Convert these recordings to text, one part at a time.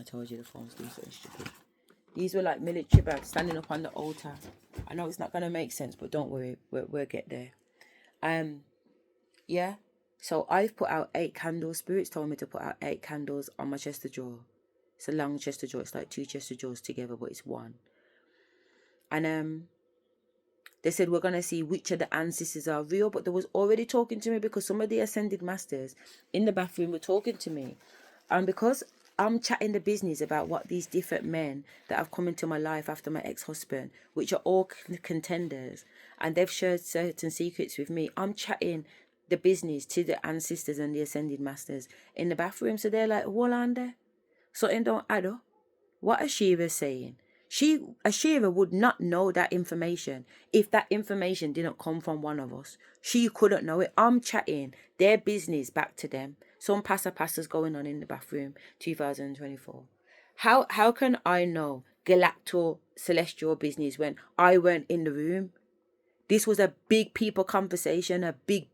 I told you the phone's doing something stupid. These were like military bags standing up on the altar. I know it's not going to make sense, but don't worry. We'll get there. Yeah. So I've put out 8 candles. Spirits told me to put out 8 candles on my chest of drawer. It's a long chest of drawers. It's like 2 chest of drawers together, but it's one. And they said we're going to see which of the ancestors are real, but they was already talking to me because some of the ascended masters in the bathroom were talking to me. And because I'm chatting the business about what these different men that have come into my life after my ex-husband, which are all contenders, and they've shared certain secrets with me, I'm chatting the business to the ancestors and the ascended masters in the bathroom. So they're like, what on there? Something don't add up. What Asherah's saying? Asherah would not know that information if that information didn't come from one of us. She couldn't know it. I'm chatting their business back to them. Some passa's going on in the bathroom, 2024. How can I know galacto celestial business when I weren't in the room? This was a big people conversation, a big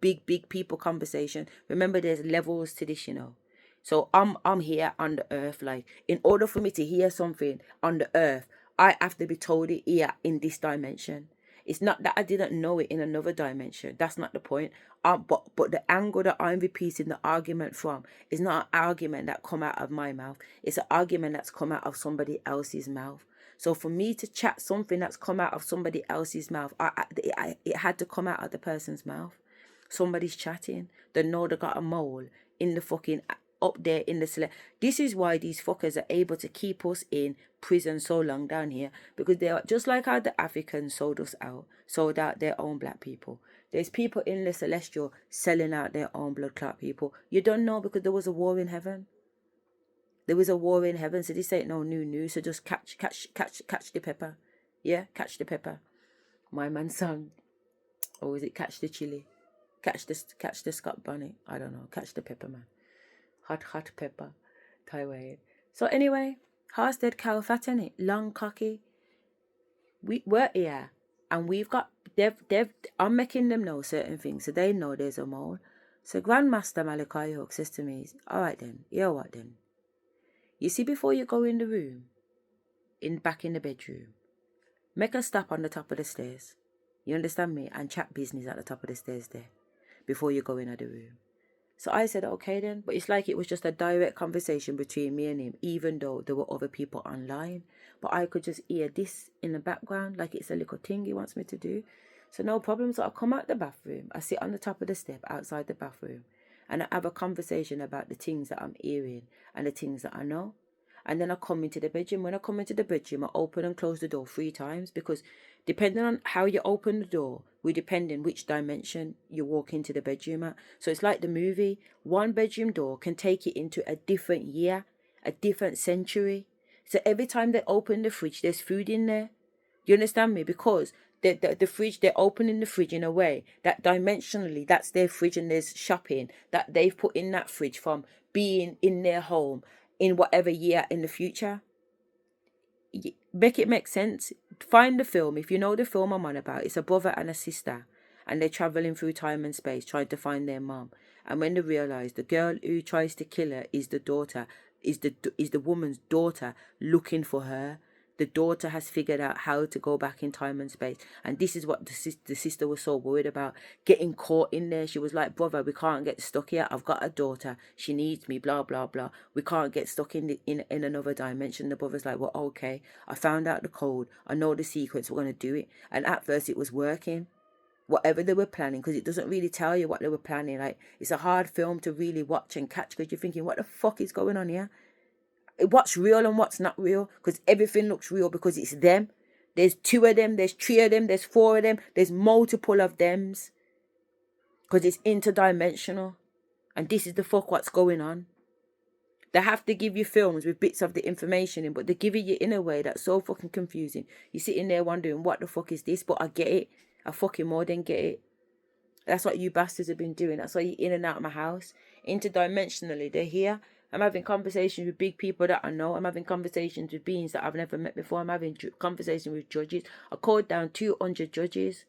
people conversation. Remember, there's levels to this, you know. So I'm here on the earth. Like, in order for me to hear something on the earth, I have to be told it here in this dimension. It's not that I didn't know it in another dimension. That's not the point. But the angle that I'm repeating the argument from is not an argument that come out of my mouth. It's an argument that's come out of somebody else's mouth. So for me to chat something that's come out of somebody else's mouth, it had to come out of the person's mouth. Somebody's chatting. They know they got a mole in the fucking up there in the select. This is why these fuckers are able to keep us in prison so long down here, because they are just like how the Africans sold out their own black people. There's people in the celestial selling out their own blood clot people. You don't know because there was a war in heaven. There was a war in heaven, so this ain't no new news. So just catch the pepper. Yeah, catch the pepper. My man sang, or was it catch the chili? Catch the Scott Bonnet. I don't know. Catch the pepper, man. Hot pepper. Taiwan. So anyway, Harsted cow fat in it. Long cocky. We're here. And we've got I'm making them know certain things, so they know there's a mole. So Grandmaster Malachi Hawk says to me, alright then, what then? You see, before you go in the room, back in the bedroom, make a stop on the top of the stairs. You understand me? And chat business at the top of the stairs there, before you go in the room. So I said, okay then. But it's like it was just a direct conversation between me and him, even though there were other people online. But I could just hear this in the background, like it's a little thing he wants me to do. So no problem. So I come out the bathroom. I sit on the top of the step outside the bathroom. And I have a conversation about the things that I'm hearing and the things that I know. And then I come into the bedroom. When I come into the bedroom, I open and close the door 3 times, because depending on how you open the door will depend on which dimension you walk into the bedroom at. So it's like the movie. One bedroom door can take you into a different year, a different century. So every time they open the fridge, there's food in there. You understand me? Because the fridge, they're opening the fridge in a way that dimensionally, that's their fridge, and there's shopping that they've put in that fridge from being in their home in whatever year in the future. Make it make sense. Find the film. If you know the film I'm on about, it's a brother and a sister, and they're traveling through time and space trying to find their mom. And when they realize the girl who tries to kill her is the daughter, is the woman's daughter looking for her. The daughter has figured out how to go back in time and space. And this is what the sister was so worried about, getting caught in there. She was like, brother, we can't get stuck here. I've got a daughter. She needs me, blah, blah, blah. We can't get stuck in another dimension. The brother's like, well, okay. I found out the code. I know the sequence. We're going to do it. And at first it was working. Whatever they were planning, because it doesn't really tell you what they were planning. Like, it's a hard film to really watch and catch, because you're thinking, what the fuck is going on here? What's real and what's not real, because everything looks real because it's them. There's 2 of them, there's 3 of them, there's 4 of them, there's multiple of thems, because it's interdimensional. And this is the fuck what's going on. They have to give you films with bits of the information in, but they give it you in a way that's so fucking confusing. You're sitting there wondering, what the fuck is this? But I get it. I fucking more than get it. That's what you bastards have been doing. That's why you're in and out of my house. Interdimensionally, they're here. I'm having conversations with big people that I know. I'm having conversations with beings that I've never met before. I'm having conversations with judges. I called down 200 judges.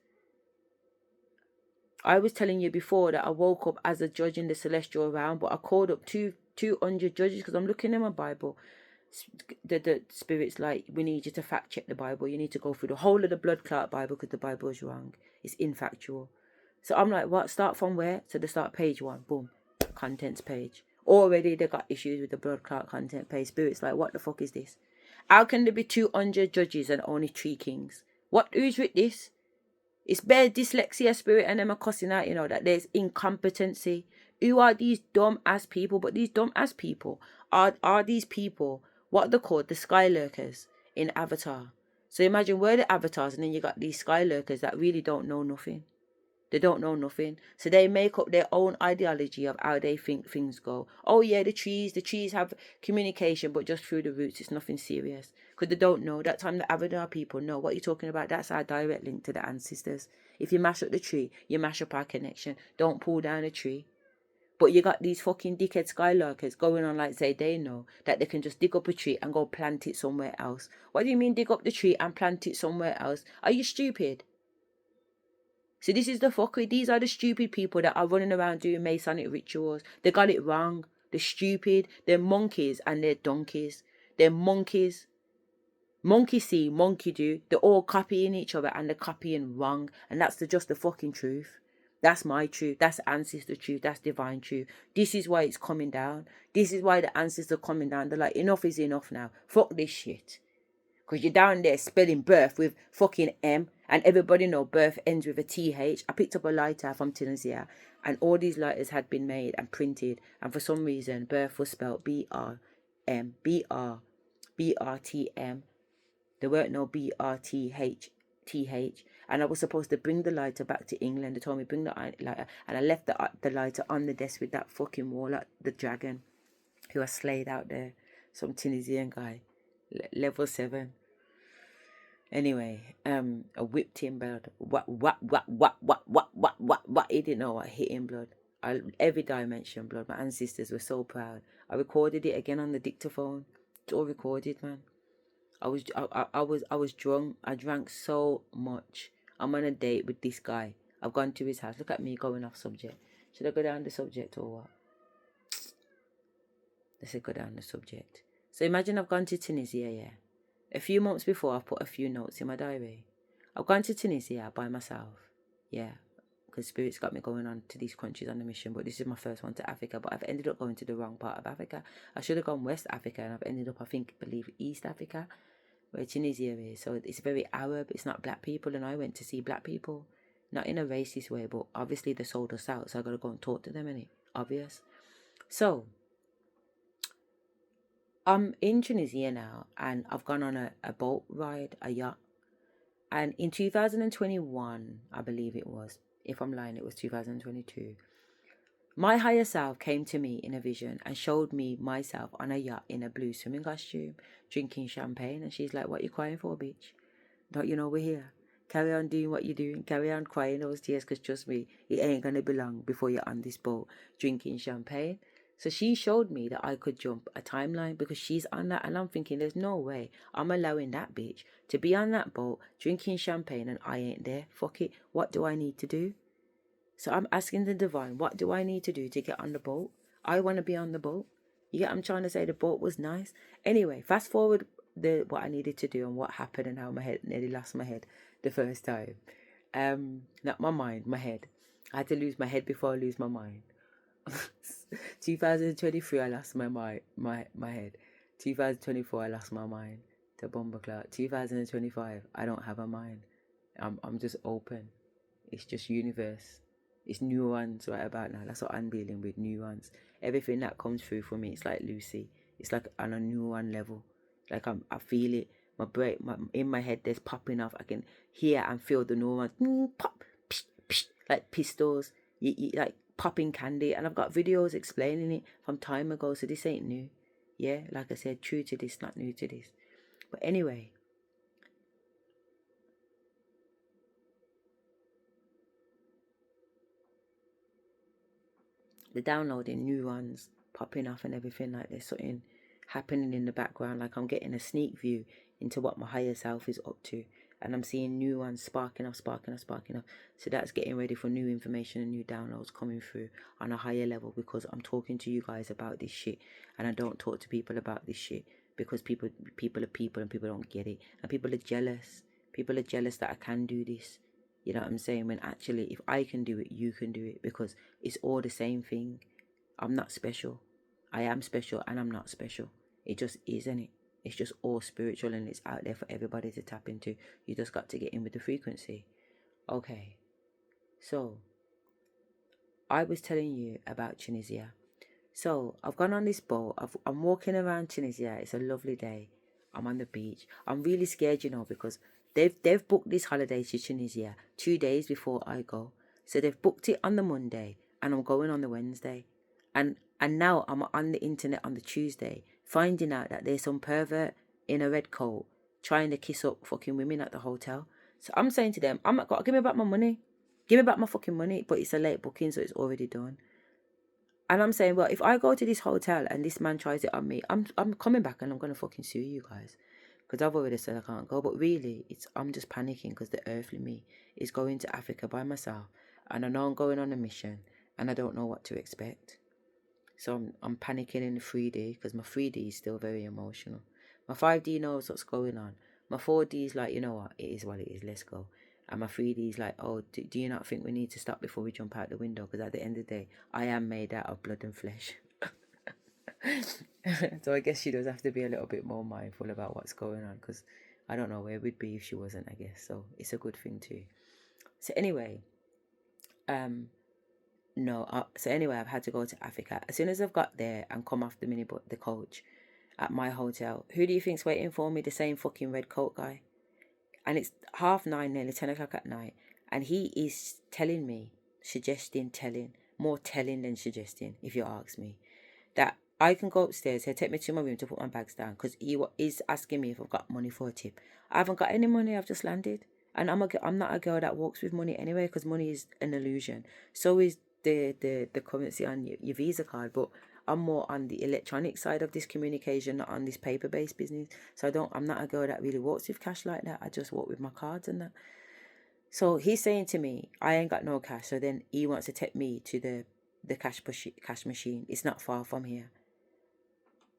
I was telling you before that I woke up as a judge in the celestial realm, but I called up 200 judges, because I'm looking in my Bible. The spirit's like, we need you to fact check the Bible. You need to go through the whole of the blood clot Bible because the Bible is wrong. It's infactual. So I'm like, what? Start from where? So they start page 1. Boom. Contents page. Already they got issues with the blood clot content page. Spirit's like, what the fuck is this? How can there be 200 judges and only 3 kings? What? Who's with this? It's bare dyslexia, spirit, and them are cussing out, that there's incompetency. Who are these dumb ass people? But these dumb ass people are these people, what they're called, the sky lurkers in Avatar. So imagine we're the avatars, and then you got these sky lurkers that really don't know nothing. They don't know nothing. So they make up their own ideology of how they think things go. Oh yeah, the trees have communication, but just through the roots. It's nothing serious. Because they don't know. That time the Avatar people know what you're talking about. That's our direct link to the ancestors. If you mash up the tree, you mash up our connection. Don't pull down a tree. But you got these fucking dickhead skylarkers going on like say they know that they can just dig up a tree and go plant it somewhere else. What do you mean dig up the tree and plant it somewhere else? Are you stupid? So this is the fuckery. These are the stupid people that are running around doing Masonic rituals. They got it wrong. They're stupid. They're monkeys and they're donkeys. They're monkeys. Monkey see, monkey do. They're all copying each other and they're copying wrong. And that's just the fucking truth. That's my truth. That's ancestor truth. That's divine truth. This is why it's coming down. This is why the ancestors are coming down. They're like, enough is enough now. Fuck this shit. Because you're down there spelling birth with fucking M. And everybody know birth ends with a TH. I picked up a lighter from Tunisia. And all these lighters had been made and printed. And for some reason, birth was spelled B-R-M. B-R-T-M. There weren't no B-R-T-H. And I was supposed to bring the lighter back to England. They told me bring the lighter. And I left the lighter on the desk with that fucking warlock, the dragon, who I slayed out there. Some Tunisian guy. Level 7. Anyway, I whipped him blood. What? He didn't know what hit him blood. Every dimension blood. My ancestors were so proud. I recorded it again on the dictaphone. It's all recorded, man. I was drunk. I drank so much. I'm on a date with this guy. I've gone to his house. Look at me going off subject. Should I go down the subject or what? Let's go down the subject. So imagine I've gone to Tunisia, yeah. A few months before, I've put a few notes in my diary. I've gone to Tunisia by myself. Yeah, because Spirit's got me going on to these countries on a mission. But this is my first one to Africa. But I've ended up going to the wrong part of Africa. I should have gone West Africa. And I've ended up, believe East Africa, where Tunisia is. So it's very Arab. It's not black people. And I went to see black people. Not in a racist way, but obviously they sold us out. So I got to go and talk to them, innit? Obvious. So I'm in Tunisia now, and I've gone on a boat ride, a yacht. And in 2021, I believe it was, if I'm lying, it was 2022. My higher self came to me in a vision and showed me myself on a yacht in a blue swimming costume, drinking champagne. And she's like, what you crying for, bitch? Don't you know we're here? Carry on doing what you're doing. Carry on crying those tears, because trust me, it ain't going to be long before you're on this boat drinking champagne. So she showed me that I could jump a timeline because she's on that. And I'm thinking, there's no way I'm allowing that bitch to be on that boat drinking champagne and I ain't there. Fuck it. What do I need to do? So I'm asking the divine, what do I need to do to get on the boat? I want to be on the boat. You get what I'm trying to say? The boat was nice. Anyway, fast forward what I needed to do and what happened and how my head nearly lost my head the first time. Not my mind, my head. I had to lose my head before I lose my mind. 2023 I lost my head. 2024 I lost my mind to bomber clout. 2025 I don't have a mind. I'm just open. It's just universe. It's neurons right about now. That's what I'm dealing with, neurons. Everything that comes through for me, it's like Lucy. It's like on a neuron level. Like I feel it. My brain, in my head, there's popping off. I can hear and feel the neurons pop, psh, psh, like pistols. You like popping candy. And I've got videos explaining it from time ago. So this ain't new. Yeah, like I said, true to this, not new to this. But anyway. The downloading neurons popping off and everything, like there's something happening in the background, like I'm getting a sneak view into what my higher self is up to, and I'm seeing neurons sparking off. So that's getting ready for new information and new downloads coming through on a higher level, because I'm talking to you guys about this shit and I don't talk to people about this shit because people are people and people don't get it, and people are jealous. People are jealous that I can do this. You know what I'm saying? When actually, if I can do it, you can do it, because it's all the same thing. I'm not special. I am special and I'm not special. It just isn't it? It's just all spiritual and it's out there for everybody to tap into. You just got to get in with the frequency. Okay. So, I was telling you about Tunisia. So, I've gone on this boat. I'm walking around Tunisia. It's a lovely day. I'm on the beach. I'm really scared, because they've booked this holiday to Tunisia 2 days before I go. So they've booked it on the Monday and I'm going on the Wednesday. And now I'm on the internet on the Tuesday, finding out that there's some pervert in a red coat trying to kiss up fucking women at the hotel. So I'm saying to them, I'm not got give me back my money. Give me back my fucking money. But it's a late booking, so it's already done. And I'm saying, well, if I go to this hotel and this man tries it on me, I'm coming back and I'm gonna fucking sue you guys, because I've already said I can't go. But really, I'm just panicking because the earthly me is going to Africa by myself, and I know I'm going on a mission, and I don't know what to expect. So I'm panicking in the 3D, because my 3D is still very emotional. My 5D knows what's going on. My 4D is like, you know what, it is what it is, let's go. And my 3D is like, oh, do you not think we need to stop before we jump out the window? Because at the end of the day, I am made out of blood and flesh. So I guess she does have to be a little bit more mindful about what's going on, because I don't know where we'd be if she wasn't, I guess. So it's a good thing too. So anyway, I've had to go to Africa. As soon as I've got there and come off the coach at my hotel, who do you think's waiting for me? The same fucking red coat guy. And it's 9:30, nearly 10 o'clock at night, and he is telling me, more telling than suggesting, if you ask me, that I can go upstairs. He'll take me to my room to put my bags down, because he is asking me if I've got money for a tip. I haven't got any money. I've just landed, and I'm not a girl that walks with money anyway, because money is an illusion. So is the currency on your Visa card, but I'm more on the electronic side of this communication, not on this paper-based business. So I'm not a girl that really walks with cash like that. I just walk with my cards and that. So he's saying to me, I ain't got no cash. So then he wants to take me to the cash machine. It's not far from here.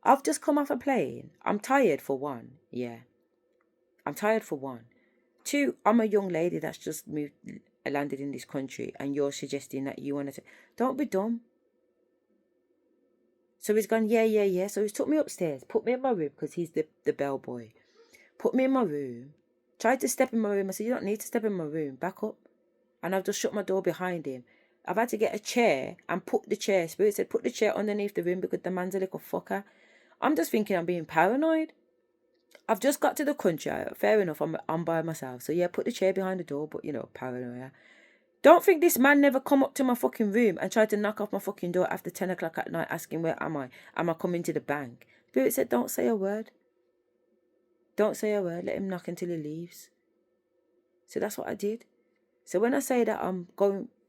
I've just come off a plane. I'm tired for one. Yeah. I'm tired for one. Two, I'm a young lady that's just landed in this country, and you're suggesting that you want to... Don't be dumb. So he's gone, yeah. So he's took me upstairs, put me in my room, because he's the bellboy. Put me in my room, tried to step in my room. I said, you don't need to step in my room, back up. And I've just shut my door behind him. I've had to get a chair and put the chair, Spirit said, put the chair underneath the room, because the man's a little fucker. I'm just thinking I'm being paranoid. I've just got to the country, fair enough, I'm by myself. So yeah, put the chair behind the door, but paranoia. Don't think this man never come up to my fucking room and tried to knock off my fucking door after 10 o'clock at night asking where am I? Am I coming to the bank? Spirit said, don't say a word. Don't say a word. Let him knock until he leaves. So that's what I did. So when I say that I'm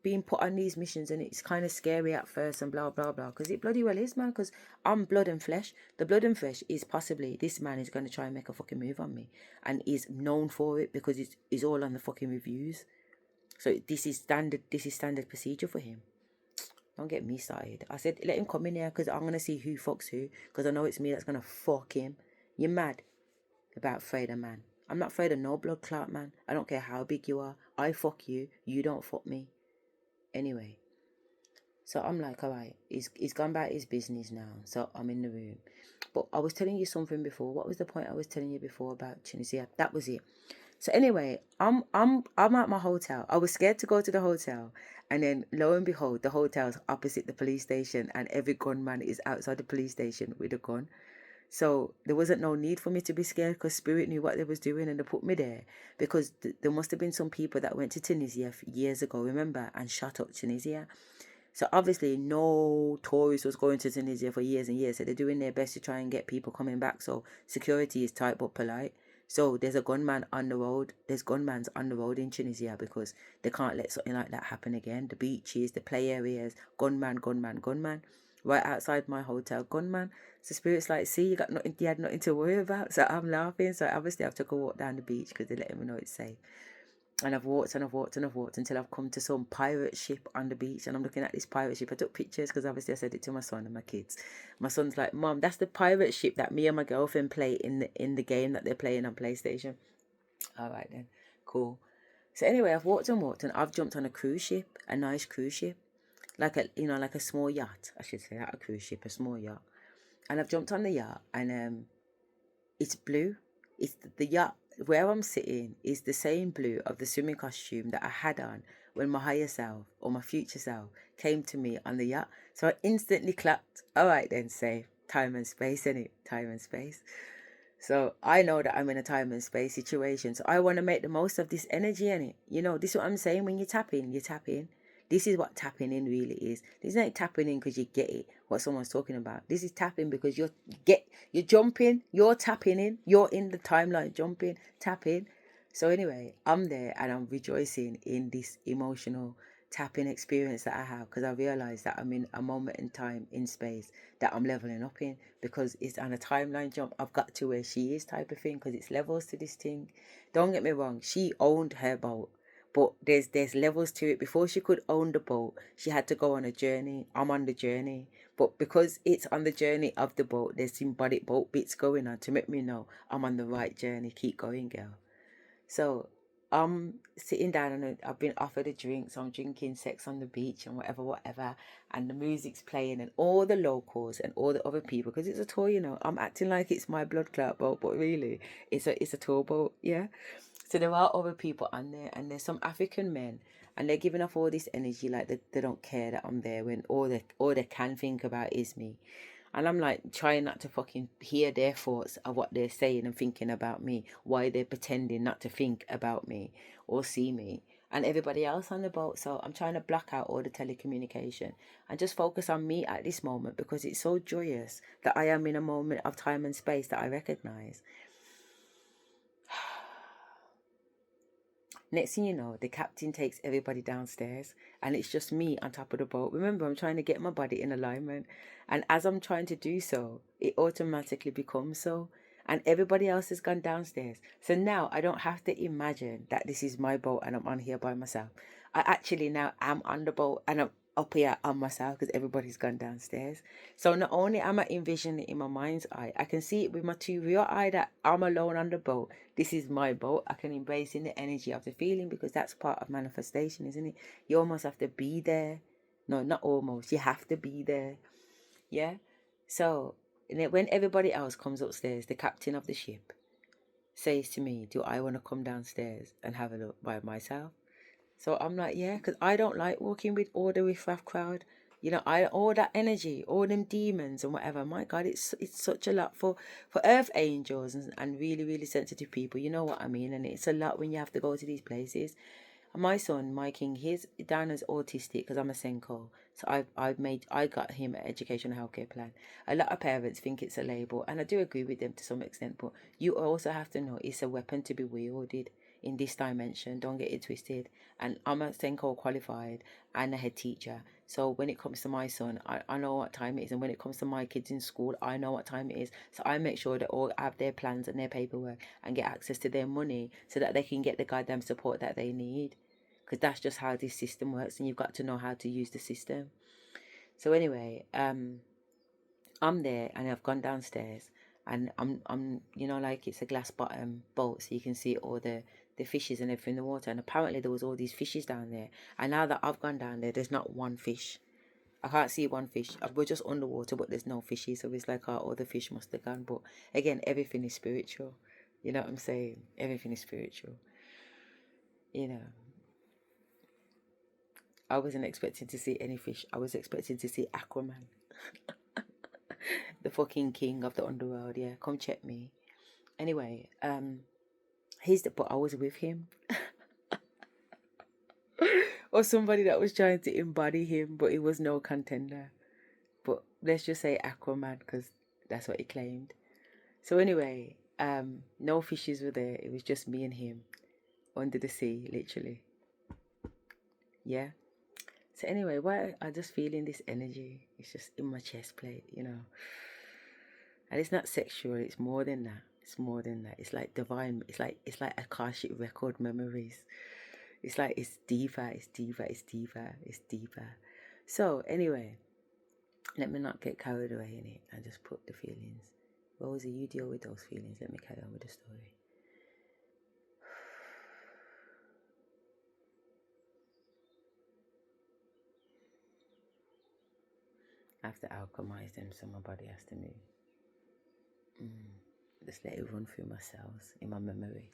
being put on these missions and it's kind of scary at first and blah, blah, blah, because it bloody well is, man, because I'm blood and flesh. The blood and flesh is possibly, this man is going to try and make a fucking move on me. And he's known for it because it's all on the fucking reviews. So this is standard procedure for him. Don't get me started. I said, let him come in here, because I'm going to see who fucks who, because I know it's me that's going to fuck him. You're mad about afraid of man. I'm not afraid of no blood clot, man. I don't care how big you are. I fuck you. You don't fuck me. Anyway. So I'm like, all right, he's gone about his business now. So I'm in the room. But I was telling you something before. What was the point I was telling you before about Tunisia? That was it. So anyway, I'm at my hotel. I was scared to go to the hotel, and then lo and behold, the hotel's opposite the police station, and every gunman is outside the police station with a gun. So there wasn't no need for me to be scared, because Spirit knew what they was doing, and they put me there because there must have been some people that went to Tunisia years ago, remember, and shot up Tunisia. So obviously no tourist was going to Tunisia for years and years. So they're doing their best to try and get people coming back. So security is tight but polite. So there's a gunman on the road. There's gunmans on the road in Tunisia because they can't let something like that happen again. The beaches, the play areas, gunman. Right outside my hotel, gunman. So Spirit's like, see, you had nothing to worry about. So I'm laughing. So obviously I've took a walk down the beach because they're letting me know it's safe. And I've walked and I've walked and I've walked until I've come to some pirate ship on the beach. And I'm looking at this pirate ship. I took pictures because obviously I said it to my son and my kids. My son's like, Mom, that's the pirate ship that me and my girlfriend play in the game that they're playing on PlayStation. All right then, cool. So anyway, I've walked and I've jumped on a cruise ship, a nice cruise ship, like like a small yacht, I should say, not a cruise ship, a small yacht. And I've jumped on the yacht, and it's blue. It's the yacht where I'm sitting is the same blue of the swimming costume that I had on when my higher self or my future self came to me on the yacht. So I instantly clapped. All right then, say time and space, innit? Time and space. So I know that I'm in a time and space situation. So I want to make the most of this energy in it. This is what I'm saying. When you tap in, you tap in. This is what tapping in really is. This ain't tapping in because you get it, what someone's talking about. This is tapping because you're jumping, you're tapping in, you're in the timeline jumping, tapping. So anyway, I'm there and I'm rejoicing in this emotional tapping experience that I have, because I realize that I'm in a moment in time, in space, that I'm leveling up in, because it's on a timeline jump. I've got to where she is, type of thing, because it's levels to this thing. Don't get me wrong, she owned her boat, but there's levels to it. Before she could own the boat, she had to go on a journey. I'm on the journey, but because it's on the journey of the boat, there's symbolic boat bits going on to make me know I'm on the right journey. Keep going, girl. So I'm sitting down and I've been offered a drink, so I'm drinking Sex on the Beach and whatever, and the music's playing and all the locals and all the other people, because it's a tour, I'm acting like it's my blood clot boat, but really it's a tour boat, yeah. So there are other people on there, and there's some African men, and they're giving off all this energy like they don't care that I'm there, when all they can think about is me. And I'm like trying not to fucking hear their thoughts of what they're saying and thinking about me, why they're pretending not to think about me or see me and everybody else on the boat. So I'm trying to block out all the telecommunication and just focus on me at this moment, because it's so joyous that I am in a moment of time and space that I recognize. Next thing you know, the captain takes everybody downstairs and it's just me on top of the boat. Remember, I'm trying to get my body in alignment. And as I'm trying to do so, it automatically becomes so. And everybody else has gone downstairs. So now I don't have to imagine that this is my boat and I'm on here by myself. I actually now am on the boat and I'm up here on myself because everybody's gone downstairs. So not only am I envisioning it in my mind's eye, I can see it with my 2 real eye that I'm alone on the boat. This is my boat. I can embrace in the energy of the feeling, because that's part of manifestation, isn't it? You almost have to be there. No, not almost. You have to be there. Yeah. So when everybody else comes upstairs, the captain of the ship says to me, do I want to come downstairs and have a look by myself? So I'm like, yeah, because I don't like walking with all the riffraff crowd. All that energy, all them demons and whatever. My God, it's such a lot for earth angels and really, really sensitive people. You know what I mean? And it's a lot when you have to go to these places. And my son, my king, he's down as autistic because I'm a Senko. So I got him an educational healthcare plan. A lot of parents think it's a label, and I do agree with them to some extent. But you also have to know it's a weapon to be wielded in this dimension. Don't get it twisted. And I'm a Senko qualified and a head teacher. So when it comes to my son, I know what time it is. And when it comes to my kids in school, I know what time it is. So I make sure they all have their plans and their paperwork and get access to their money so that they can get the goddamn support that they need. Because that's just how this system works, and you've got to know how to use the system. So anyway, I'm there and I've gone downstairs, and I'm like it's a glass bottom boat, so you can see all the fishes and everything in the water. And apparently there was all these fishes down there, and now that I've gone down there, there's not one fish. I can't see one fish. We're just underwater, but there's no fishes. So it's like, all the fish must have gone. But again, everything is spiritual. You know what I'm saying? Everything is spiritual. I wasn't expecting to see any fish. I was expecting to see Aquaman. The fucking king of the underworld. Yeah, come check me. Anyway, but I was with him. Or somebody that was trying to embody him, but it was no contender. But let's just say Aquaman, because that's what he claimed. So anyway, no fishes were there. It was just me and him under the sea, literally. Yeah. So anyway, why I just feeling this energy? It's just in my chest plate, And it's not sexual. It's more than that. It's more than that. It's like divine. It's like Akashic record memories. It's like, it's deeper, it's deeper, it's deeper, it's deeper. So anyway, let me not get carried away in it and just put the feelings. Rosie, you deal with those feelings. Let me carry on with the story. I have to alchemize them so my body has to move. Just let it run through my cells in my memory.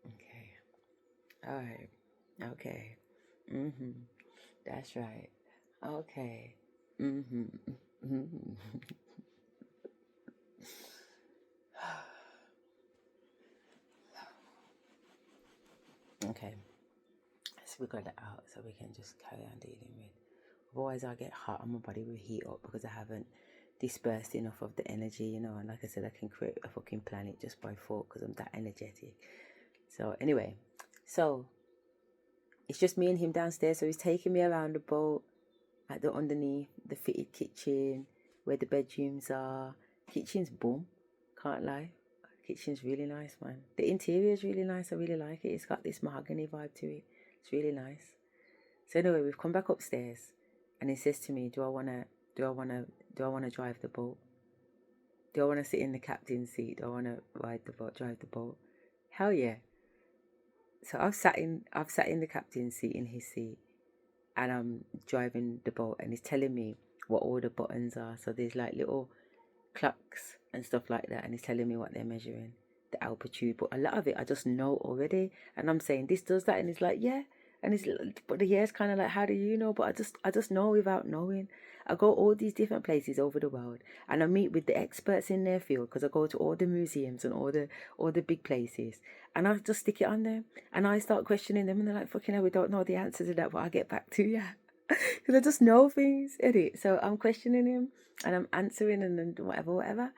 Okay. All right. Okay. That's right. Okay. Okay. So we got it out so we can just carry on dealing with. Otherwise, I get hot and my body will heat up because I haven't dispersed enough of the energy, you know. And like I said, I can create a fucking planet just by thought because I'm that energetic. So anyway, so it's just me and him downstairs. So he's taking me around the boat, at the underneath the fitted kitchen, where the bedrooms are. Kitchen's boom, can't lie. Kitchen's really nice, man. The interior is really nice. I really like it. It's got this mahogany vibe to it. It's really nice. So anyway, we've come back upstairs, and he says to me, "Do I wanna drive the boat? Do I wanna sit in the captain's seat? Do I wanna drive the boat? Hell yeah!" So I've sat in the captain's seat, in his seat, and I'm driving the boat, and he's telling me what all the buttons are. So there's like little clocks and stuff like that, and he's telling me what they're measuring, the altitude. But a lot of it I just know already, and I'm saying this does that, and he's like, yeah. And he's, but the year's kind of like, how do you know? But I just know without knowing. I go all these different places over the world, and I meet with the experts in their field, because I go to all the museums and all the big places, and I just stick it on them, and I start questioning them, and they're like, fucking hell, we don't know the answer to that, but I'll get back to you. Because I just know things, edit. So I'm questioning him, and I'm answering, and then whatever.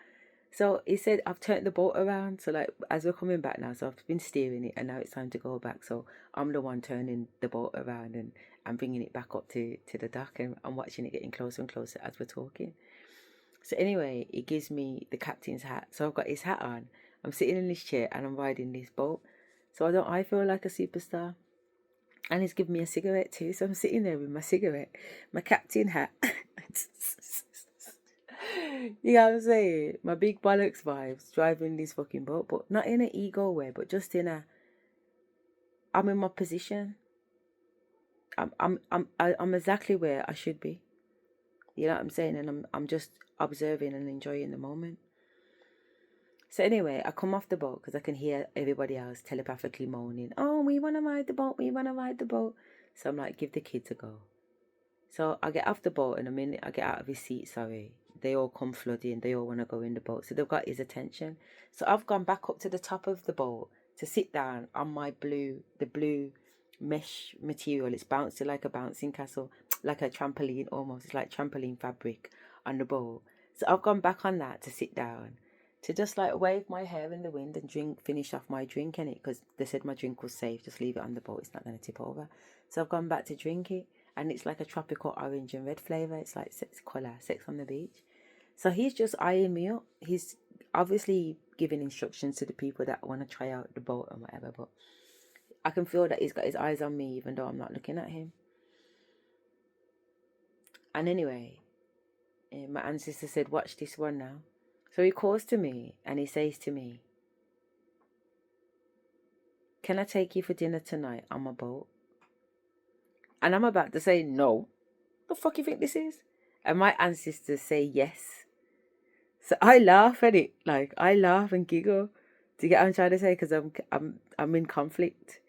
So he said, I've turned the boat around. So like, as we're coming back now, so I've been steering it, and now it's time to go back. So I'm the one turning the boat around, and I'm bringing it back up to the dock, and I'm watching it getting closer and closer as we're talking. So anyway, he gives me the captain's hat. So I've got his hat on. I'm sitting in this chair, and I'm riding this boat. So I feel like a superstar. And he's giving me a cigarette too. So I'm sitting there with my cigarette, my captain hat. You know what I'm saying? My big bollocks vibes driving this fucking boat, but not in an ego way, but just in a, I'm in my position. I'm exactly where I should be. You know what I'm saying? And I'm just observing and enjoying the moment. So anyway, I come off the boat because I can hear everybody else telepathically moaning, "Oh, we want to ride the boat, we want to ride the boat." So I'm like, give the kids a go. So I get off the boat, and the minute I get out of his seat, they all come flooding. They all want to go in the boat. So they've got his attention. So I've gone back up to the top of the boat to sit down on the blue mesh material. It's bouncy like a bouncing castle, like a trampoline almost. It's like trampoline fabric on the boat. So I've gone back on that to sit down, to just like wave my hair in the wind and finish off my drink in it, because they said my drink was safe. Just leave it on the boat. It's not going to tip over. So I've gone back to drink it. And it's like a tropical orange and red flavour. It's like Sex on the Beach. So he's just eyeing me up. He's obviously giving instructions to the people that want to try out the boat and whatever. But I can feel that he's got his eyes on me, even though I'm not looking at him. And anyway, my ancestor said, watch this one now. So he calls to me and he says to me, "Can I take you for dinner tonight on my boat?" And I'm about to say no. The fuck you think this is? And my ancestors say yes. So I laugh at it. Like, I laugh and giggle. Do you get what I'm trying to say? Because I'm in conflict.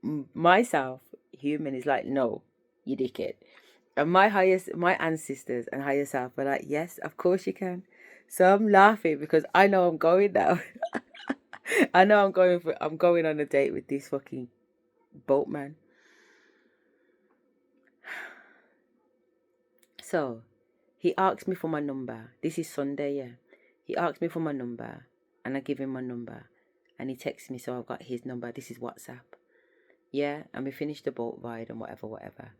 Myself, human, is like, no, you dickhead. And my ancestors and higher self are like, yes, of course you can. So I'm laughing because I know I'm going now. I know I'm going on a date with this fucking boatman. So he asked me for my number. This is Sunday, yeah. He asked me for my number, and I give him my number, and he texts me, so I've got his number. This is WhatsApp. Yeah, and we finished the boat ride and whatever.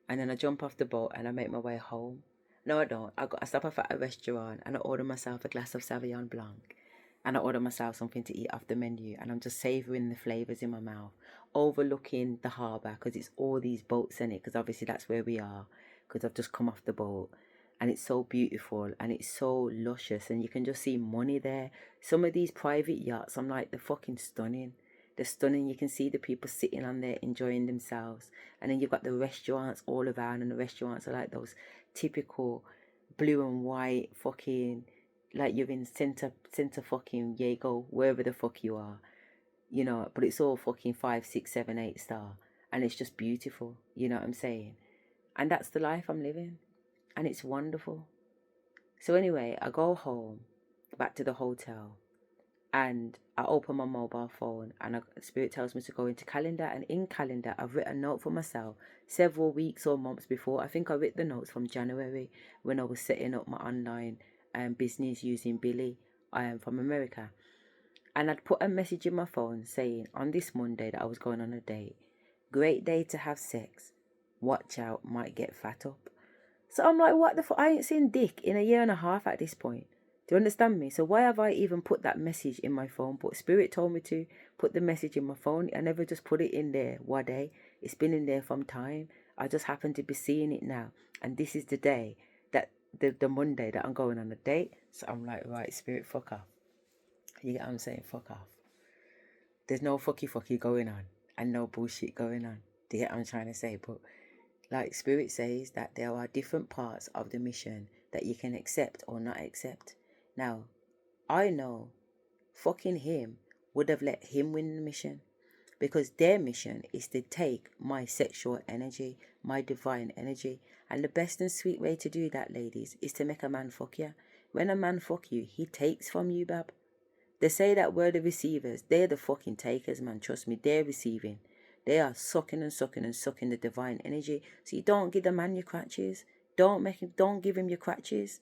And then I jump off the boat and I make my way home. No, I don't. I stop off at a restaurant and I order myself a glass of Sauvignon Blanc. And I order myself something to eat off the menu. And I'm just savouring the flavours in my mouth, overlooking the harbour, because it's all these boats in it, because obviously that's where we are, because I've just come off the boat. And it's so beautiful and it's so luscious, and you can just see money there. Some of these private yachts, I'm like, they're fucking stunning. They're stunning. You can see the people sitting on there enjoying themselves. And then you've got the restaurants all around, and the restaurants are like those typical blue and white fucking, like you're in center fucking Jago, wherever the fuck you are, you know, but it's all fucking 5, 6, 7, 8 star. And it's just beautiful, you know what I'm saying? And that's the life I'm living. And it's wonderful. So anyway, I go home, back to the hotel, and I open my mobile phone, and Spirit tells me to go into calendar, and in calendar I've written a note for myself several weeks or months before. I think I wrote the notes from January when I was setting up my online business using Billy from America. And I'd put a message in my phone saying on this Monday that I was going on a date. Great day to have sex. Watch out, might get fat up. So I'm like, what the fuck? I ain't seen dick in a year and a half at this point. Do you understand me? So why have I even put that message in my phone? But Spirit told me to put the message in my phone. I never just put it in there one day. It's been in there from time. I just happen to be seeing it now. And this is the day, that the Monday that I'm going on a date. So I'm like, right, Spirit, fuck off. You get what I'm saying? Fuck off. There's no fucky going on. And no bullshit going on. Do you get what I'm trying to say? But like Spirit says that there are different parts of the mission that you can accept or not accept. Now, I know fucking him would have let him win the mission, because their mission is to take my sexual energy, my divine energy. And the best and sweet way to do that, ladies, is to make a man fuck you. When a man fuck you, he takes from you, bab. They say that we're the receivers. They're the fucking takers, man. Trust me, they're receiving. They are sucking and sucking and sucking the divine energy. So you don't give the man your crutches. Don't give him your crutches.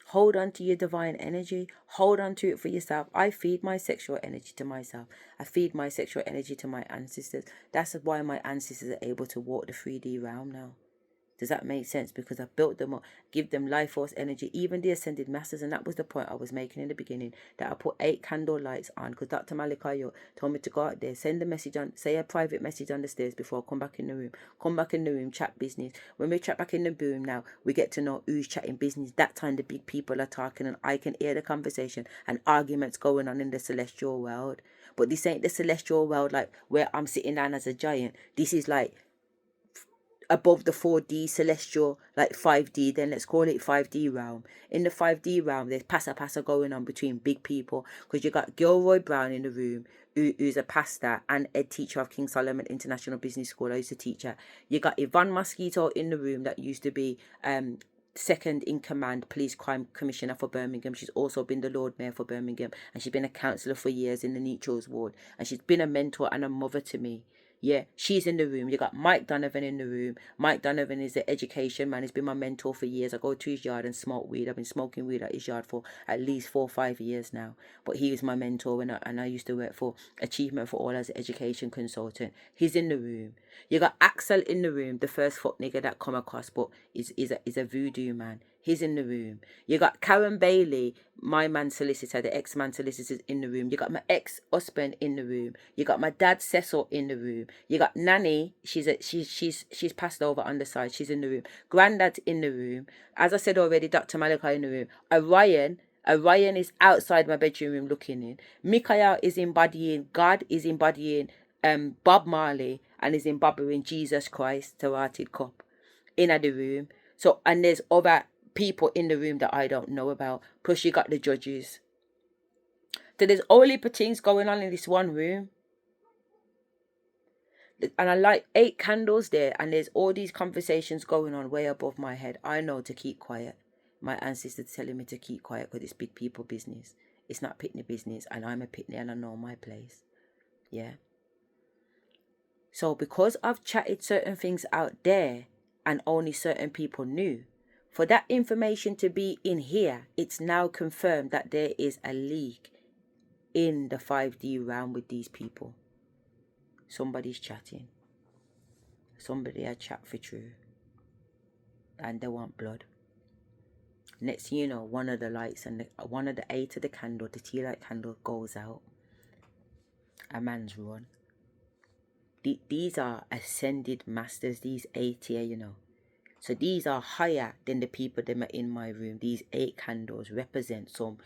Hold on to your divine energy. Hold on to it for yourself. I feed my sexual energy to myself. I feed my sexual energy to my ancestors. That's why my ancestors are able to walk the 3D realm now. Does that make sense? Because I built them up, give them life force energy, even the ascended masters. And that was the point I was making in the beginning, that I put 8 candle lights on, because Dr. Malikayo told me to go out there, send a message on, say a private message on the stairs before I come back in the room. Come back in the room, chat business. When we chat back in the room now, we get to know who's chatting business. That time the big people are talking and I can hear the conversation and arguments going on in the celestial world. But this ain't the celestial world like where I'm sitting down as a giant. This is like above the 4D celestial, like 5D, then let's call it 5D realm. In the 5D realm, there's passa going on between big people, because you got Gilroy Brown in the room, who's a pastor and a teacher of King Solomon International Business School. I used to teach her. You got Yvonne Mosquito in the room, that used to be second in command police crime commissioner for Birmingham. She's also been the Lord Mayor for Birmingham, and she's been a councillor for years in the Neutrals ward, and she's been a mentor and a mother to me. Yeah, she's in the room. You got Mike Donovan in the room. Mike Donovan is the education man. He's been my mentor for years. I go to his yard and smoke weed. I've been smoking weed at his yard for at least 4 or 5 years now. But he was my mentor, and I used to work for Achievement for All as an education consultant. He's in the room. You got Axel in the room, the first fuck nigga that come across, but is a voodoo man. He's in the room. You got Karen Bailey, my man solicitor, the ex-man solicitor, in the room. You got my ex-husband in the room. You got my dad Cecil in the room. You got Nanny. She's passed over on the side. She's in the room. Granddad's in the room. As I said already, Dr. Malika in the room. Orion is outside my bedroom room looking in. Mikael is embodying God, is embodying Bob Marley, and is embodying Jesus Christ, the rotted cup, in the room. So, and there's other people in the room that I don't know about. Plus you got the judges. So there's only things going on in this one room. And I light 8 candles there, and there's all these conversations going on way above my head. I know to keep quiet. My ancestors telling me to keep quiet because it's big people business. It's not pitney business, and I'm a pitney and I know my place. Yeah. So because I've chatted certain things out there and only certain people knew, for that information to be in here, it's now confirmed that there is a leak in the 5D realm with these people. Somebody's chatting. Somebody had chat for true. and they want blood. Next thing you know, one of the lights and one of the 8 of the candle, the tea light candle, goes out. A man's run. These are ascended masters, these 8 here, you know. So these are higher than the people that are in my room. These 8 candles represent some,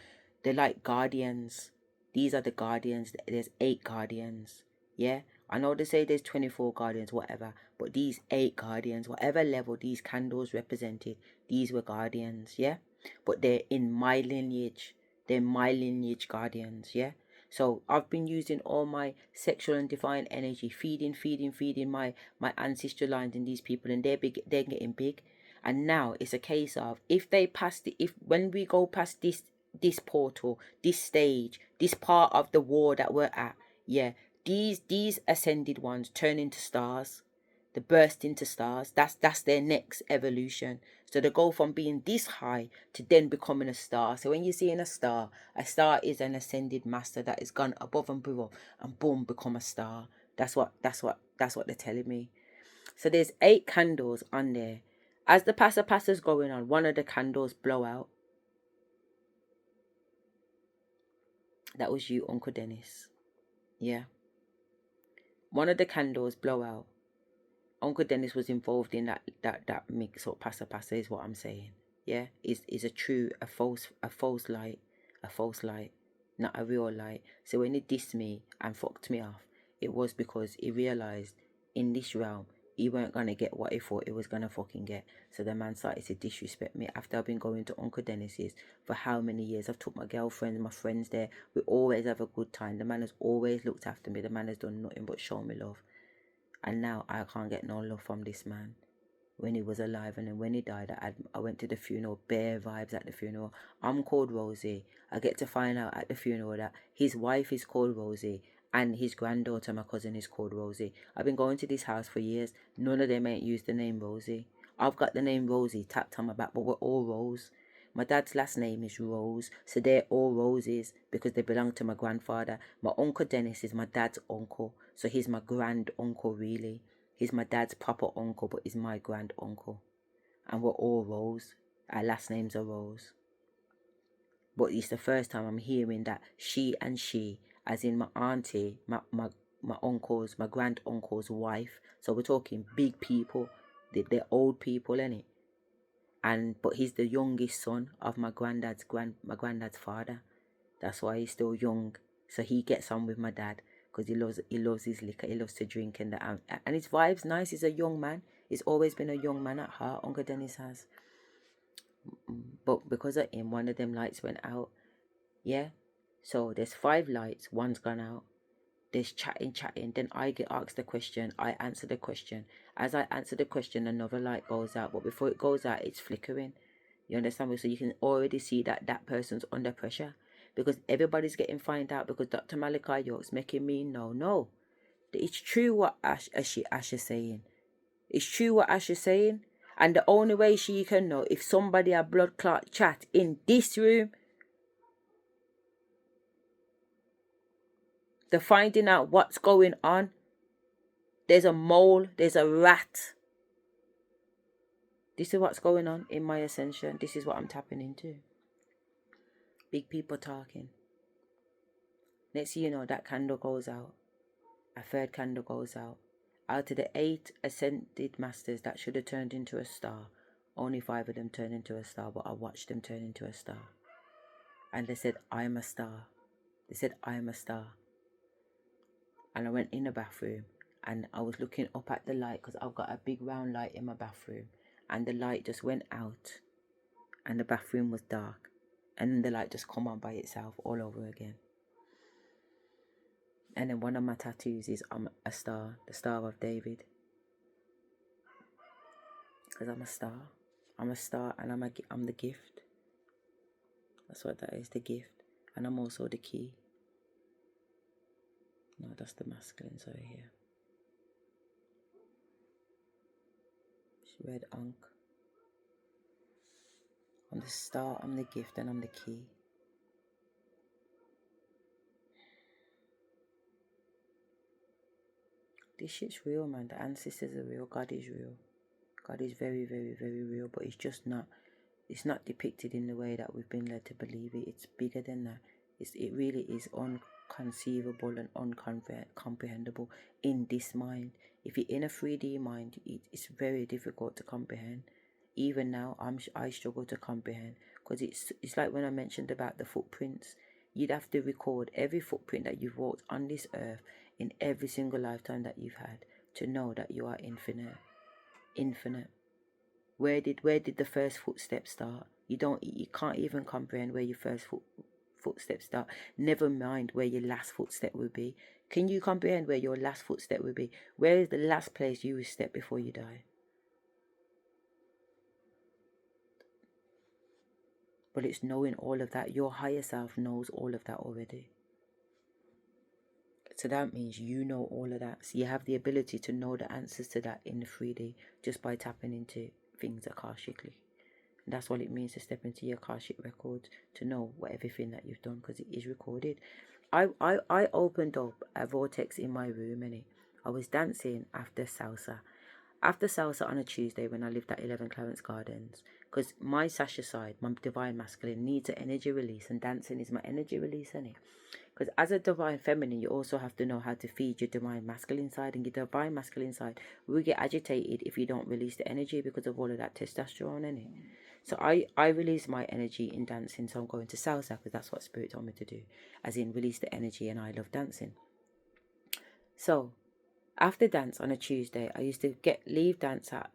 they're like guardians. These are the guardians. There's 8 guardians. Yeah, I know they say there's 24 guardians, whatever, but these 8 guardians, whatever level these candles represented, these were guardians. Yeah, but they're in my lineage. They're my lineage guardians. Yeah. So I've been using all my sexual and divine energy, feeding my ancestral lines in these people, and they're big. They're getting big, and now it's a case of if they pass when we go past this portal, this stage, this part of the war that we're at, yeah, these ascended ones turn into stars. They burst into stars. That's their next evolution. So they go from being this high to then becoming a star. So when you're seeing a star is an ascended master that has gone above and below and boom, become a star. That's what they're telling me. So there's 8 candles on there. As the passa's going on, one of the candles blow out. That was you, Uncle Dennis. Yeah. One of the candles blow out. Uncle Dennis was involved in that mix up. Passa is what I'm saying. Yeah, is a false light, not a real light. So when he dissed me and fucked me off, it was because he realized in this realm he weren't gonna get what he thought he was gonna fucking get. So the man started to disrespect me after I've been going to Uncle Dennis's for how many years. I've took my girlfriend, my friends there. We always have a good time. The man has always looked after me. The man has done nothing but show me love. And now I can't get no love from this man when he was alive. And then when he died, I went to the funeral, bare vibes at the funeral. I'm called Rosie. I get to find out at the funeral that his wife is called Rosie and his granddaughter, my cousin, is called Rosie. I've been going to this house for years. None of them ain't used the name Rosie. I've got the name Rosie tapped on my back, but we're all Rose. My dad's last name is Rose, so they're all Roses because they belong to my grandfather. My uncle Dennis is my dad's uncle, so he's my grand uncle really. He's my dad's proper uncle, but he's my grand uncle. And we're all Rose. Our last names are Rose. But it's the first time I'm hearing that she, as in my auntie, my uncle's, my grand uncle's wife. So we're talking big people. They're old people, innit? But he's the youngest son of my granddad's father. That's why he's still young. So he gets on with my dad because he loves his liquor. He loves to drink and his vibe's nice. He's a young man. He's always been a young man at heart. Uncle Dennis has. But because of him, one of them lights went out. Yeah. So there's 5 lights. One's gone out. There's chatting. Then I get asked the question. I answer the question. As I answer the question, another light goes out. But before it goes out, it's flickering. You understand me? So you can already see that person's under pressure. Because everybody's getting found out because Dr. Malachi York's making me know. No. It's true what Asher's saying. It's true what Asher's saying. And the only way she can know if somebody a blood clot chat in this room, they're finding out what's going on. There's a mole. There's a rat. This is what's going on in my ascension. This is what I'm tapping into. Big people talking. Next thing you know, that candle goes out. A 3rd candle goes out. Out of the 8 ascended masters that should have turned into a star, only 5 of them turned into a star, but I watched them turn into a star. And they said, I'm a star. They said, I'm a star. And I went in the bathroom and I was looking up at the light because I've got a big round light in my bathroom. And the light just went out and the bathroom was dark. And then the light just come on by itself all over again. And then one of my tattoos is I'm a star, the Star of David. Because I'm a star. I'm a star and I'm the gift. That's what that is, the gift. And I'm also the key. No, that's the masculine, sorry, here. It's red unk. I'm the star, I'm the gift, and I'm the key. This shit's real, man. The ancestors are real. God is real. God is very, very, very real, but it's not depicted in the way that we've been led to believe it. It's bigger than that. It really is unconceivable and uncomprehendable in this mind. If you're in a 3D mind, it's very difficult to comprehend. Even now, I struggle to comprehend, because it's like when I mentioned about the footprints. You'd have to record every footprint that you've walked on this earth in every single lifetime that you've had to know that you are infinite. Infinite. Where did the first footstep start? You can't even comprehend where your first footsteps start. Never mind where your last footstep will be. Can you comprehend where your last footstep will be? Where is the last place you will step before you die? But it's knowing all of that. Your higher self knows all of that already. So that means you know all of that. So you have the ability to know the answers to that in the 3D just by tapping into things akashically. And that's what it means to step into your Akashic records, to know everything that you've done, because it is recorded. I opened up a vortex in my room, and I was dancing after salsa. After salsa on a Tuesday when I lived at 11 Clarence Gardens, because my Sasha side, my divine masculine, needs an energy release, and dancing is my energy release, innit? Because as a divine feminine, you also have to know how to feed your divine masculine side, and your divine masculine side will get agitated if you don't release the energy because of all of that testosterone, innit? So I release my energy in dancing, so I'm going to salsa because that's what Spirit told me to do, as in release the energy, and I love dancing. So after dance on a Tuesday, I used to leave dance at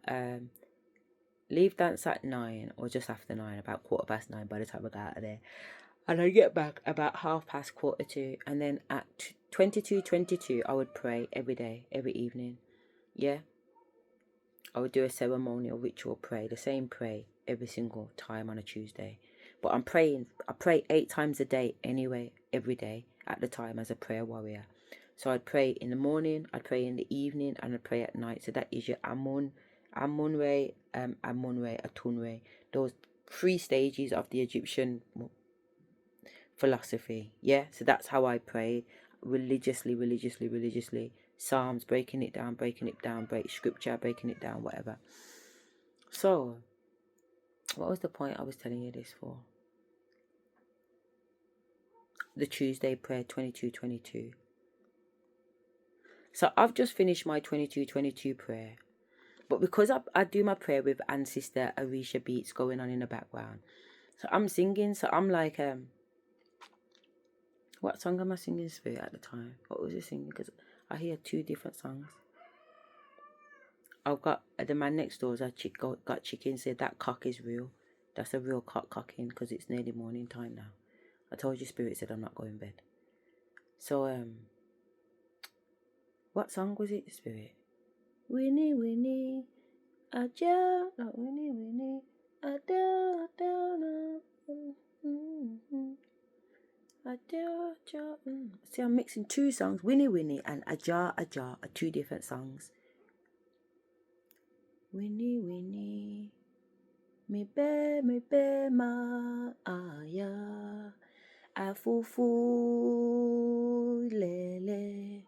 9 or just after 9, about 9:15 by the time I got out of there. And I get back about 2:30, and then at 22:22 I would pray every day, every evening. Yeah. I would do a ceremonial ritual prayer, the same prayer every single time on a Tuesday. But I pray 8 times a day anyway, every day at the time, as a prayer warrior. So I'd pray in the morning, I'd pray in the evening, and I'd pray at night. So that is your Amun-Re, Atunre. Those 3 stages of the Egyptian philosophy. Yeah, so that's how I pray, religiously. Psalms, breaking it down, break scripture, breaking it down, whatever. So, what was the point I was telling you this for? The Tuesday prayer, 22:22. So I've just finished my 22:22 prayer. But because I do my prayer with Ancestor Arisha beats going on in the background. So I'm singing, so I'm like, what song am I singing, Spirit, at the time? What was I singing? Because I hear 2 different songs. I've got the man next door's got chicken, said that cock is real. That's a real cock cocking, because it's nearly morning time now. I told you, Spirit said I'm not going to bed. So what song was it, Spirit? Winnie, Winnie, Aja, not Winnie, Winnie, Ada, See, I'm mixing 2 songs. Winnie, Winnie and Aja are 2 different songs. Winnie, Winnie, me be ma aya, afufu lele,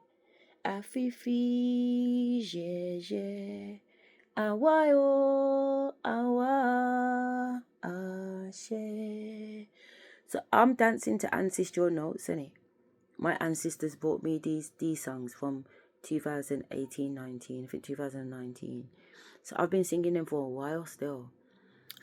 afifi jeje, awayo awa ashe. So I'm dancing to ancestral notes, innit? My ancestors brought me these songs from 2018-19, I think 2019. So I've been singing them for a while still.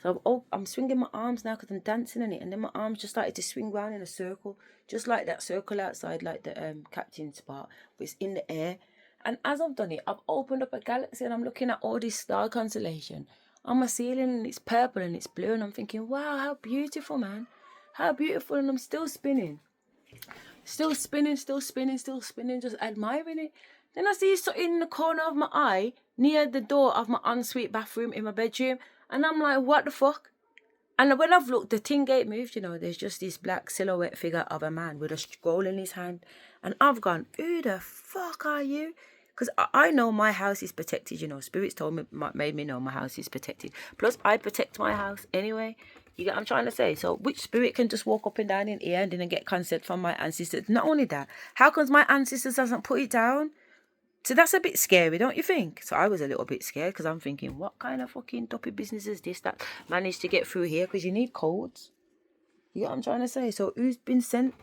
So I'm swinging my arms now because I'm dancing in it, and then my arms just started to swing round in a circle, just like that circle outside, like the captain's spot, but it's in the air. And as I've done it, I've opened up a galaxy, and I'm looking at all this star constellation on my ceiling, and it's purple and it's blue, and I'm thinking, wow, how beautiful, man. How beautiful. And I'm still spinning. Still spinning, just admiring it. Then I see something in the corner of my eye, near the door of my ensuite bathroom in my bedroom, and I'm like, what the fuck? And when I've looked, the thing gate moved, there's just this black silhouette figure of a man with a scroll in his hand. And I've gone, who the fuck are you? Because I know my house is protected, Spirits made me know my house is protected. Plus, I protect my house anyway. You get what I'm trying to say? So which spirit can just walk up and down in here and didn't get consent from my ancestors? Not only that, how comes my ancestors hasn't put it down? So that's a bit scary, don't you think? So I was a little bit scared because I'm thinking, what kind of fucking dopey business is this that managed to get through here? Because you need codes. You know what I'm trying to say? So who's been sent?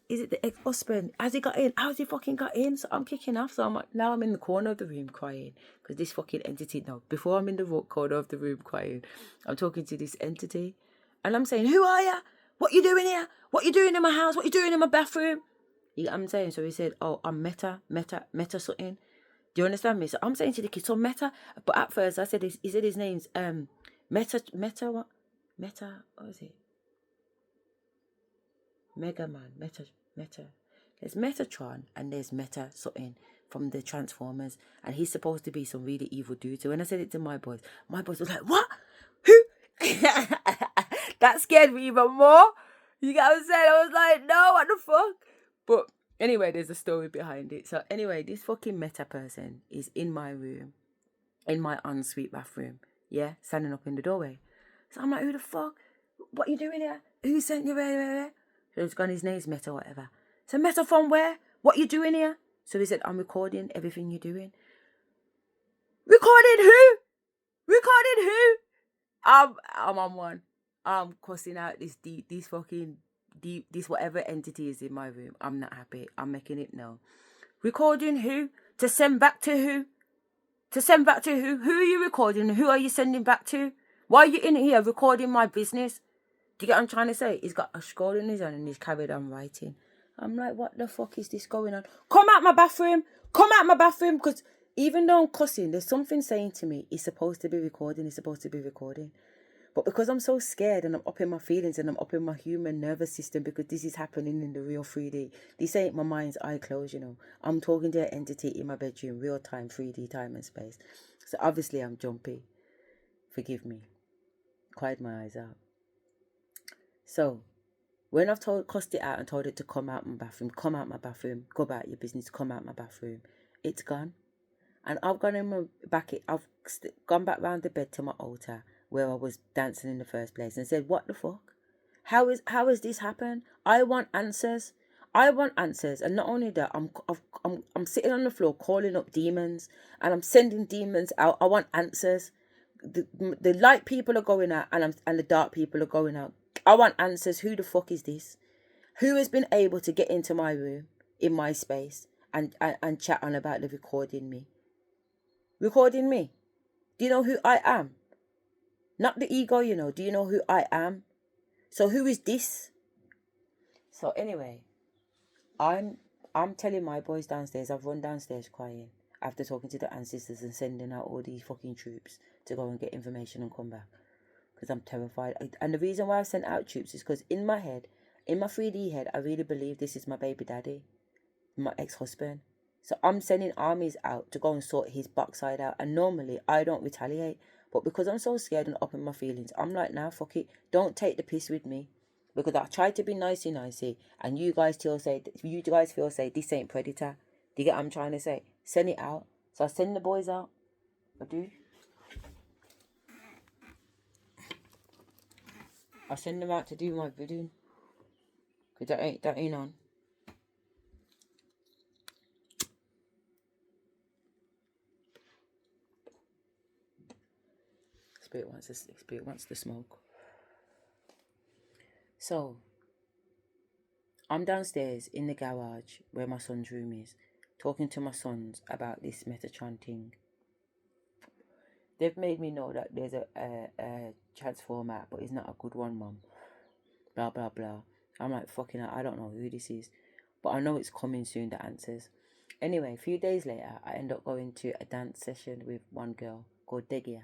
Is it the ex-husband? Has he got in? How's he fucking got in? So I'm kicking off. So I'm like, now I'm in the corner of the room crying. Because this fucking entity, no, before I'm in the corner of the room crying, I'm talking to this entity. And I'm saying, who are you? What you doing here? What you doing in my house? What you doing in my bathroom? You know what I'm saying? So he said, oh, I'm meta something. Do you understand me? So I'm saying to the kid, so meta. But at first I said, he said his name's meta what? Meta, what is it? Mega Man, Meta. There's Metatron and there's Meta something from the Transformers, and he's supposed to be some really evil dude. So when I said it to my boys was like, what? Who? That scared me even more. You get what I'm saying? I was like, no, what the fuck? But anyway, there's a story behind it. So anyway, this fucking Meta person is in my room, in my ensuite bathroom, yeah, standing up in the doorway. So I'm like, who the fuck? What you doing here? Who sent you where? So he's gone, his name's Meta, whatever. So Meta from where? What you doing here? So he said, I'm recording everything you're doing. Recording who? Recording who? I'm on one. I'm cussing out this whatever entity is in my room. I'm not happy. I'm making it known. Recording who? To send back to who? To send back to who? Who are you recording? Who are you sending back to? Why are you in here recording my business? Do you get what I'm trying to say? He's got a scroll in his hand and he's carried on writing. I'm like, what the fuck is this going on? Come out my bathroom. Come out my bathroom. Because even though I'm cussing, there's something saying to me, he's supposed to be recording. He's supposed to be recording. But because I'm so scared and I'm up in my feelings and I'm up in my human nervous system because this is happening in the real 3D. This ain't my mind's eye closed, you know. I'm talking to an entity in my bedroom, real time, 3D time and space. So obviously I'm jumpy. Forgive me. Cried my eyes out. So, when I've cussed it out and told it to come out my bathroom, go about your business, come out my bathroom, it's gone. And I've gone gone back round the bed to my altar where I was dancing in the first place and said, what the fuck? How has this happened? I want answers. And not only that, I'm sitting on the floor calling up demons and I'm sending demons out. I want answers. The light people are going out and the dark people are going out. I want answers. Who the fuck is this? Who has been able to get into my room, in my space, and chat on about the recording me? Recording me? Do you know who I am? Not the ego, you know. Do you know who I am? So who is this? So anyway, I'm telling my boys downstairs, I've run downstairs crying after talking to the ancestors and sending out all these fucking troops to go and get information and come back. Because I'm terrified. And the reason why I've sent out troops is because in my head, in my 3D head, I really believe this is my baby daddy, my ex-husband. So I'm sending armies out to go and sort his backside out. And normally I don't retaliate. But because I'm so scared and up in my feelings, I'm like, nah, fuck it. Don't take the piss with me. Because I tried to be nicey. And you guys feel say, this ain't predator. Do you get what I'm trying to say? Send it out. So I send the boys out. I do. I send them out to do my bidding. Because that ain't on. Spirit wants the smoke. So, I'm downstairs in the garage where my son's room is, talking to my sons about this Metatron thing. They've made me know that there's a transformer, but it's not a good one, Mum. Blah, blah, blah. I'm like, fucking hell, I don't know who this is. But I know it's coming soon, the answers. Anyway, a few days later, I end up going to a dance session with one girl called Degia.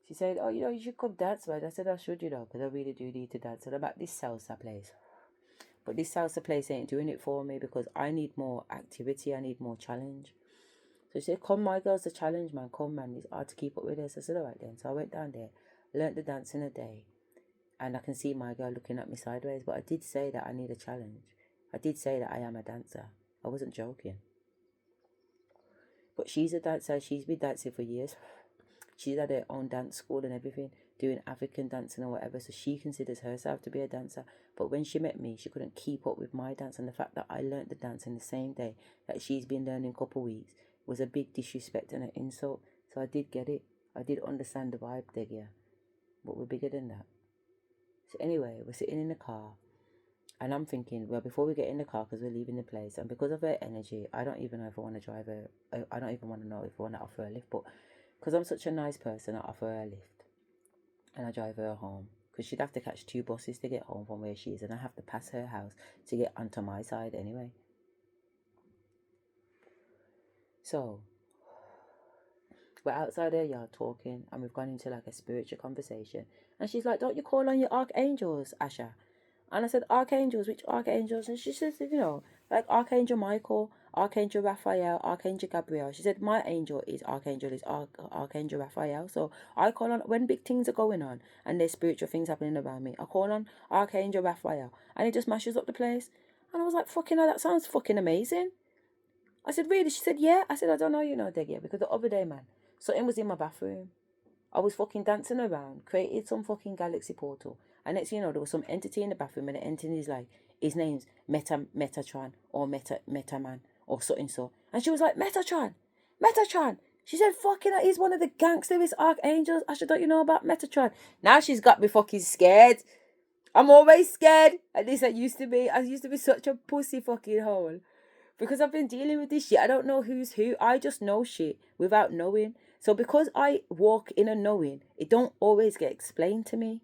She said, oh, you know, you should come dance, man. I said, I should, you know, because I really do need to dance. And I'm at this salsa place. But this salsa place ain't doing it for me because I need more activity. I need more challenge. So she said, come, my girl's a challenge, man. Come, man. It's hard to keep up with this. I said, all right then. So I went down there, learnt the dance in a day. And I can see my girl looking at me sideways. But I did say that I need a challenge. I did say that I am a dancer. I wasn't joking. But she's a dancer. She's been dancing for years. She's had her own dance school and everything. doing African dancing or whatever, so she considers herself to be a dancer. But when she met me, she couldn't keep up with my dance, and the fact that I learnt the dance in the same day that she's been learning a couple of weeks was a big disrespect and an insult. So I did get it. I did understand the vibe there, yeah. But we're bigger than that. So anyway, we're sitting in the car, and I'm thinking, well, before we get in the car, because we're leaving the place, and because of her energy, I don't even know if I want to drive her. I don't even want to know if I want to offer her a lift, but because I'm such a nice person, I offer her a lift, and I drive her home, because she'd have to catch 2 buses to get home from where she is, and I have to pass her house to get onto my side anyway. So we're outside her yard talking, and we've gone into like a spiritual conversation, and she's like, don't you call on your archangels, Asha? And I said, archangels, which archangels? And she said, you know, like Archangel Michael, Archangel Raphael, Archangel Gabriel. She said, my angel is Archangel Raphael. So I call on, when big things are going on and there's spiritual things happening around me, I call on Archangel Raphael, and it just mashes up the place. And I was like, fucking hell, that sounds fucking amazing. I said, really? She said, yeah. I said, I don't know, you know, Deggy, because the other day, man, something was in my bathroom. I was fucking dancing around, created some fucking galaxy portal. And next thing you know, there was some entity in the bathroom, and the entity is like, his name's Metatron, or Metaman, or something so. And she was like, Metatron. She said, fucking hell, he's one of the gangsterest archangels. I said, don't you know about Metatron? Now she's got me fucking scared. I'm always scared. At least I used to be. I used to be such a pussy fucking hole. Because I've been dealing with this shit. I don't know who's who. I just know shit without knowing. So because I walk in a knowing, it don't always get explained to me.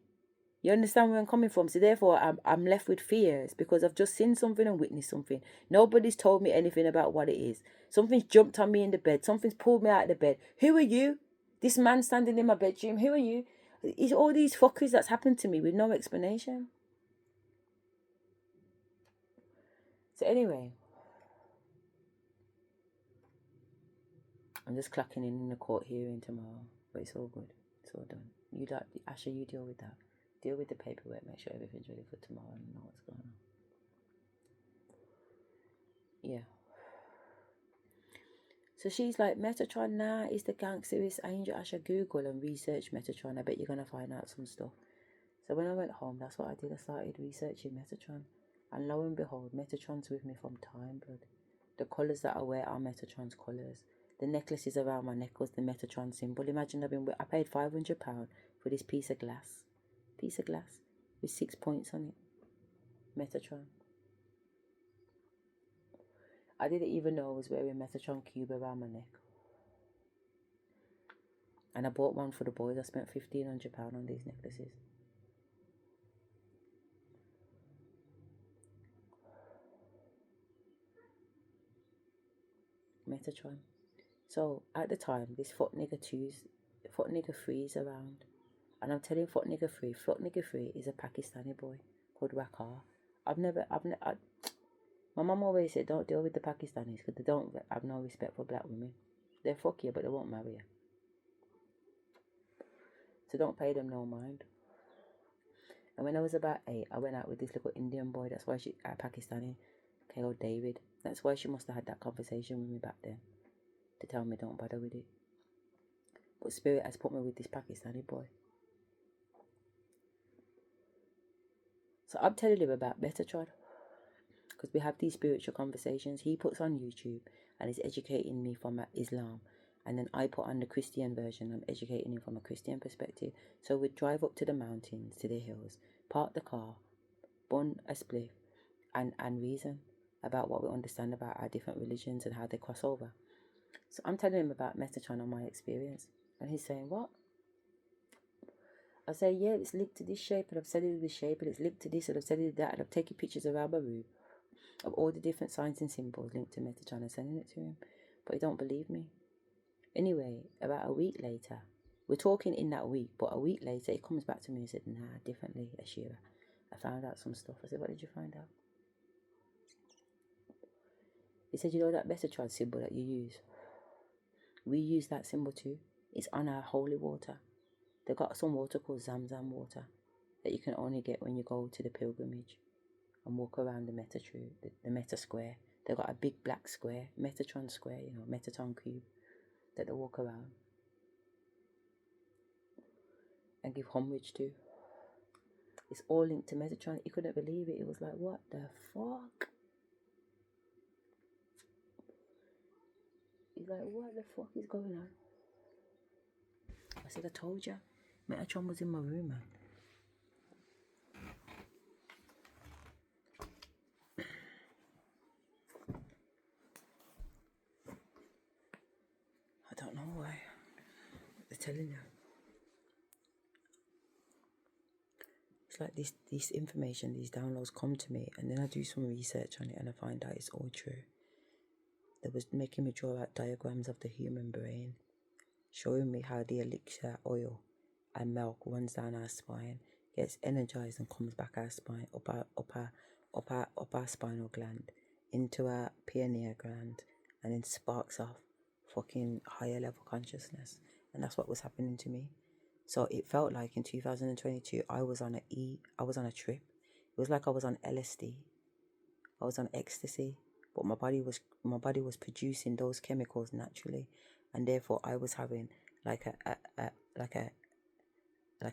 You understand where I'm coming from? So therefore, I'm left with fears because I've just seen something and witnessed something. Nobody's told me anything about what it is. Something's jumped on me in the bed. Something's pulled me out of the bed. Who are you? This man standing in my bedroom. Who are you? It's all these fuckers that's happened to me with no explanation. So anyway, I'm just clocking in the court hearing tomorrow, but it's all good. It's all done. Asher, you deal with that. Deal with the paperwork. Make sure everything's ready for tomorrow and know what's going on. Yeah. So she's like, Metatron now is the gangsterist angel. Asher, Google and research Metatron. I bet you're gonna find out some stuff. So when I went home, that's what I did. I started researching Metatron, and lo and behold, Metatron's with me from time, blood. The colours that I wear are Metatron's colours. The necklaces around my neck was the Metatron symbol. Imagine I paid £500 for this piece of glass with 6 points on it. Metatron. I didn't even know I was wearing Metatron cube around my neck. And I bought one for the boys. I spent £1,500 on these necklaces. Metatron. So at the time, this fuck nigga 3 is around. And I'm telling fuck nigga 3 is a Pakistani boy called Rakar. My mum always said, don't deal with the Pakistanis because they don't have no respect for black women. They'll fuck you, but they won't marry you. So don't pay them no mind. And when I was about 8, I went out with this little Indian boy. That's why Pakistani, called David. That's why she must have had that conversation with me back then, to tell me don't bother with it. But Spirit has put me with this Pakistani boy. So I'm telling him about Metatron, because we have these spiritual conversations. He puts on YouTube and is educating me from Islam, and then I put on the Christian version. I'm educating him from a Christian perspective. So we drive up to the mountains, to the hills, park the car, bun a spliff, and reason about what we understand about our different religions and how they cross over. So I'm telling him about Metatron and my experience, and he's saying, what? I say, yeah, it's linked to this shape, and I've said it in this shape, and it's linked to this, and I've said it that, and I'm taking pictures around my room of all the different signs and symbols linked to Metatron and sending it to him. But he don't believe me. Anyway, about a week later, we're talking in that week, but a week later, he comes back to me and said, nah, differently, Asherah. I found out some stuff. I said, what did you find out? He said, you know that Metatron symbol that you use? We use that symbol too. It's on our holy water. They've got some water called Zamzam water that you can only get when you go to the pilgrimage and walk around the Meta Square. They've got a big black square, Metatron Square, Metatron Cube, that they walk around. and give homage to. It's all linked to Metatron. He couldn't believe it. It was like, what the fuck? He's like, what the fuck is going on? I said, I told you. Metatron was in my room, man. I don't know why. They're telling you. It's like this information, these downloads come to me, and then I do some research on it, and I find out it's all true. They was making me draw out diagrams of the human brain, showing me how the elixir oil and milk runs down our spine, gets energized and comes back our spine, up our spinal gland, into our pineal gland, and then sparks off fucking higher level consciousness. And that's what was happening to me. So it felt like in 2022 I was on a trip. It was like I was on LSD. I was on ecstasy, but my body was producing those chemicals naturally, and therefore I was having like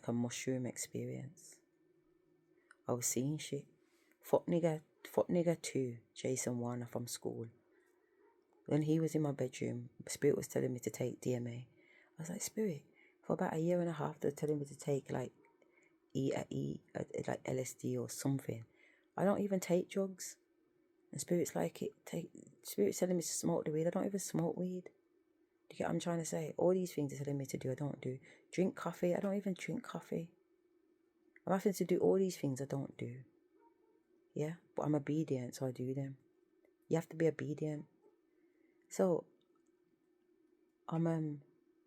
a mushroom experience. I was seeing shit. Fuck nigga 2, Jason Warner from school. When he was in my bedroom, Spirit was telling me to take DMA. I was like, Spirit, for about a year and a half, they're telling me to take like like LSD or something. I don't even take drugs. And Spirit's telling me to smoke the weed. I don't even smoke weed. Do you get what I'm trying to say? All these things they're telling me to do, I don't do. Drink coffee, I don't even drink coffee. I'm having to do all these things I don't do. Yeah, but I'm obedient, so I do them. You have to be obedient. So,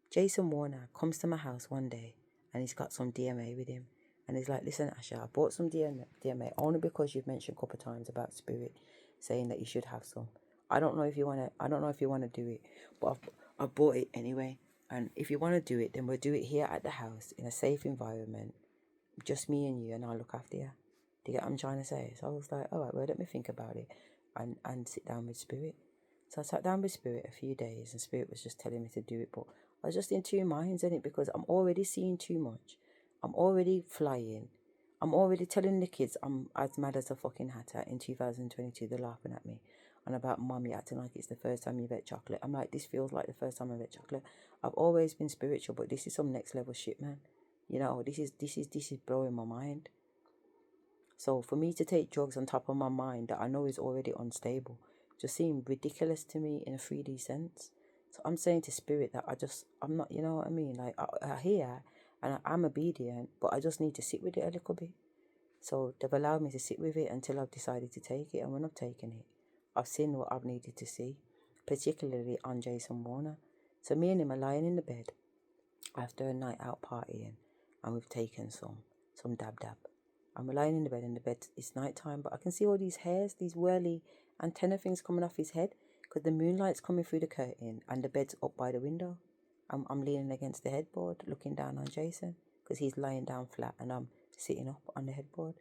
Jason Warner comes to my house one day, and he's got some DMA with him. And he's like, listen, Asherah, I bought some DMA only because you've mentioned a couple of times about Spirit, saying that you should have some. I don't know if you wanna do it, but I bought it anyway. And if you want to do it, then we'll do it here at the house in a safe environment, just me and you, and I'll look after you. Do you get what I'm trying to say? So I was like, all right, well, let me think about it and sit down with Spirit. So I sat down with Spirit a few days, and Spirit was just telling me to do it, but I was just in two minds in it, because I'm already seeing too much. I'm already flying. I'm already telling the kids I'm as mad as a fucking hatter in 2022. They're laughing at me. And about mommy acting like it's the first time you've ate chocolate. I'm like, this feels like the first time I've ate chocolate. I've always been spiritual, but this is some next level shit, man. You know, this is blowing my mind. So for me to take drugs on top of my mind that I know is already unstable just seemed ridiculous to me in a 3D sense. So I'm saying to Spirit that I'm not, you know what I mean? Like I hear and I'm obedient, but I just need to sit with it a little bit. So they've allowed me to sit with it until I've decided to take it. And when I've taken it, I've seen what I've needed to see, particularly on Jason Warner. So me and him are lying in the bed after a night out partying, and we've taken some dab. And we're lying in the bed, it's night time, but I can see all these hairs, these whirly antenna things coming off his head, because the moonlight's coming through the curtain and the bed's up by the window. I'm leaning against the headboard, looking down on Jason, because he's lying down flat and I'm sitting up on the headboard.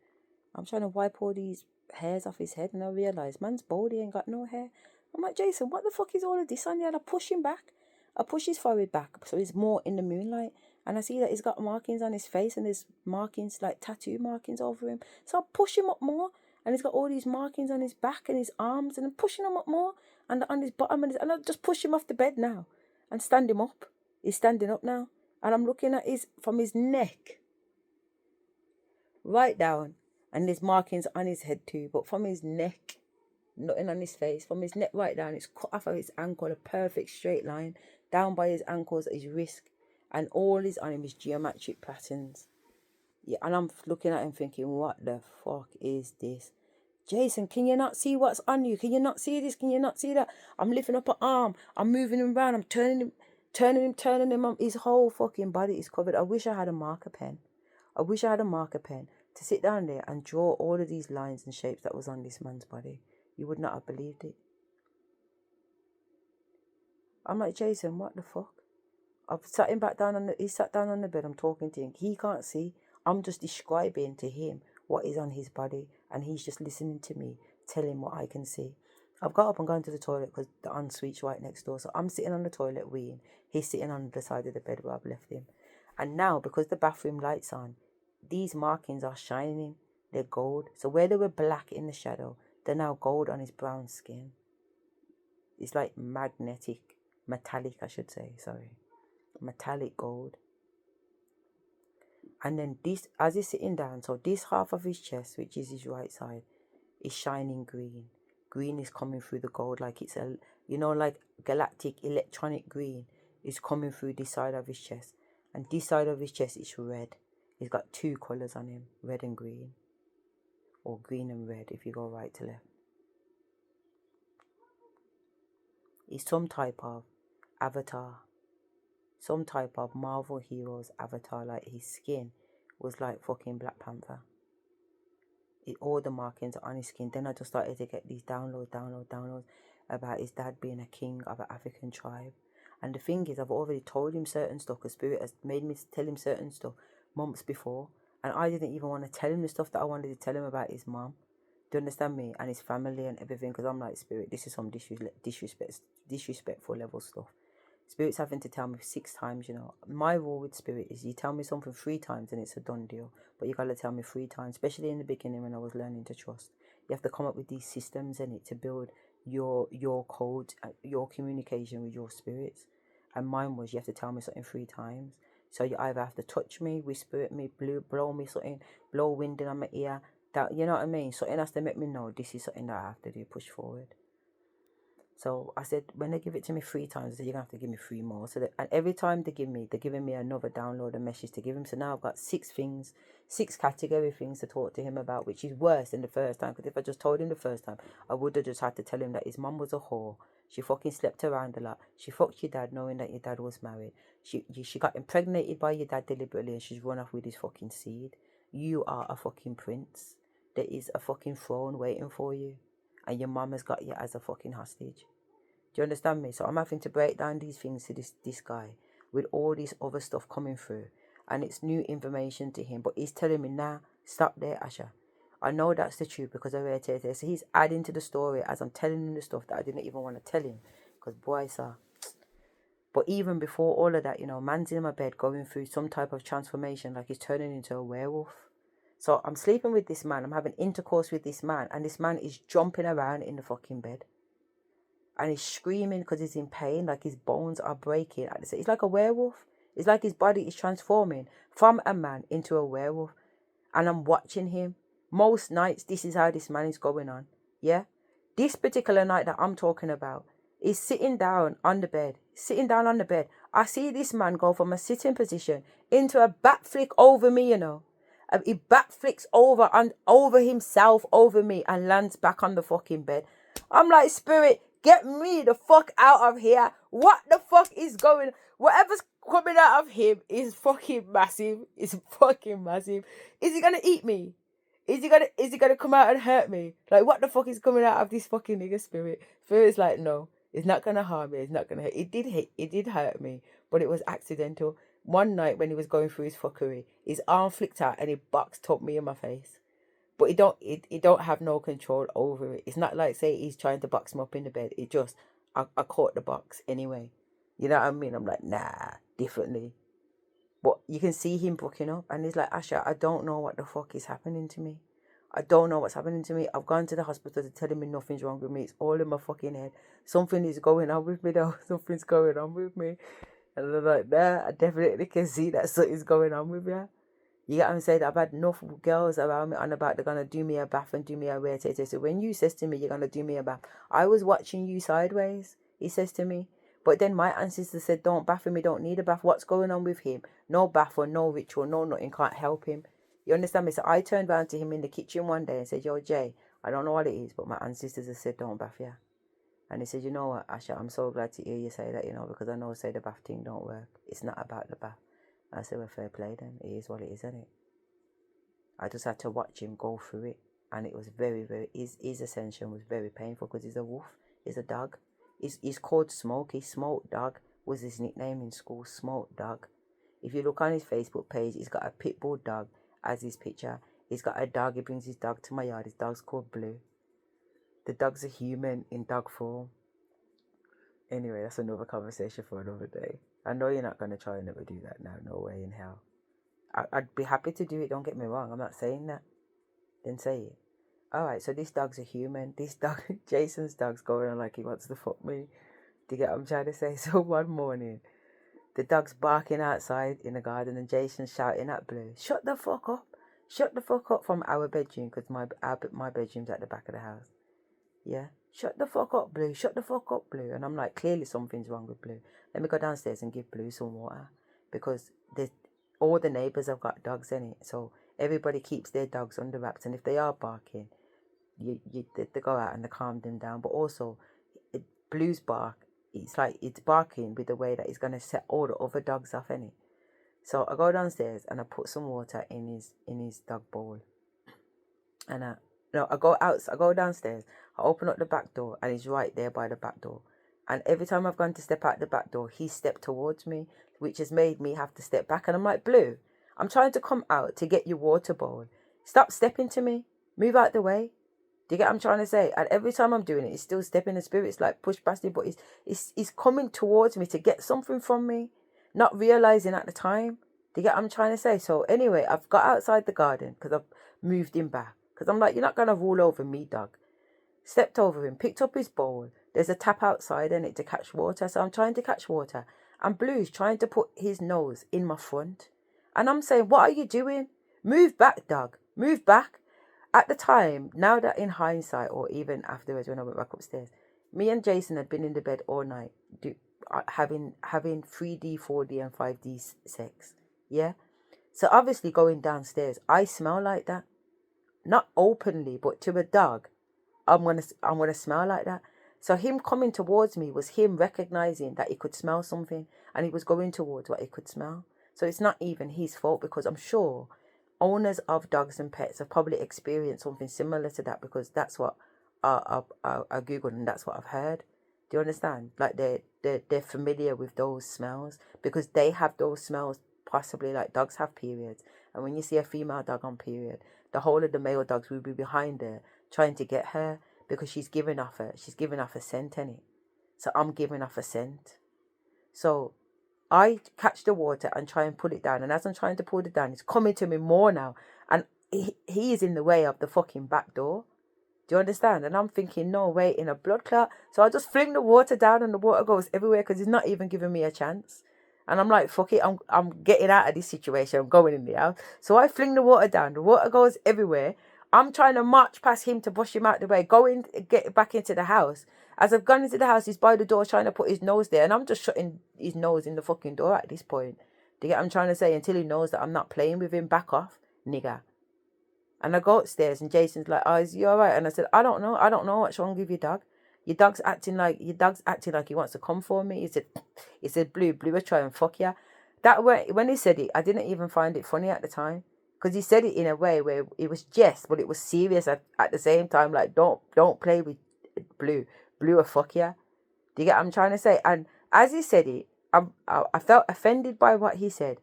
I'm trying to wipe all these hairs off his head, and I realise man's bald, he ain't got no hair. I'm like, Jason, what the fuck is all of this on you? And I push him back. I push his forehead back so he's more in the moonlight. And I see that he's got markings on his face, and there's markings, like tattoo markings over him. So I push him up more, and he's got all these markings on his back and his arms, and I'm pushing him up more, and on his bottom, and I just push him off the bed now and stand him up. He's standing up now, and I'm looking at from his neck right down, and there's markings on his head too, but from his neck, nothing on his face, from his neck right down, it's cut off of his ankle, a perfect straight line down by his ankles at his wrist, and all is on him is geometric patterns. Yeah, and I'm looking at him thinking, what the fuck is this? Jason, can you not see what's on you? Can you not see this? Can you not see that? I'm lifting up an arm, I'm moving him around, I'm turning him. His whole fucking body is covered. I wish I had a marker pen. To sit down there and draw all of these lines and shapes that was on this man's body. You would not have believed it. I'm like, Jason, what the fuck? I've sat him back down he sat down on the bed, I'm talking to him. He can't see. I'm just describing to him what is on his body, and he's just listening to me, telling what I can see. I've got up and gone to the toilet because the ensuite's right next door. So I'm sitting on the toilet weeing. He's sitting on the side of the bed where I've left him. And now, because the bathroom light's on, these markings are shining. They're gold. So where they were black in the shadow, they're now gold on his brown skin. It's like metallic, I should say, sorry. Metallic gold. And then this, as he's sitting down, so this half of his chest, which is his right side, is shining green. Green is coming through the gold like it's a, like galactic electronic green is coming through this side of his chest. And this side of his chest is red. He's got two colours on him, red and green. Or green and red if you go right to left. He's some type of avatar. Some type of Marvel hero's avatar. Like his skin was like fucking Black Panther. All the markings are on his skin. Then I just started to get these downloads about his dad being a king of an African tribe. And the thing is, I've already told him certain stuff, because Spirit has made me tell him certain stuff months before. And I didn't even want to tell him the stuff that I wanted to tell him about his mom. Do you understand me? And his family and everything. Because I'm like, Spirit, this is some disrespectful level stuff. Spirit's having to tell me 6 times, My rule with Spirit is you tell me something 3 times and it's a done deal. But you got to tell me 3 times, especially in the beginning when I was learning to trust. You have to come up with these systems in it to build your code, your communication with your spirits. And mine was, you have to tell me something 3 times. So you either have to touch me, whisper at me, blow me something, blow wind in my ear. That, you know what I mean? Something has to make me know this is something that I have to do, push forward. So I said, when they give it to me 3 times, I said, you're going to have to give me 3 more. So and every time they're giving me another download, a message to give him. So now I've got 6 category things to talk to him about, which is worse than the first time. Because if I just told him the first time, I would have just had to tell him that his mum was a whore. She fucking slept around a lot. She fucked your dad knowing that your dad was married. She got impregnated by your dad deliberately, and she's run off with his fucking seed. You are a fucking prince. There is a fucking throne waiting for you. And your mum has got you as a fucking hostage. Do you understand me? So I'm having to break down these things to this guy with all this other stuff coming through. And it's new information to him. But he's telling me, nah, stop there, Asher. I know that's the truth because I read it. So he's adding to the story as I'm telling him the stuff that I didn't even want to tell him. Because boy, sir. But even before all of that, man's in my bed going through some type of transformation, like he's turning into a werewolf. So I'm sleeping with this man. I'm having intercourse with this man. And this man is jumping around in the fucking bed. And he's screaming because he's in pain. Like his bones are breaking. It's like a werewolf. It's like his body is transforming from a man into a werewolf. And I'm watching him. Most nights, this is how this man is going on. Yeah? This particular night that I'm talking about, he's sitting down on the bed. I see this man go from a sitting position into a back flick over me, He back flicks over himself, over me, and lands back on the fucking bed. I'm like, Spirit, get me the fuck out of here. What the fuck is going on? Whatever's coming out of him is fucking massive. It's fucking massive. Is he gonna eat me? Is he gonna come out and hurt me? Like, what the fuck is coming out of this fucking nigga Spirit? Spirit's like, no, it's not gonna harm me. It's not gonna hurt. It did hurt me, but it was accidental. One night when he was going through his fuckery, his arm flicked out and he boxed up me in my face. But he don't have no control over it. It's not like, say, he's trying to box him up in the bed. It just, I caught the box anyway. You know what I mean? I'm like, nah, differently. But you can see him booking up. And he's like, Asha, I don't know what the fuck is happening to me. I don't know what's happening to me. I've gone to the hospital to tell me nothing's wrong with me. It's all in my fucking head. Something is going on with me though. Something's going on with me. And I'm like, nah, I definitely can see that something's going on with you. You get what I'm saying? I've had enough girls around me on about they're going to do me a bath and do me a wear. So when you says to me, you're going to do me a bath, I was watching you sideways, he says to me. But then my ancestor said, don't bath him, he don't need a bath. What's going on with him? No bath or no ritual, no nothing, can't help him. You understand me? So I turned around to him in the kitchen one day and said, yo, Jay, I don't know what it is, but my ancestors have said, don't bath ya. And he said, you know what, Asha, I'm so glad to hear you say that, because I know say the bath thing don't work. It's not about the bath. I said, well, fair play then. It is what it is, isn't it? I just had to watch him go through it. And it was very, very, his ascension was very painful because he's a wolf. He's a dog. He's called Smokey. Smoke Dog was his nickname in school, Smoke Dog. If you look on his Facebook page, he's got a pit bull dog as his picture. He's got a dog. He brings his dog to my yard. His dog's called Blue. The dog's a human in dog form. Anyway, that's another conversation for another day. I know you're not going to try and never do that now. No way in hell. I'd be happy to do it. Don't get me wrong. I'm not saying that. Then say it. Alright, so this dog's a human. This dog, Jason's dog's going on like he wants to fuck me. Do you get what I'm trying to say? So one morning, the dog's barking outside in the garden and Jason's shouting at Blue, shut the fuck up. Shut the fuck up from our bedroom, because my bedroom's at the back of the house. Yeah? Shut the fuck up, Blue. Shut the fuck up, Blue. And I'm like, clearly something's wrong with Blue. Let me go downstairs and give Blue some water. Because all the neighbours have got dogs in it. So everybody keeps their dogs under wraps. And if they are barking, they go out and they calm them down. But also, Blue's bark, it's like it's barking with the way that it's going to set all the other dogs off, innit? So I go downstairs and I put some water in his dog bowl. And I go downstairs, I open up the back door and he's right there by the back door. And every time I've gone to step out the back door, he stepped towards me, which has made me have to step back. And I'm like, Blue, I'm trying to come out to get your water bowl. Stop stepping to me. Move out the way. Do you get what I'm trying to say? And every time I'm doing it, he's still stepping. The spirit's like push past it, but he's coming towards me to get something from me, not realizing at the time. Do you get what I'm trying to say? So anyway, I've got outside the garden because I've moved him back. Because I'm like, you're not going to rule over me, dog. Stepped over him, picked up his bowl. There's a tap outside in it to catch water. So I'm trying to catch water. And Blue's trying to put his nose in my front. And I'm saying, what are you doing? Move back, dog. Move back. At the time, now that in hindsight, or even afterwards when I went back upstairs, me and Jason had been in the bed all night having 3D, 4D and 5D sex. Yeah? So obviously going downstairs, I smell like that. Not openly, but to a dog, I'm gonna smell like that. So him coming towards me was him recognizing that he could smell something, and he was going towards what he could smell. So it's not even his fault, because I'm sure owners of dogs and pets have probably experienced something similar to that, because that's what I googled and that's what I've heard. Do you understand? Like they're familiar with those smells because they have those smells. Possibly like dogs have periods, and when you see a female dog on period, the whole of the male dogs will be behind her trying to get her, because she's giving off a scent in it. So I'm giving off a scent. So I catch the water and try and pull it down, and as I'm trying to pull it down, it's coming to me more now, and he is in the way of the fucking back door. Do you understand? And I'm thinking, no way, in a blood clot. So I just fling the water down and the water goes everywhere because he's not even giving me a chance. And I'm like, fuck it, I'm getting out of this situation. I'm going in the house. So I fling the water down. The water goes everywhere. I'm trying to march past him to push him out the way, get back into the house. As I've gone into the house, he's by the door trying to put his nose there. And I'm just shutting his nose in the fucking door at this point. Do you get what I'm trying to say? Until he knows that I'm not playing with him. Back off, nigga. And I go upstairs and Jason's like, oh, is you all right? And I said, I don't know what's wrong with your dog. Your dog's acting like he wants to come for me. He said, Blue will try and fuck ya. That way, when he said it, I didn't even find it funny at the time. Because he said it in a way where it was jest, but it was serious at the same time. Like, don't play with Blue. Blue will fuck ya. Do you get what I'm trying to say? And as he said it, I felt offended by what he said.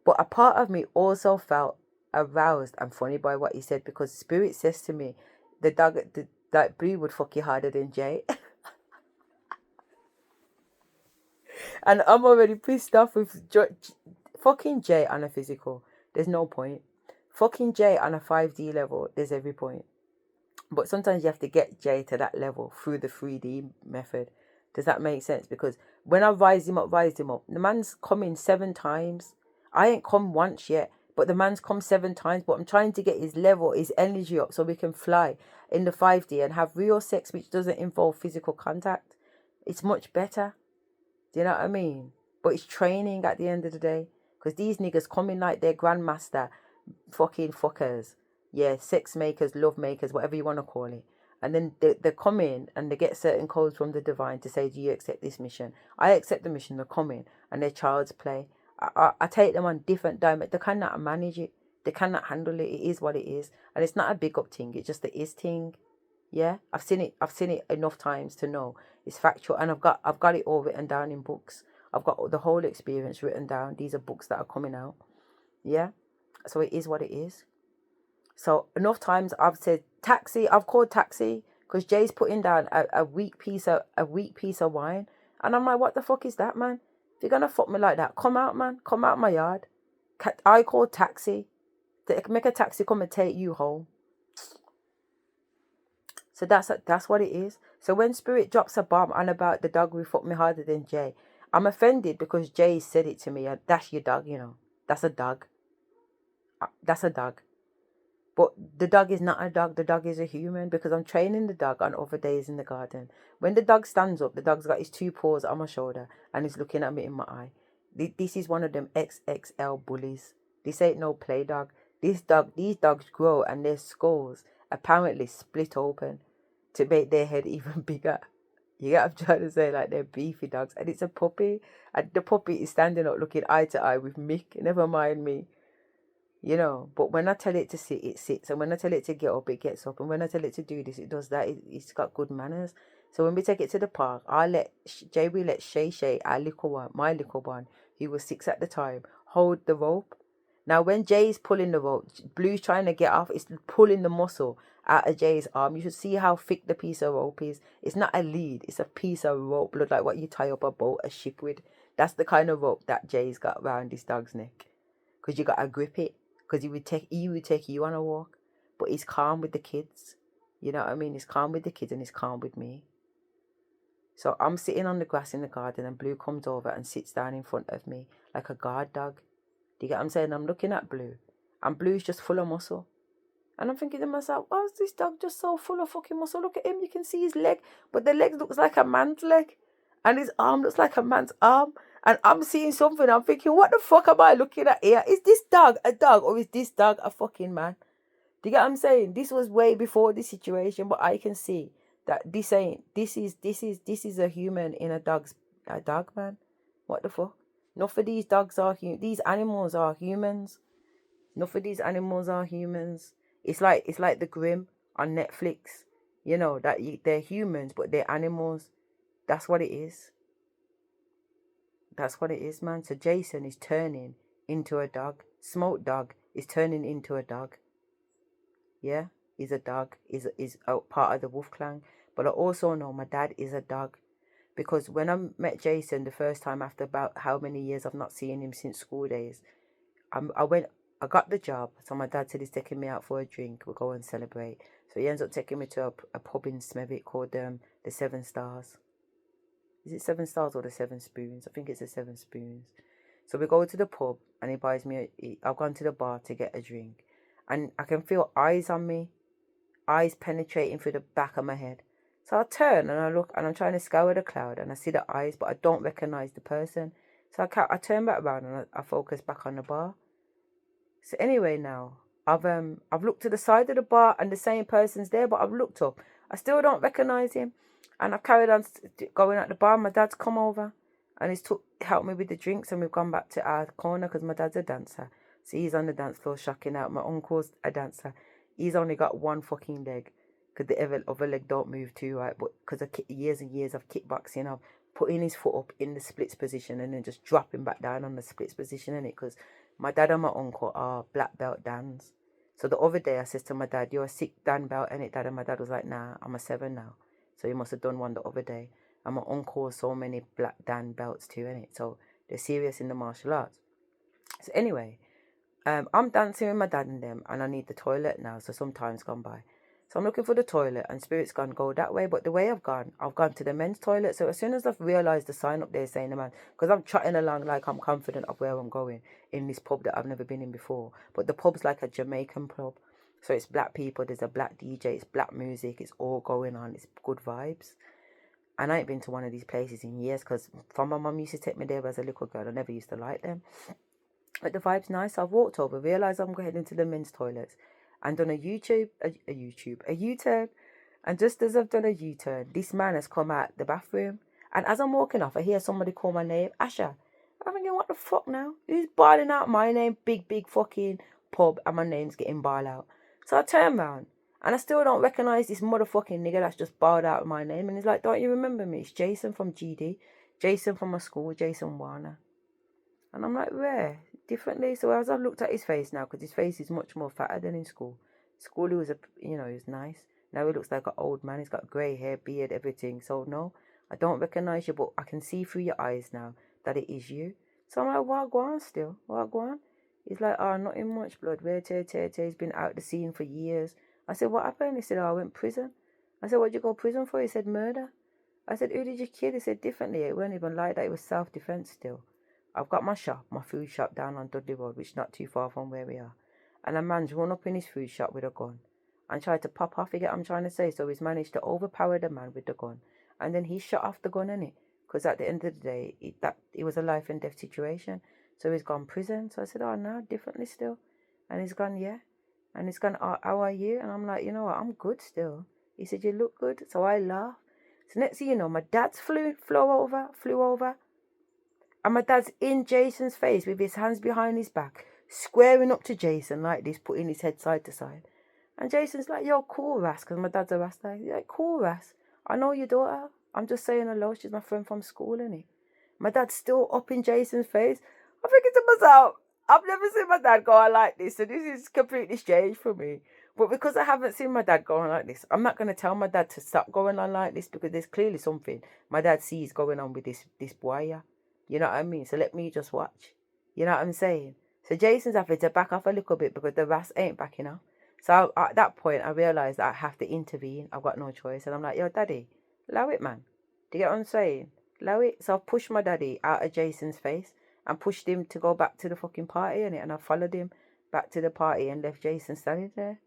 But a part of me also felt aroused and funny by what he said, because Spirit says to me, that Blue would fuck you harder than Jay. And I'm already pissed off with fucking Jay on a physical. There's no point. Fucking Jay on a 5D level, there's every point. But sometimes you have to get Jay to that level through the 3D method. Does that make sense? Because when I rise him up, the man's coming 7 times. I ain't come once yet, but the man's come 7 times. But I'm trying to get his level, his energy up so we can fly in the 5D and have real sex which doesn't involve physical contact. It's much better. Do you know what I mean? But it's training at the end of the day. Because these niggas come in like their grandmaster fucking fuckers. Yeah, sex makers, love makers, whatever you want to call it. And then they come in and they get certain codes from the divine to say, do you accept this mission? I accept the mission. They come in and they're child's play. I take them on different dimensions. They cannot manage it. They cannot handle it. It is what it is. And it's not a big up thing. It's just the is thing. Yeah, I've seen it enough times to know it's factual. And I've got it all written down in books. I've got the whole experience written down. These are books that are coming out. Yeah, so it is what it is. So enough times I've said taxi. I've called taxi because Jay's putting down a weak piece of wine, And I'm like, what the fuck is that, man? If you're gonna fuck me like that, come out, man. Come out my yard. I call taxi. Make a taxi come and take you home. So that's what it is. So when Spirit drops a bomb on about the dog will fuck me harder than Jay, I'm offended because Jay said it to me. That's your dog, you know. That's a dog. That's a dog. But the dog is not a dog. The dog is a human because I'm training the dog on other days in the garden. When the dog stands up, the dog's got his 2 paws on my shoulder and he's looking at me in my eye. This is one of them XXL bullies. This ain't no play dog. These dogs grow and their skulls apparently split open to make their head even bigger. You get what I'm trying to say? Like, they're beefy dogs. And it's a puppy. And the puppy is standing up looking eye to eye with Mick. Never mind me. You know, but when I tell it to sit, it sits. And when I tell it to get up, it gets up. And when I tell it to do this, it does that. It's got good manners. So when we take it to the park, we let Shay, our little one, my little one, who was 6 at the time, hold the rope. Now, when Jay's pulling the rope, Blue's trying to get off, it's pulling the muscle out of Jay's arm. You should see how thick the piece of rope is. It's not a lead, it's a piece of rope, look like what you tie up a boat, a ship with. That's the kind of rope that Jay's got around his dog's neck. Because you got to grip it. Because he would take you on a walk. But he's calm with the kids. You know what I mean? He's calm with the kids and he's calm with me. So I'm sitting on the grass in the garden and Blue comes over and sits down in front of me like a guard dog. Do you get what I'm saying? I'm looking at Blue. And Blue's just full of muscle. And I'm thinking to myself, why is this dog just so full of fucking muscle? Look at him, you can see his leg. But the leg looks like a man's leg. And his arm looks like a man's arm. And I'm seeing something, I'm thinking, what the fuck am I looking at here? Is this dog a dog or is this dog a fucking man? Do you get what I'm saying? This was way before this situation, but I can see that this is a human in a dog, man. What the fuck? Enough of these dogs are these animals are humans. Enough of these animals are humans. It's like the Grimm on Netflix. You know, that they're humans, but they're animals. That's what it is. That's what it is, man. So Jason is turning into a dog. Smoke Dog is turning into a dog. Yeah, he's a dog. He's a part of the wolf clan. But I also know my dad is a dog. Because when I met Jason the first time after about how many years I've not seen him since school days, I got the job. So my dad said he's taking me out for a drink. We'll go and celebrate. So he ends up taking me to a pub in Smethwick called the 7 Stars. Is it 7 Stars or the 7 Spoons? I think it's the 7 Spoons. So we go to the pub and he buys me I've gone to the bar to get a drink. And I can feel eyes on me. Eyes penetrating through the back of my head. So I turn and I look and I'm trying to scour the crowd and I see the eyes, but I don't recognize the person. So I turn back around and I focus back on the bar. So anyway, now I've looked to the side of the bar and the same person's there, but I've looked up. I still don't recognize him, and I've carried on going at the bar. My dad's come over and he's helped me with the drinks, and we've gone back to our corner because my dad's a dancer. So he's on the dance floor shocking out. My uncle's a dancer. He's only got one fucking leg because the other leg don't move too right. But because of years and years of kickboxing, I've putting his foot up in the splits position and then just dropping back down on the splits position in it because my dad and my uncle are black belt dans. So the other day I said to my dad, you're a 6 Dan belt, innit, Dad? And my dad was like, nah, I'm a 7 now. So he must have done one the other day. And my uncle has so many black Dan belts too, innit? So they're serious in the martial arts. So anyway, I'm dancing with my dad and them and I need the toilet now. So some time's gone by. So I'm looking for the toilet and Spirit's gone, go that way. But the way I've gone to the men's toilet. So as soon as I've realised the sign up there saying the man, because I'm trotting along like I'm confident of where I'm going in this pub that I've never been in before. But the pub's like a Jamaican pub. So it's black people, there's a black DJ, it's black music, it's all going on, it's good vibes. And I ain't been to one of these places in years because my mum used to take me there as a little girl. I never used to like them. But the vibe's nice. So I've walked over, realised I'm heading to the men's toilets and done a U-turn. And just as I've done a U-turn, this man has come out the bathroom. And as I'm walking off, I hear somebody call my name, Asherah. I'm thinking, what the fuck now? Who's bawling out my name? Big fucking pub and my name's getting bawled out. So I turn round and I still don't recognise this motherfucking nigga that's just bawled out my name. And he's like, don't you remember me? It's Jason from GD. Jason from my school, Jason Warner. And I'm like, where? Differently. So as I've looked at his face now, because his face is much more fatter than in school. School he was he was nice. Now he looks like an old man. He's got grey hair, beard, everything. So no, I don't recognize you, but I can see through your eyes now that it is you. So I'm like, what go on still? What go on? He's like, oh, not in much blood. Where he's been out the scene for years. I said, what happened? He said, oh, I went prison. I said, what'd you go prison for? He said, murder. I said, who did you kill? He said, differently. It wasn't even like that. It was self-defense still. I've got my shop, my food shop down on Dudley Road, which is not too far from where we are. And a man's run up in his food shop with a gun and tried to pop off, you get what I'm trying to say? So he's managed to overpower the man with the gun. And then he shot off the gun, innit? Because at the end of the day, it was a life and death situation. So he's gone prison. So I said, oh, no, differently still. And he's gone, yeah. And he's gone, oh, how are you? And I'm like, you know what, I'm good still. He said, you look good. So I laughed. So next thing you know, my dad's flew over. And my dad's in Jason's face with his hands behind his back, squaring up to Jason like this, putting his head side to side. And Jason's like, yo, cool, Ras, because my dad's a Rasta. He's like, cool, Ras. I know your daughter. I'm just saying hello. She's my friend from school, innit? My dad's still up in Jason's face. I'm thinking to myself, I've never seen my dad go on like this, so this is completely strange for me. But because I haven't seen my dad go on like this, I'm not going to tell my dad to stop going on like this, because there's clearly something my dad sees going on with this boy, yeah. You know what I mean? So let me just watch. You know what I'm saying? So Jason's having to back off a little bit because the Ras ain't backing off. So at that point, I realised that I have to intervene. I've got no choice. And I'm like, yo, daddy, allow it, man. Do you get what I'm saying? Allow it. So I pushed my daddy out of Jason's face and pushed him to go back to the fucking party, innit? And I followed him back to the party and left Jason standing there.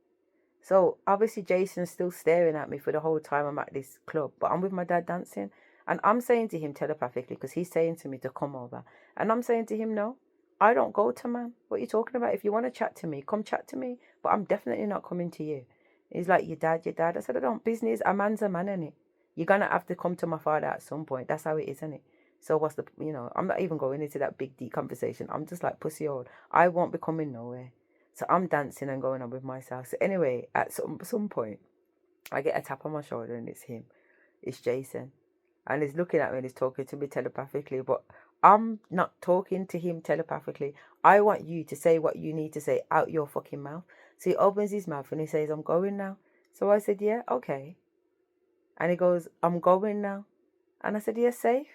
So obviously Jason's still staring at me for the whole time I'm at this club. But I'm with my dad dancing. And I'm saying to him telepathically, because he's saying to me to come over. And I'm saying to him, no, I don't go to man. What are you talking about? If you want to chat to me, come chat to me. But I'm definitely not coming to you. He's like, your dad. I said, I don't business. A man's a man, innit? You're going to have to come to my father at some point. That's how it is, innit? So what's the, I'm not even going into that big, deep conversation. I'm just like, pussy old. I won't be coming nowhere. So I'm dancing and going on with myself. So anyway, at some point, I get a tap on my shoulder and it's him. It's Jason. And he's looking at me and he's talking to me telepathically. But I'm not talking to him telepathically. I want you to say what you need to say out your fucking mouth. So he opens his mouth and he says, I'm going now. So I said, yeah, okay. And he goes, I'm going now. And I said, yeah, safe.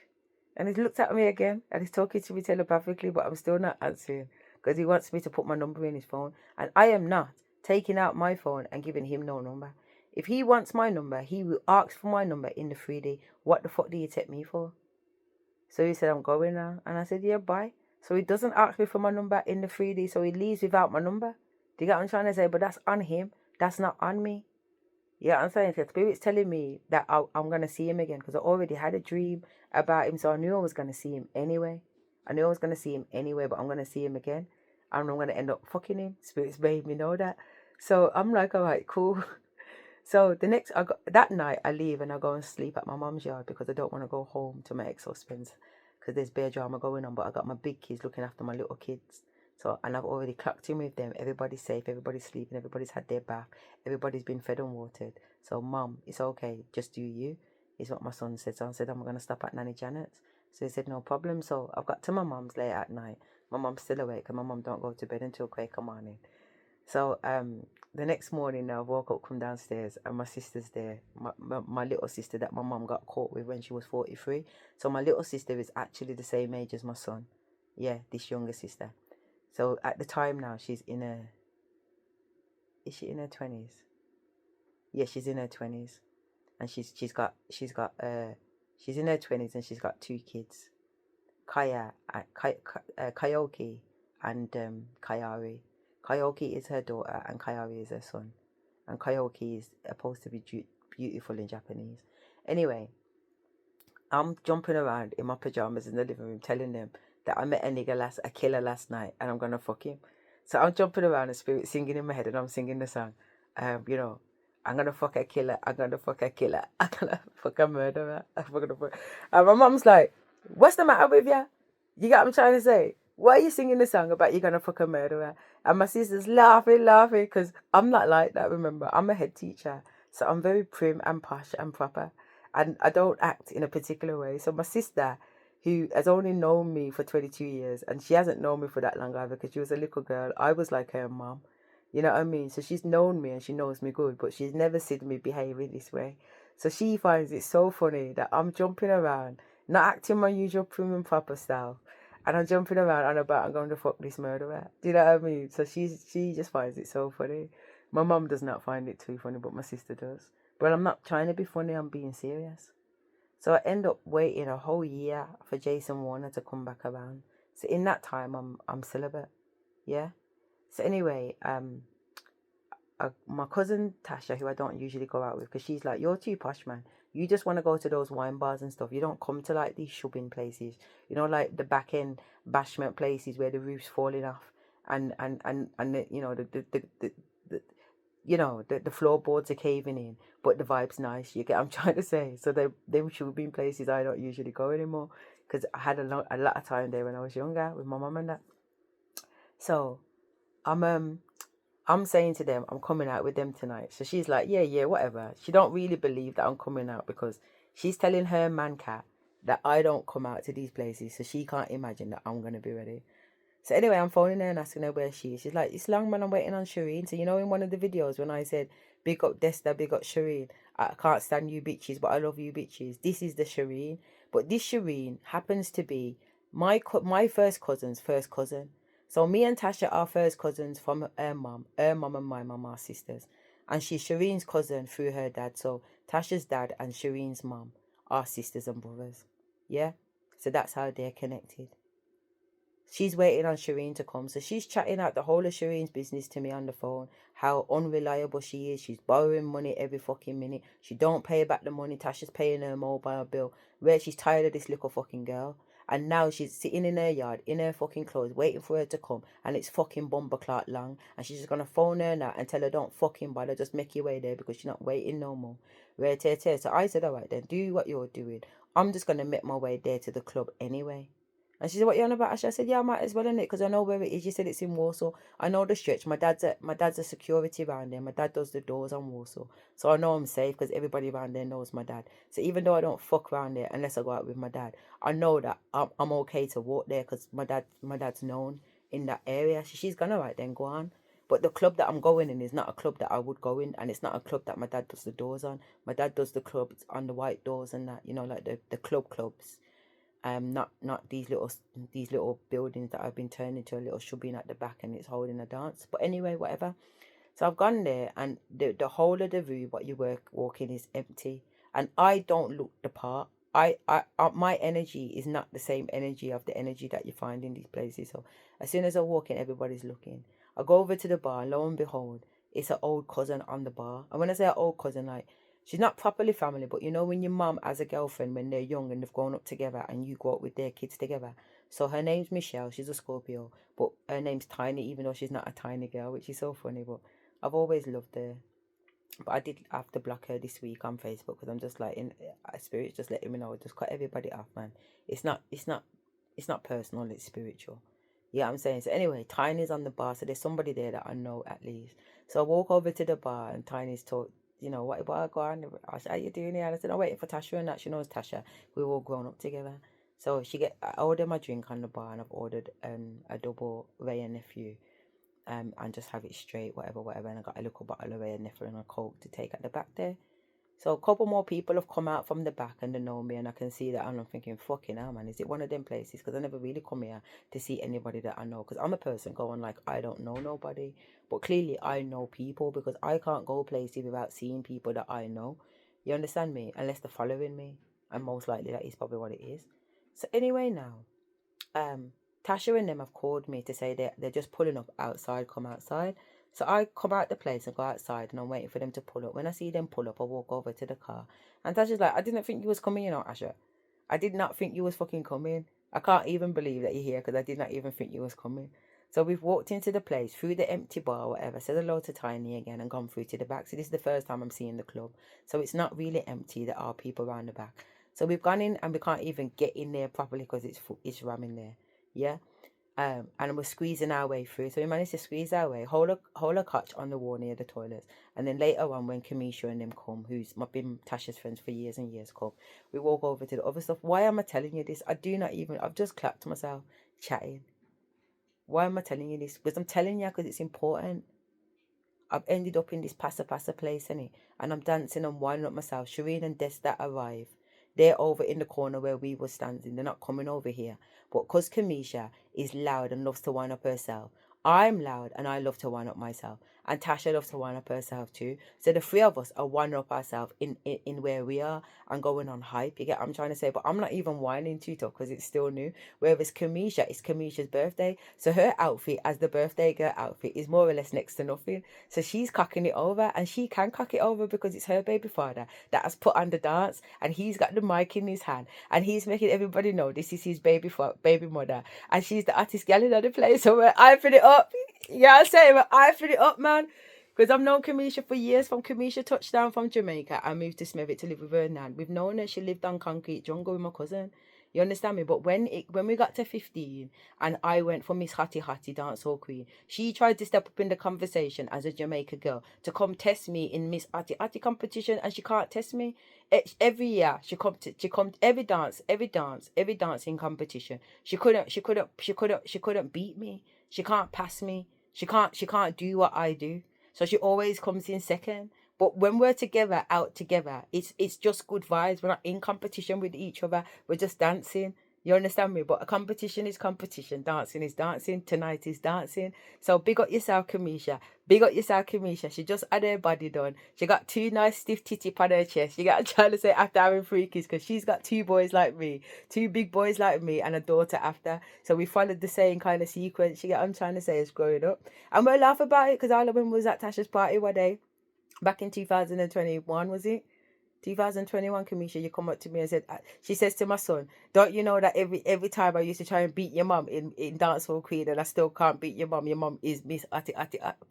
And he looked at me again and he's talking to me telepathically, but I'm still not answering because he wants me to put my number in his phone. And I am not taking out my phone and giving him no number. If he wants my number, he will ask for my number in the 3D. What the fuck do you take me for? So he said, I'm going now. And I said, yeah, bye. So he doesn't ask me for my number in the 3D, so he leaves without my number. Do you get what I'm trying to say? But that's on him. That's not on me. Yeah, I'm saying the spirit's telling me that I'm going to see him again because I already had a dream about him. So I knew I was going to see him anyway. But I'm going to see him again. And I'm going to end up fucking him. Spirit's made me know that. So I'm like, all right, cool. So that night I leave and I go and sleep at my mum's yard because I don't want to go home to my ex-husband's because there's bare drama going on. But I got my big kids looking after my little kids. So, and I've already clocked in with them. Everybody's safe, everybody's sleeping, everybody's had their bath, everybody's been fed and watered. So, Mum, it's okay, just do you, is what my son said. So I said, I'm going to stop at Nanny Janet's. So he said, no problem. So I've got to my mum's late at night. My mum's still awake and my mum don't go to bed until quake morning. So the next morning I woke up, come downstairs and my sister's there. My little sister that my mum got caught with when she was 43. So my little sister is actually the same age as my son. Yeah, this younger sister. So at the time now, she's in her... Is she in her 20s? Yeah, she's in her 20s. And she's in her 20s and she's got 2 kids. Kayoki and Kayari. Kayoki is her daughter and Kayari is her son. And Kayoki is supposed to be beautiful in Japanese. Anyway, I'm jumping around in my pajamas in the living room telling them that I met a killer last night and I'm going to fuck him. So I'm jumping around in spirit singing in my head and I'm singing the song. I'm going to fuck a killer. I'm going to fuck a killer. I'm going to fuck a murderer. And my mom's like, what's the matter with you? You get what I'm trying to say? Why are you singing the song about you're going to fuck a murderer? And my sister's laughing because I'm not like that, remember. I'm a head teacher. So I'm very prim and posh and proper. And I don't act in a particular way. So my sister, who has only known me for 22 years, and she hasn't known me for that long either because she was a little girl. I was like her mom. You know what I mean? So she's known me and she knows me good, but she's never seen me behaving this way. So she finds it so funny that I'm jumping around, not acting my usual prim and proper style, and I'm jumping around on about I'm going to fuck this murderer. Do you know what I mean? So she just finds it so funny. My mum does not find it too funny, but my sister does. But I'm not trying to be funny, I'm being serious. So I end up waiting a whole year for Jason Warner to come back around. So in that time I'm celibate. Yeah. So anyway, my cousin Tasha, who I don't usually go out with, because she's like, you're too posh, man. You just want to go to those wine bars and stuff. You don't come to like these shubbing places, you know, like the back end bashment places where the roof's falling off and the, you know the you know the floorboards are caving in, but the vibe's nice. You get what I'm trying to say? So them shubbing places I don't usually go anymore because I had a lot of time there when I was younger with my mum and that. So I'm saying to them, I'm coming out with them tonight. So she's like, yeah, whatever. She don't really believe that I'm coming out because she's telling her man cat that I don't come out to these places. So she can't imagine that I'm going to be ready. So anyway, I'm phoning her and asking her where she is. She's like, it's long, man, I'm waiting on Shireen. So you know in one of the videos when I said, big up Desta, big up Shireen. I can't stand you bitches, but I love you bitches. This is the Shireen. But this Shireen happens to be my first cousin's first cousin. So me and Tasha are first cousins from her mum. Her mum and my mum are sisters. And she's Shireen's cousin through her dad. So Tasha's dad and Shireen's mum are sisters and brothers. Yeah? So that's how they're connected. She's waiting on Shireen to come. So she's chatting out the whole of Shireen's business to me on the phone. How unreliable she is. She's borrowing money every fucking minute. She don't pay back the money. Tasha's paying her mobile bill. Where she's tired of this little fucking girl. And now she's sitting in her yard, in her fucking clothes, waiting for her to come. And it's fucking bumperclot long. And she's just going to phone her now and tell her don't fucking bother. Just make your way there because she's not waiting no more. So I said, all right then, do what you're doing. I'm just going to make my way there to the club anyway. And she said, what you on about, Asha? I said, yeah, I might as well, innit? Because I know where it is. You said it's in Warsaw. I know the stretch. My dad's a security around there. My dad does the doors on Warsaw. So I know I'm safe because everybody around there knows my dad. So even though I don't fuck around there unless I go out with my dad, I know that I'm okay to walk there because my dad's known in that area. So she's gonna right then go on. But the club that I'm going in is not a club that I would go in, and it's not a club that my dad does the doors on. My dad does the clubs on the white doors and that, you know, like the clubs. Not these little buildings that have been turned into a little shubbing at the back and it's holding a dance. But anyway, whatever. So I've gone there and the whole of the room what you walk in is empty, and I don't look the part. My energy is not the same energy of the energy that you find in these places. So as soon as I walk in, everybody's looking. I go over to the bar, and lo and behold, it's an old cousin on the bar. And when I say an old cousin, like, she's not properly family, but you know when your mum has a girlfriend when they're young and they've grown up together and you grow up with their kids together. So her name's Michelle, she's a Scorpio, but her name's Tiny, even though she's not a tiny girl, which is so funny. But I've always loved her. But I did have to block her this week on Facebook because I'm just like, in spirit's just letting me know, just cut everybody off, man. It's not personal, it's spiritual. Yeah, I'm saying. So anyway, Tiny's on the bar, so there's somebody there that I know at least. So I walk over to the bar and Tiny's talk, you know, what I go on. I said, how you doing here? And I said, I'm waiting for Tasha and that. She knows Tasha. We were all grown up together. So I ordered my drink on the bar and I've ordered a double Ray and Nephew. And just have it straight, whatever. And I got a little bottle of Ray and Nephew and a Coke to take at the back there. So a couple more people have come out from the back and they know me, and I can see that, and I'm thinking, fucking hell, man, is it one of them places? Because I never really come here to see anybody that I know, because I'm a person going like, I don't know nobody, but clearly I know people, because I can't go places without seeing people that I know. You understand me? Unless they're following me, and most likely that is probably what it is. So anyway, now, Tasha and them have called me to say they're just pulling up outside, come outside. So I come out the place and go outside and I'm waiting for them to pull up. When I see them pull up, I walk over to the car. And Tasha's like, I didn't think you was coming, you know, Asherah. I did not think you was fucking coming. I can't even believe that you're here because I did not even think you was coming. So we've walked into the place, through the empty bar or whatever, said hello to Tiny again and gone through to the back. So this is the first time I'm seeing the club. So it's not really empty. There are people around the back. So we've gone in and we can't even get in there properly because it's ramming there. Yeah. And we're squeezing our way through. So we managed to squeeze our way, hold a clutch on the wall near the toilets. And then later on, when Kamisha and them come, who's been Tasha's friends for years and years, come, we walk over to the other stuff. Why am I telling you this? I've just clapped myself chatting. Why am I telling you this? Because I'm telling you because it's important. I've ended up in this passa place, innit? And I'm dancing and winding up myself. Shireen and Desta arrive. They're over in the corner where we were standing. They're not coming over here. But because Kamisha is loud and loves to wind up herself, I'm loud and I love to wind up myself. And Tasha loves to wind up herself too. So the three of us are winding up ourselves in where we are and going on hype. You get what I'm trying to say? But I'm not even whining too tough because it's still new. Whereas Kamisha, it's Kamisha's birthday. So her outfit as the birthday girl outfit is more or less next to nothing. So she's cocking it over, and she can cock it over because it's her baby father that has put on the dance, and he's got the mic in his hand, and he's making everybody know this is his baby mother, and she's the artist gal in the place. So we're hyping it up. Yeah, I'm saying we're hyping it up, man. Because I've known Kamisha for years. From Kamisha touchdown from Jamaica, I moved to Smethwick to live with her nan. We've known her. She lived on concrete jungle with my cousin. You understand me? But when we got to 15 and I went for Miss Hattie Dancehall Queen, she tried to step up in the conversation as a Jamaica girl to come test me in Miss Hattie competition, and she can't test me. Every year she come every dancing competition. She couldn't beat me. She can't pass me. She can't do what I do. So she always comes in second. But when we're together, out together, it's just good vibes. We're not in competition with each other. We're just dancing. You understand me? But a competition is competition. Dancing is dancing. Tonight is dancing. So big up yourself, Kamisha. Big up yourself, Kamisha. She just had her body done. She got two nice stiff titty on her chest. You got to try to say after having 3 kids, because she's got 2 boys like me. 2 big boys like me and a daughter after. So we followed the same kind of sequence. You get what I'm trying to say is growing up. And we'll laugh about it because all of them was at Tasha's party one day. Back in 2021, was it? 2021, Kamisha, you come up to me and said, she says to my son, don't you know that every time I used to try and beat your mum in Dancehall Queen, and I still can't beat your mum is Miss Ati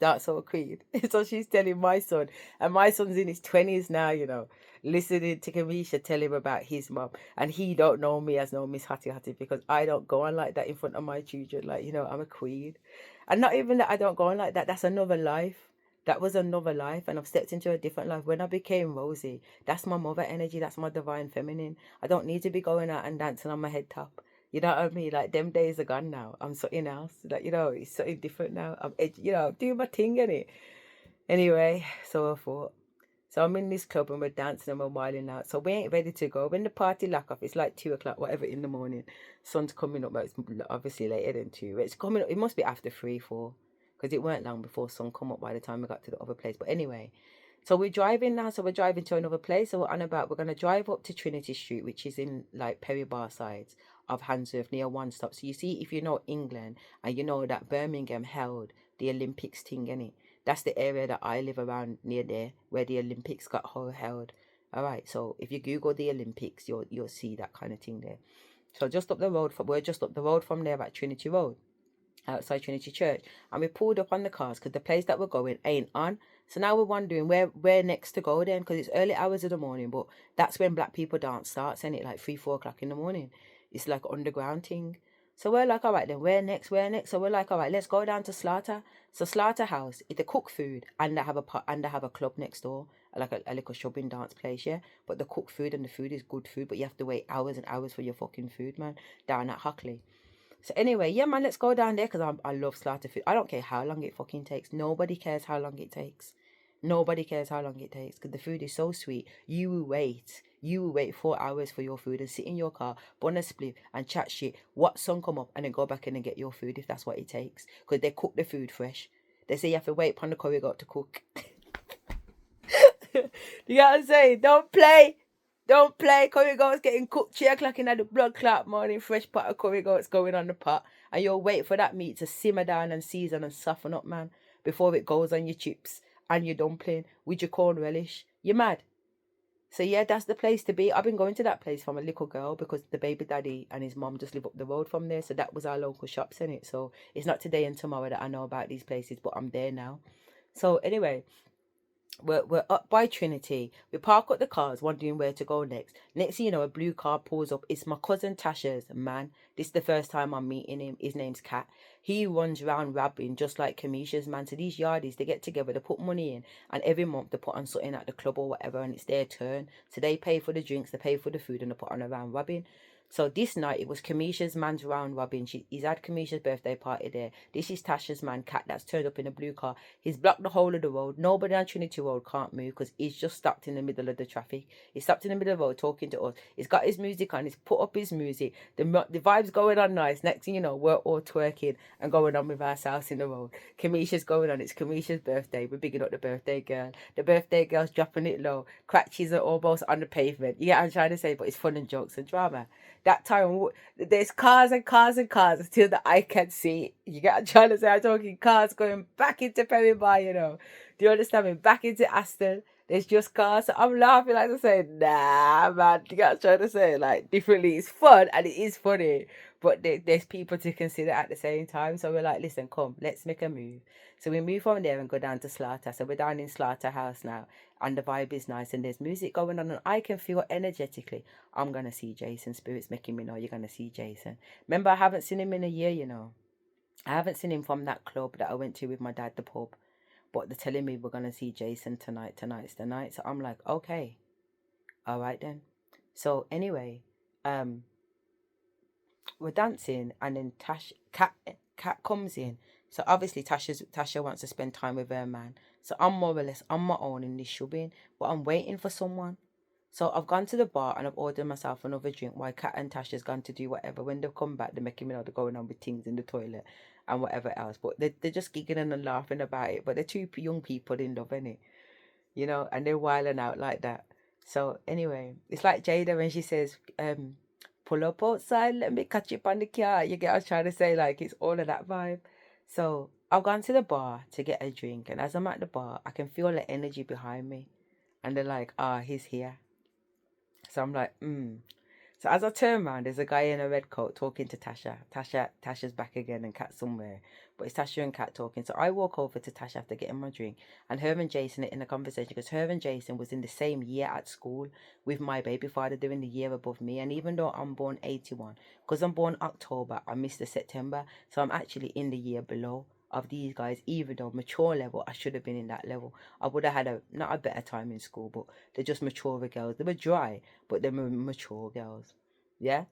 Dancehall Queen. So she's telling my son, and my son's in his 20s now, you know, listening to Kamisha tell him about his mum, and he don't know me as no Miss Hattie because I don't go on like that in front of my children. Like, you know, I'm a queen. And not even that I don't go on like that, that's another life. That was another life, and I've stepped into a different life. When I became Rosie, that's my mother energy, that's my divine feminine. I don't need to be going out and dancing on my head top. You know what I mean? Like, them days are gone now. I'm something else. Like, you know, it's something different now. I'm, you know, doing my thing, innit? Anyway, so I thought. So I'm in this club and we're dancing and we're wilding out. So we ain't ready to go. When the party lock off, it's like 2 o'clock, whatever, in the morning. Sun's coming up, but it's obviously later than 2. It's coming up, it must be after 3, 4. Because it weren't long before sun come up by the time we got to the other place. But anyway, so we're driving now. So we're driving to another place. So we're going to drive up to Trinity Street, which is in like Perry Bar sides of Handsworth, near One Stop. So you see, if you know England and you know that Birmingham held the Olympics thing, innit? That's the area that I live around near there, where the Olympics got held. All right. So if you Google the Olympics, you'll see that kind of thing there. So just up the road, we're just up the road from there at Trinity Road, outside Trinity Church, and we pulled up on the cars because the place that we're going ain't on. So now we're wondering where next to go then, because it's early hours of the morning, but that's when black people dance starts, and it like 3, 4 o'clock in the morning. It's like underground thing. So we're like, all right then, where next? So we're like, all right, let's go down to Slaughter. So Slaughterhouse, they cook food and they have a club next door, like a little shopping dance place, yeah. But they cook food and the food is good food, but you have to wait hours and hours for your fucking food, man, down at Hockley. So anyway, yeah, man, let's go down there because I love Slaughter food. I don't care how long it fucking takes. Nobody cares how long it takes. Nobody cares how long it takes because the food is so sweet. You will wait. 4 hours for your food and sit in your car, bun a split and chat shit. What sun come up and then go back in and get your food if that's what it takes. Because they cook the food fresh. They say you have to wait upon the curry goat to cook. You know what I'm saying? Don't play. Curry goat's getting cooked 3 o'clock in the blood clot morning. Fresh pot of curry goat's going on the pot. And you'll wait for that meat to simmer down and season and soften up, man, before it goes on your chips and your dumpling with your corn relish. You mad? So yeah, that's the place to be. I've been going to that place from a little girl because the baby daddy and his mom just live up the road from there. So that was our local shops, innit? So it's not today and tomorrow that I know about these places, but I'm there now. So anyway, we're up by Trinity. We park up the cars, wondering where to go next. Next thing you know, a blue car pulls up. It's my cousin Tasha's man. This is the first time I'm meeting him. His name's Kat. He runs around rapping just like Kamisha's man. So these yardies, they get together, they put money in, and every month they put on something at the club or whatever, and it's their turn. So they pay for the drinks, they pay for the food, and they put on around robbing. So this night it was Kamisha's man's round robin. He's had Kamisha's birthday party there. This is Tasha's man, Cat, that's turned up in a blue car. He's blocked the whole of the road. Nobody on Trinity Road can't move because he's just stopped in the middle of the traffic. He's stopped in the middle of the road talking to us. He's got his music on. He's put up his music. The vibe's going on nice. Next thing you know, we're all twerking and going on with ourselves in the road. Kamisha's going on. It's Kamisha's birthday. We're bigging up the birthday girl. The birthday girl's dropping it low. Cratchies are almost on the pavement. You get what I'm trying to say? But it's fun and jokes and drama. That time, there's cars and cars and cars until the eye can see. You get what I'm trying to say? I'm talking cars going back into Perry Bar, you know. Do you understand me? Back into Aston. There's just cars. So I'm laughing like I say, nah, man. You get what I'm trying to say? Like, differently. It's fun and it is funny. But there's people to consider at the same time. So we're like, listen, come, let's make a move. So we move from there and go down to Slaughter. So we're down in Slaughterhouse now. And the vibe is nice. And there's music going on. And I can feel energetically, I'm going to see Jason. Spirit's making me know you're going to see Jason. Remember, I haven't seen him in a year, you know. I haven't seen him from that club that I went to with my dad, the pub. But they're telling me we're going to see Jason tonight. Tonight's the night. So I'm like, okay. All right then. So anyway, we're dancing and then Cat comes in. So obviously Tasha wants to spend time with her man. So I'm more or less on my own in this shubbing, but I'm waiting for someone. So I've gone to the bar and I've ordered myself another drink while Kat and Tasha's gone to do whatever. When they've come back, they're making me know they're going on with things in the toilet and whatever else. But they're just giggling and laughing about it. But they're two young people in love, innit? You know, and they're wilding out like that. So anyway, it's like Jada when she says, pull up outside, let me catch you up on the car. You get what I was trying to say? Like, it's all of that vibe. So I've gone to the bar to get a drink. And as I'm at the bar, I can feel the energy behind me. And they're like, he's here. So I'm like, So as I turn around, there's a guy in a red coat talking to Tasha. Tasha's back again and Kat somewhere. But it's Tasha and Kat talking. So I walk over to Tasha after getting my drink. And her and Jason are in a conversation because her and Jason was in the same year at school with my baby father doing the year above me. And even though I'm born 81, because I'm born October, I missed the September. So I'm actually in the year below of these guys, even though mature level, I should have been in that level. I would have had not a better time in school, but they're just mature girls. They were dry, but they were mature girls. Yeah.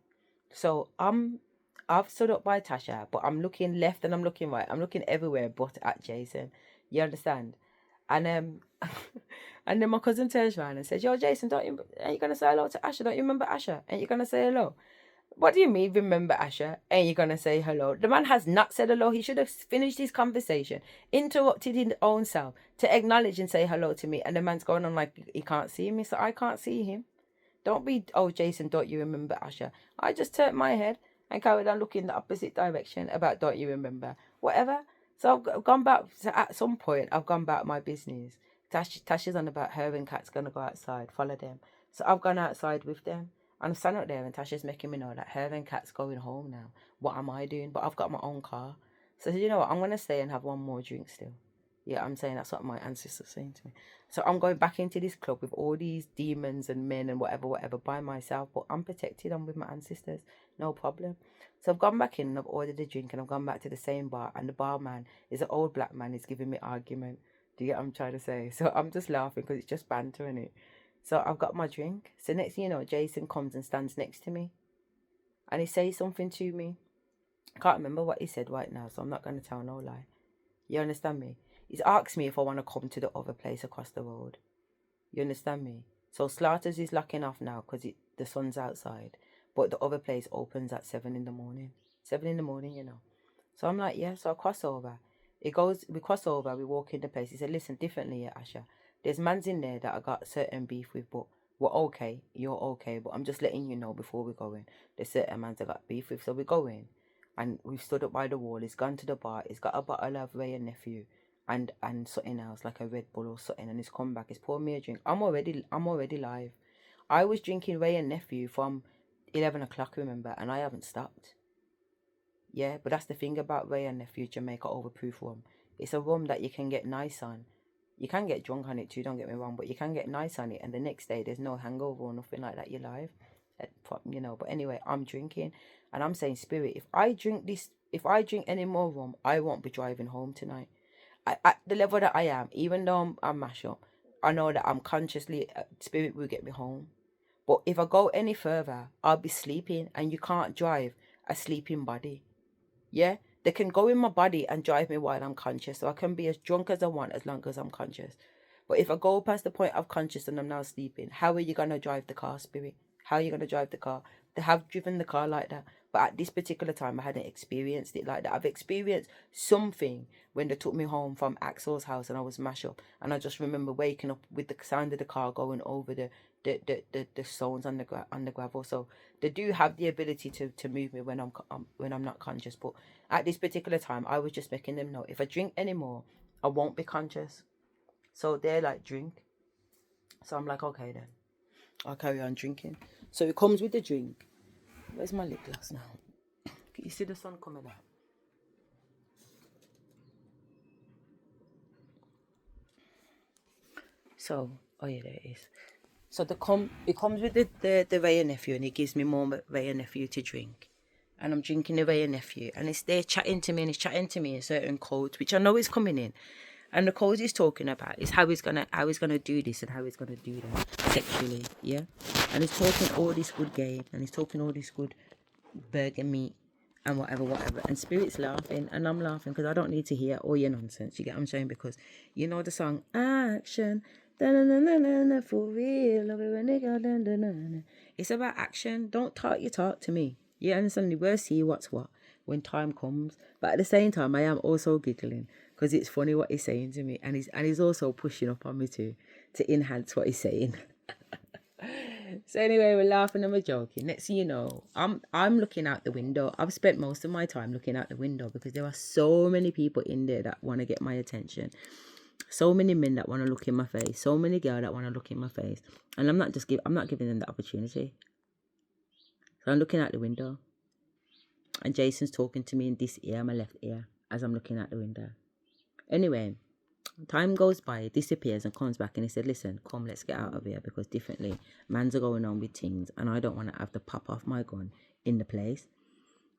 So I've stood up by Tasha, but I'm looking left and I'm looking right. I'm looking everywhere but at Jason. You understand? And and then my cousin turns around and says, "Yo, Jason, ain't you gonna say hello to Asher? Don't you remember Asher? Ain't you gonna say hello?" What do you mean, remember Asher? Ain't you gonna say hello? The man has not said hello. He should have finished his conversation, interrupted his own self to acknowledge and say hello to me. And the man's going on like he can't see me, so I can't see him. Don't be, Jason, don't you remember Asher? I just turned my head and carried on looking the opposite direction about don't you remember? Whatever. So I've gone back, so at some point, I've gone about my business. Tasha's on about her and Kat's going to go outside, follow them. So I've gone outside with them. And I'm standing up there and Tasha's making me know that her and Kat's going home now. What am I doing? But I've got my own car. So you know what? I'm going to stay and have one more drink still. Yeah, I'm saying that's what my ancestors saying to me. So I'm going back into this club with all these demons and men and whatever by myself. But I'm protected. I'm with my ancestors. No problem. So I've gone back in and I've ordered a drink and I've gone back to the same bar. And the barman is an old black man. He's giving me argument. Do you get what I'm trying to say? So I'm just laughing because it's just banter, innit? So I've got my drink. So next thing you know, Jason comes and stands next to me. And he says something to me. I can't remember what he said right now. So I'm not going to tell no lie. You understand me? He's asked me if I want to come to the other place across the road. You understand me? So Slaughters is locking off now because the sun's outside. But the other place opens at 7 in the morning. 7 in the morning, you know. So I'm like, yeah, so I cross over. We cross over, we walk in the place. He said, listen, differently here, Asher. There's mans in there that I got certain beef with, but we're okay. You're okay. But I'm just letting you know before we go in. There's certain mans I got beef with. So we go in. And we've stood up by the wall. He's gone to the bar. He's got a bottle of Ray and Nephew. And something else, like a Red Bull or something. And he's come back. He's poured me a drink. I'm already live. I was drinking Ray and Nephew from 11 o'clock, remember? And I haven't stopped. Yeah, but that's the thing about Ray and Nephew Jamaica overproof rum. It's a rum that you can get nice on. You can get drunk on it too, don't get me wrong, but you can get nice on it, and the next day there's no hangover or nothing like that. You're live, you know. But anyway, I'm drinking, and I'm saying, Spirit, if I drink any more rum, I won't be driving home tonight. At the level that I am, even though I'm mash up, I know that I'm consciously Spirit will get me home. But if I go any further, I'll be sleeping, and you can't drive a sleeping body. Yeah? They can go in my body and drive me while I'm conscious. So I can be as drunk as I want as long as I'm conscious. But if I go past the point of conscious and I'm now sleeping, how are you going to drive the car, spirit? How are you going to drive the car? They have driven the car like that. But at this particular time, I hadn't experienced it like that. I've experienced something when they took me home from Axel's house and I was mashed up. And I just remember waking up with the sound of the car going over the stones on the gravel. So they do have the ability to move me when I'm not conscious. But at this particular time, I was just making them know, if I drink anymore, I won't be conscious. So they're like, drink. So I'm like, okay then, I'll carry on drinking. So it comes with the drink. Where's my lip gloss now? Can you see the sun coming out? So, oh yeah, there it is. So it comes with the Ray and Nephew, and it gives me more Ray and Nephew to drink. And I'm drinking the Ray and Nephew, and it's there chatting to me, and it's chatting to me in certain codes, which I know is coming in. And the codes he's talking about is how he's gonna do this and how he's gonna do that sexually, yeah. And he's talking all this good game, and he's talking all this good burger meat and whatever. And Spirit's laughing, and I'm laughing because I don't need to hear all your nonsense. You get what I'm saying? Because you know the song Action. For real, love it when they go. It's about action. Don't talk your talk to me. You understand? We'll see what's what when time comes. But at the same time, I am also giggling because it's funny what he's saying to me, and he's also pushing up on me too to enhance what he's saying. So anyway, we're laughing and we're joking. Next thing you know, I'm looking out the window. I've spent most of my time looking out the window because there are so many people in there that want to get my attention. So many men that want to look in my face. So many girls that want to look in my face. And I'm not giving them the opportunity. So I'm looking out the window. And Jason's talking to me in this ear, my left ear, as I'm looking out the window. Anyway, time goes by, it disappears and comes back, and he said, listen, come, let's get out of here, because differently, mans are going on with things, and I don't want to have to pop off my gun in the place,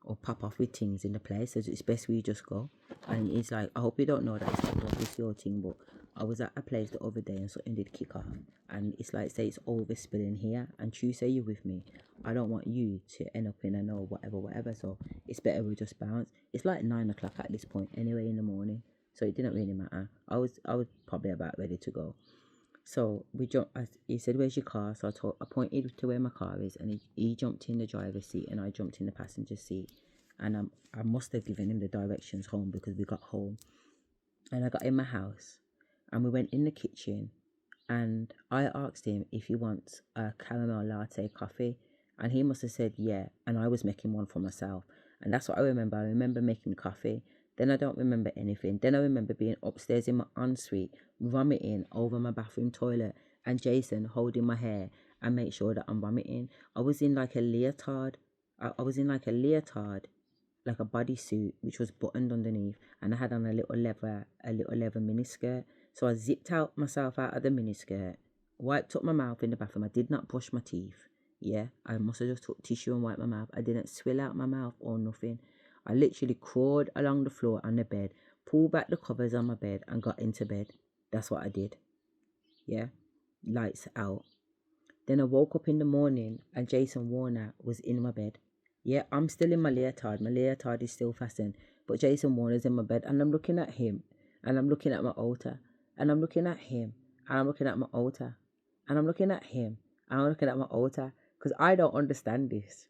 or pop off with things in the place, so it's best we just go. And he's like, I hope you don't know that it's not obviously your thing, but I was at a place the other day and something did kick off, and it's like, say it's over spilling here, and true, say you're with me, I don't want you to end up in a no whatever, so it's better we just bounce. It's like 9 o'clock at this point anyway in the morning, so it didn't really matter. I was probably about ready to go. So we jumped. He said, where's your car? So I pointed to where my car is, and he jumped in the driver's seat and I jumped in the passenger seat, and I must have given him the directions home, because we got home and I got in my house and we went in the kitchen, and I asked him if he wants a caramel latte coffee, and he must have said yeah, and I was making one for myself. And that's what I remember making coffee. Then I don't remember anything. Then I remember being upstairs in my ensuite, vomiting over my bathroom toilet, and Jason holding my hair and make sure that I'm vomiting. I was in like a leotard. I was in like a leotard, like a bodysuit, which was buttoned underneath, and I had on a little leather miniskirt. So I zipped myself out of the miniskirt, wiped up my mouth in the bathroom. I did not brush my teeth. Yeah, I must have just took tissue and wiped my mouth. I didn't swill out my mouth or nothing. I literally crawled along the floor on the bed, pulled back the covers on my bed, and got into bed. That's what I did. Yeah, lights out. Then I woke up in the morning and Jason Warner was in my bed. Yeah, I'm still in my leotard. My leotard is still fastened, but Jason Warner's in my bed, and I'm looking at him, and I'm looking at my altar, and I'm looking at him, and I'm looking at my altar, and I'm looking at him, and I'm looking at my altar, because I don't understand this.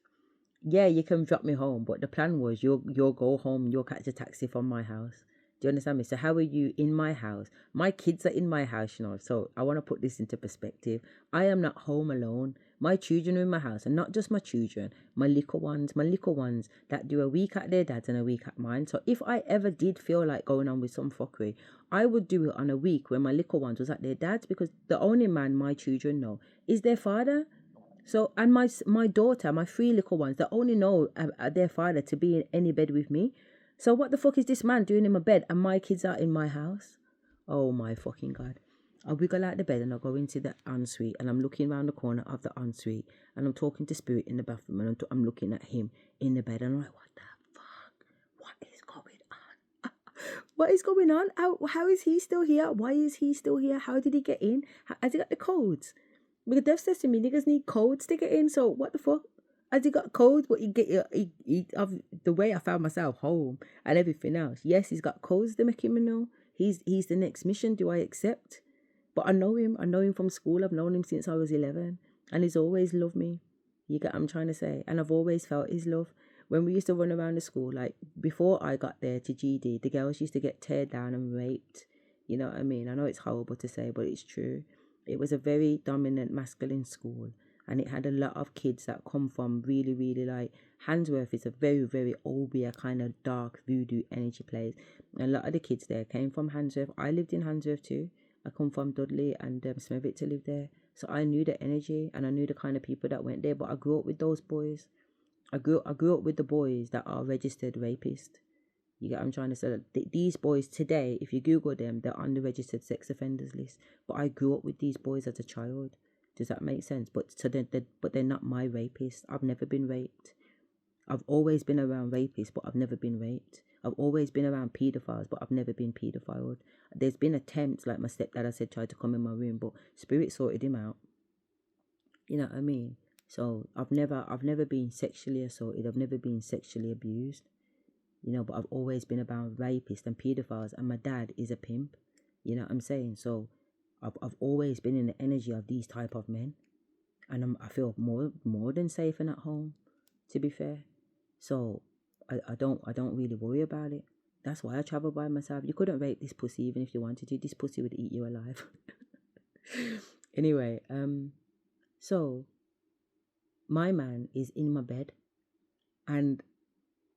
Yeah, you can drop me home, but the plan was you'll go home, you'll catch a taxi from my house. Do you understand me? So how are you in my house? My kids are in my house, you know. So I want to put this into perspective. I am not home alone. My children are in my house, and not just my children, my little ones that do a week at their dad's and a week at mine. So if I ever did feel like going on with some fuckery, I would do it on a week when my little ones was at their dad's, because the only man my children know is their father. So, and my daughter, my 3 little ones, they only know their father to be in any bed with me. So what the fuck is this man doing in my bed and my kids are in my house? Oh my fucking God. I wiggle out the bed and I go into the ensuite, and I'm looking around the corner of the ensuite, and I'm talking to Spirit in the bathroom, and I'm looking at him in the bed, and I'm like, what the fuck? What is going on? What is going on? How is he still here? Why is he still here? How did he get in? Has he got the codes? Because Dev says to me, niggas need codes to get in. So what the fuck? Has he got codes? But of the way I found myself home and everything else. Yes, he's got codes to make him know. He's the next mission. Do I accept? But I know him. I know him from school. I've known him since I was 11, and he's always loved me. You get what I'm trying to say? And I've always felt his love. When we used to run around the school, like before I got there to GD, the girls used to get teared down and raped. You know what I mean? I know it's horrible to say, but it's true. It was a very dominant masculine school, and it had a lot of kids that come from really, really like Handsworth is a very, very albeit kind of dark voodoo energy place. And a lot of the kids there came from Handsworth. I lived in Handsworth too. I come from Dudley and Smithwick to live there. So I knew the energy and I knew the kind of people that went there, but I grew up with those boys. I grew up with the boys that are registered rapists. You get what I'm trying to say? These boys today, if you Google them, they're on the registered sex offenders list. But I grew up with these boys as a child. Does that make sense? But they're not my rapists. I've never been raped. I've always been around rapists, but I've never been raped. I've always been around paedophiles, but I've never been paedophiled. There's been attempts, like my stepdad, I said, tried to come in my room, but spirit sorted him out. You know what I mean? So I've never been sexually assaulted. I've never been sexually abused. You know, but I've always been about rapists and paedophiles, and my dad is a pimp. You know what I'm saying? So I've always been in the energy of these type of men, and I feel more than safe and at home, to be fair. So I don't really worry about it. That's why I travel by myself. You couldn't rape this pussy even if you wanted to. This pussy would eat you alive. Anyway, so my man is in my bed, and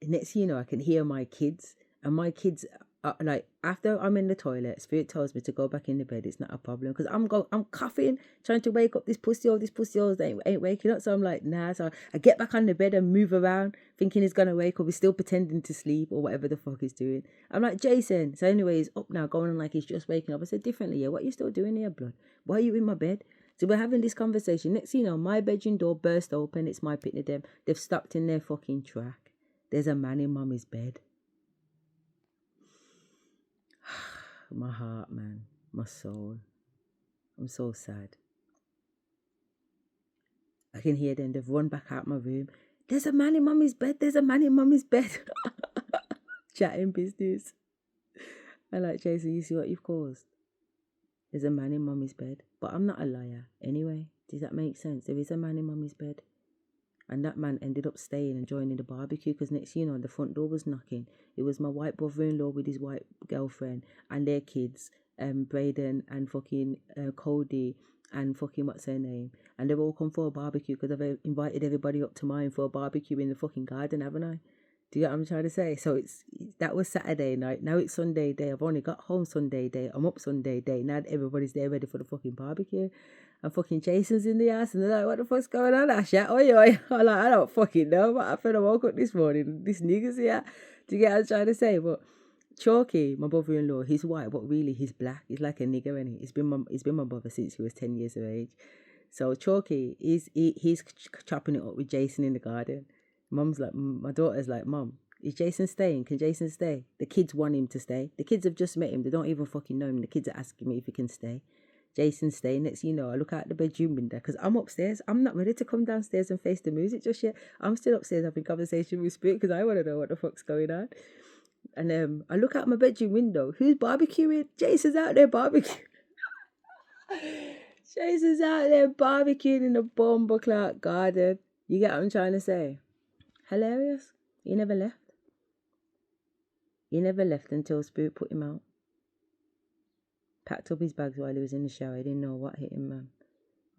next thing you know, I can hear my kids, and my kids are like, after I'm in the toilet, spirit tells me to go back in the bed. It's not a problem because I'm coughing, trying to wake up this pussy ain't waking up. So I'm like, nah. So I get back on the bed and move around, thinking he's gonna wake up. He's still pretending to sleep or whatever the fuck he's doing. I'm like, Jason. So anyway, he's up now, going on like he's just waking up. I said differently, yeah. What are you still doing here, blood? Why are you in my bed? So we're having this conversation. Next thing you know, my bedroom door burst open. It's my pit of them. They've stopped in their fucking track. There's a man in mommy's bed. My heart, man. My soul. I'm so sad. I can hear them. They've run back out my room. There's a man in mommy's bed. There's a man in mommy's bed. Chatting business. I'm like, Jason, you see what you've caused? There's a man in mommy's bed. But I'm not a liar. Anyway, does that make sense? There is a man in mommy's bed. And that man ended up staying and joining the barbecue because next thing you know, the front door was knocking. It was my white brother-in-law with his white girlfriend and their kids, Braden and fucking Cody and fucking what's her name. And they've all come for a barbecue because I've invited everybody up to mine for a barbecue in the fucking garden, haven't I? Do you get what I'm trying to say? So that was Saturday night. Now it's Sunday day. I've only got home Sunday day. I'm up Sunday day. Now everybody's there ready for the fucking barbecue. And fucking Jason's in the house and they're like, what the fuck's going on, Asherah? Oi. I'm like, I don't fucking know. But I feel I woke up this morning. This nigga's here. Do you get what I'm trying to say? But Chalky, my brother-in-law, he's white, but really he's black. He's like a nigger, and he's been my brother since he was 10 years of age. So Chalky, he's chopping it up with Jason in the garden. Mum's like, my daughter's like, Mum, is Jason staying? Can Jason stay? The kids want him to stay. The kids have just met him. They don't even fucking know him. The kids are asking me if he can stay. Jason's staying. Next you know, I look out the bedroom window because I'm upstairs. I'm not ready to come downstairs and face the music just yet. I'm still upstairs having conversation with Spirit because I want to know what the fuck's going on. And I look out my bedroom window. Who's barbecuing? Jason's out there barbecuing. Jason's out there barbecuing in the Bumbleclark garden. You get what I'm trying to say? Hilarious. He never left. He never left until Spirit put him out. Packed up his bags while he was in the shower. I didn't know what hit him, man.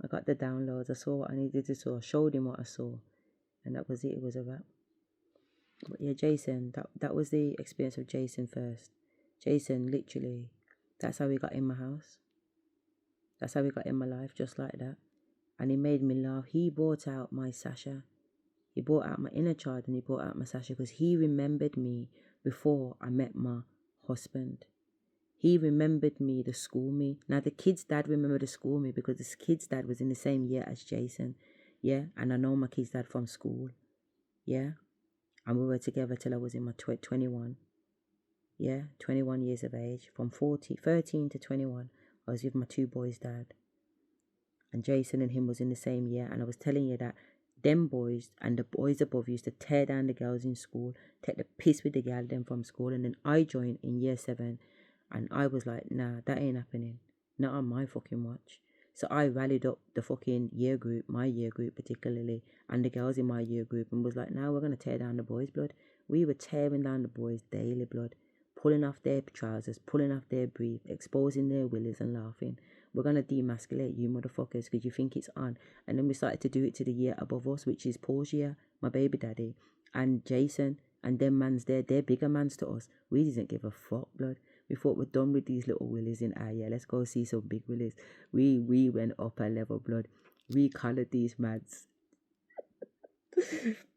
I got the downloads. I saw what I needed to saw. I showed him what I saw. And that was it. It was a wrap. But yeah, Jason, that was the experience of Jason first. Jason, literally, that's how he got in my house. That's how he got in my life, just like that. And he made me laugh. He brought out my Sasha. He brought out my inner child and he brought out my Sasha because he remembered me before I met my husband. He remembered me, the school me. Now, the kid's dad remembered the school me because the kid's dad was in the same year as Jason. Yeah, and I know my kid's dad from school. Yeah, and we were together till I was in my 21. Yeah, 21 years of age. From 13 to 21, I was with my two boys' dad. and Jason and him was in the same year, and I was telling you that them boys and the boys above used to tear down the girls in school, take the piss with the girl them from school, and then I joined in year 7, and I was like, nah, that ain't happening, not on my fucking watch. So I rallied up the fucking year group, my year group particularly, and the girls in my year group, and was like, nah, we're gonna tear down the boys, blood. We were tearing down the boys daily, blood, pulling off their trousers, pulling off their brief, exposing their willies and laughing. We're going to demasculate you motherfuckers because you think it's on. And then we started to do it to the year above us, which is Paul's year, my baby daddy, and Jason, and them mans there, they're bigger mans to us. We didn't give a fuck, blood. We thought we're done with these little willies in our year. Let's go see some big willies. We went up a level, blood. We collared these mads.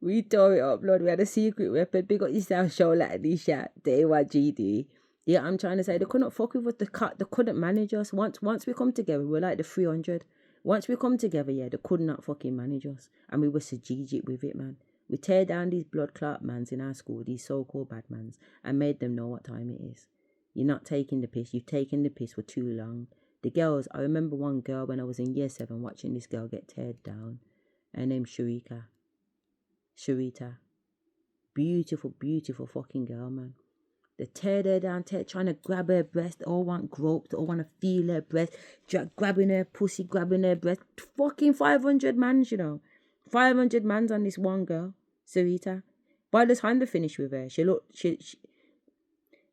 We tore it up, blood. We had a secret weapon. Big up yourself, show like this shit. Day what GD. Yeah, I'm trying to say they couldn't fuck with us. They couldn't manage us. Once we come together, we're like the 300. Once we come together, yeah, they could not fucking manage us, and we were strategic with it, man. We tear down these blood clot mans in our school, these so-called bad mans, and made them know what time it is. You're not taking the piss. You've taken the piss for too long. The girls, I remember one girl when I was in year 7 watching this girl get teared down. Her name's Sharita. Beautiful, beautiful fucking girl, man. They teared her down, trying to grab her breast, all want groped, all want to feel her breast, grabbing her pussy, grabbing her breast. Fucking 500 mans, you know. 500 mans on this one girl, Sarita. By the time they finished with her, she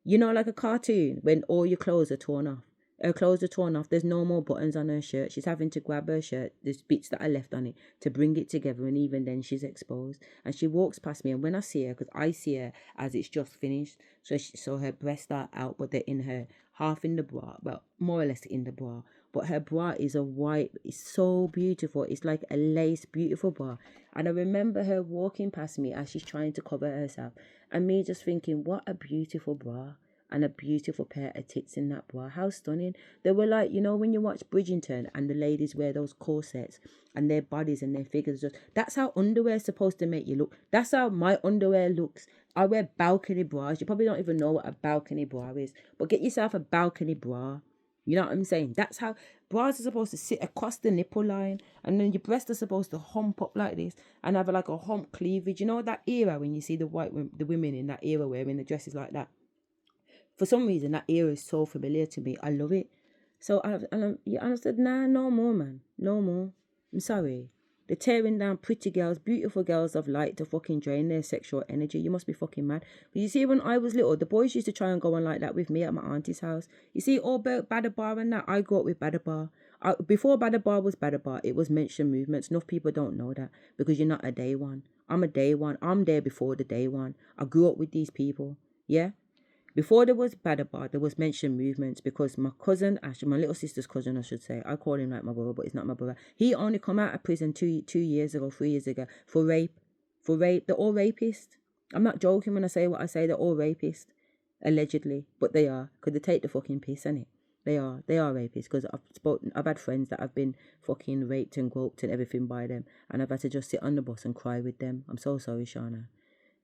you know, like a cartoon when all your clothes are torn off. Her clothes are torn off. There's no more buttons on her shirt. She's having to grab her shirt, there's bits that are left on it, to bring it together, and even then she's exposed. And she walks past me, and when I see her, because I see her as it's just finished, so her breasts are out, but they're in her, half in the bra, well, more or less in the bra. But her bra is a white, it's so beautiful. It's like a lace, beautiful bra. And I remember her walking past me as she's trying to cover herself, and me just thinking, what a beautiful bra. And a beautiful pair of tits in that bra. How stunning. They were like, you know, when you watch Bridgerton and the ladies wear those corsets and their bodies and their figures, just, that's how underwear is supposed to make you look. That's how my underwear looks. I wear balcony bras. You probably don't even know what a balcony bra is, but get yourself a balcony bra. You know what I'm saying? That's how bras are supposed to sit across the nipple line, and then your breasts are supposed to hump up like this and have like a hump cleavage. You know that era when you see the women in that era wearing the dresses like that? For some reason, that era is so familiar to me. I love it. So I said, nah, no more, man. No more. I'm sorry. They're tearing down pretty girls, beautiful girls of light to fucking drain their sexual energy. You must be fucking mad. But you see, when I was little, the boys used to try and go on like that with me at my auntie's house. You see, all about Badabar and that, I grew up with Badabar. Before Badabar was Badabar, it was mentioned movements. Enough people don't know that because you're not a day one. I'm a day one. I'm there before the day one. I grew up with these people. Yeah? Before there was Badabar, there was mentioned movements because my cousin, actually my little sister's cousin, I should say, I call him like my brother, but he's not my brother. He only come out of prison 3 years ago for rape. They're all rapists. I'm not joking when I say what I say. They're all rapists, allegedly, but they are, because they take the fucking piss, innit? They are rapists, because I've had friends that have been fucking raped and groped and everything by them, and I've had to just sit on the bus and cry with them. I'm so sorry, Shauna.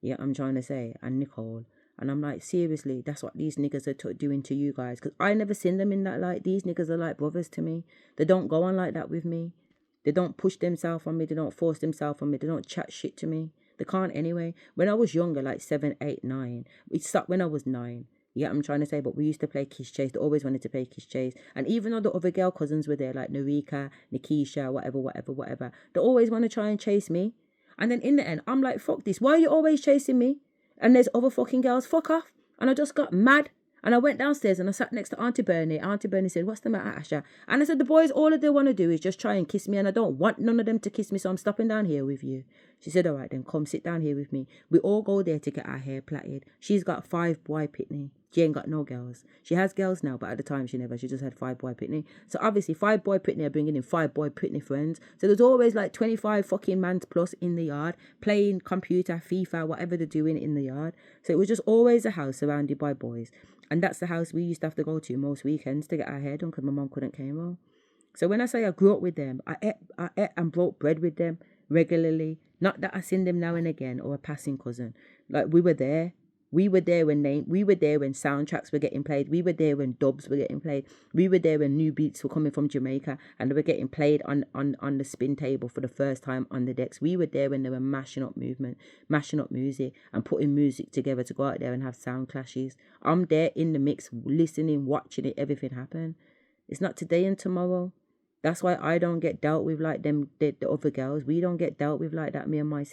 Yeah, I'm trying to say, and Nicole. And I'm like, seriously, that's what these niggas are doing to you guys. Because I never seen them in that light. These niggas are like brothers to me. They don't go on like that with me. They don't push themselves on me. They don't force themselves on me. They don't chat shit to me. They can't anyway. When I was younger, like 7, 8, 9. It stopped when I was 9. Yeah, I'm trying to say, but we used to play Kiss Chase. They always wanted to play Kiss Chase. And even though the other girl cousins were there, like Narika, Nikisha, whatever, they always want to try and chase me. And then in the end, I'm like, fuck this. Why are you always chasing me? And there's other fucking girls, fuck off. And I just got mad. And I went downstairs and I sat next to Auntie Bernie. Auntie Bernie said, what's the matter, Asherah? And I said, the boys, all they want to do is just try and kiss me. And I don't want none of them to kiss me. So I'm stopping down here with you. She said, all right, then come sit down here with me. We all go there to get our hair plaited. She's got 5 boy pitney. She ain't got no girls. She has girls now, but at the time she never. She just had 5 boy pitney. So obviously 5 boy pitney are bringing in 5 boy pitney friends. So there's always like 25 fucking mans plus in the yard, playing computer, FIFA, whatever they're doing in the yard. So it was just always a house surrounded by boys. And that's the house we used to have to go to most weekends to get our hair done because my mum couldn't come home. So when I say I grew up with them, I ate and broke bread with them regularly. Not that I seen them now and again or a passing cousin. Like, we were there. We were there when soundtracks were getting played. We were there when dubs were getting played. We were there when new beats were coming from Jamaica and they were getting played on the spin table for the first time on the decks. We were there when they were mashing up music and putting music together to go out there and have sound clashes. I'm there in the mix, listening, watching it, everything happen. It's not today and tomorrow. That's why I don't get dealt with like them, the other girls. We don't get dealt with like that, me and my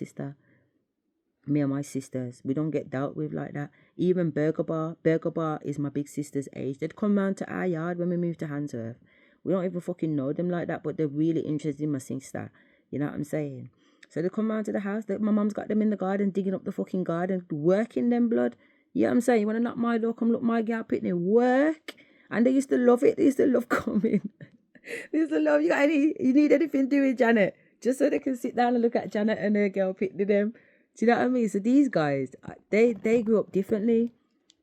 sisters, we don't get dealt with like that. Even Burger Bar is my big sister's age. They'd come round to our yard when we moved to Handsworth. We don't even fucking know them like that, but they're really interested in my sister. You know what I'm saying? So they come round to the house. My mum's got them in the garden, digging up the fucking garden, working them blood. You know what I'm saying? You want to knock my door, come look my girl pitney, work. And they used to love it. They used to love coming. They used to love, you need anything to do with Janet? Just so they can sit down and look at Janet and her girl pitney them. Do you know what I mean? So these guys, they grew up differently.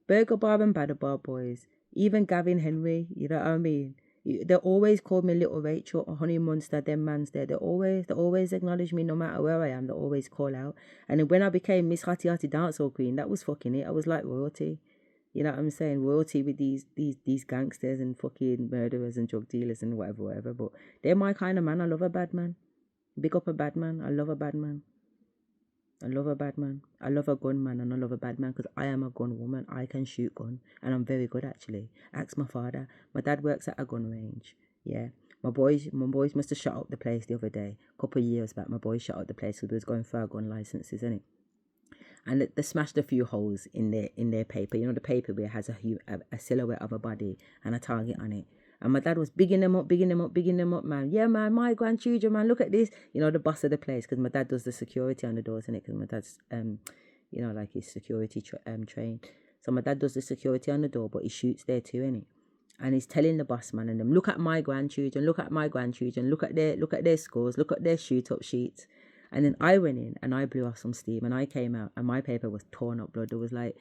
Burger Bar and Badder Bar boys. Even Gavin Henry, you know what I mean? They always called me Little Rachel or Honey Monster, them mans there. They always acknowledge me no matter where I am. They always call out. And then when I became Miss Hottie Hottie Dancehall Queen, that was fucking it. I was like royalty. You know what I'm saying? Royalty with these gangsters and fucking murderers and drug dealers and whatever. But they're my kind of man. I love a bad man. Big up a bad man. I love a bad man. I love a bad man. I love a gun man and I love a bad man because I am a gun woman. I can shoot gun and I'm very good actually. Ask my father. My dad works at a gun range. Yeah. My boys must have shut up the place the other day. A couple of years back, my boys shut up the place because we was going for our gun licenses, innit? And they smashed a few holes in their paper. You know, the paper where it has a silhouette of a body and a target on it. And my dad was bigging them up, man. Yeah, man, my grandchildren, man, look at this. You know, the boss of the place, because my dad does the security on the doors, innit? Because my dad's, you know, like his security trained. So my dad does the security on the door, but he shoots there too, innit? And he's telling the boss man and them, look at my grandchildren, look at their scores, look at their shoot-up sheets. And then I went in and I blew off some steam and I came out and my paper was torn up blood. There was like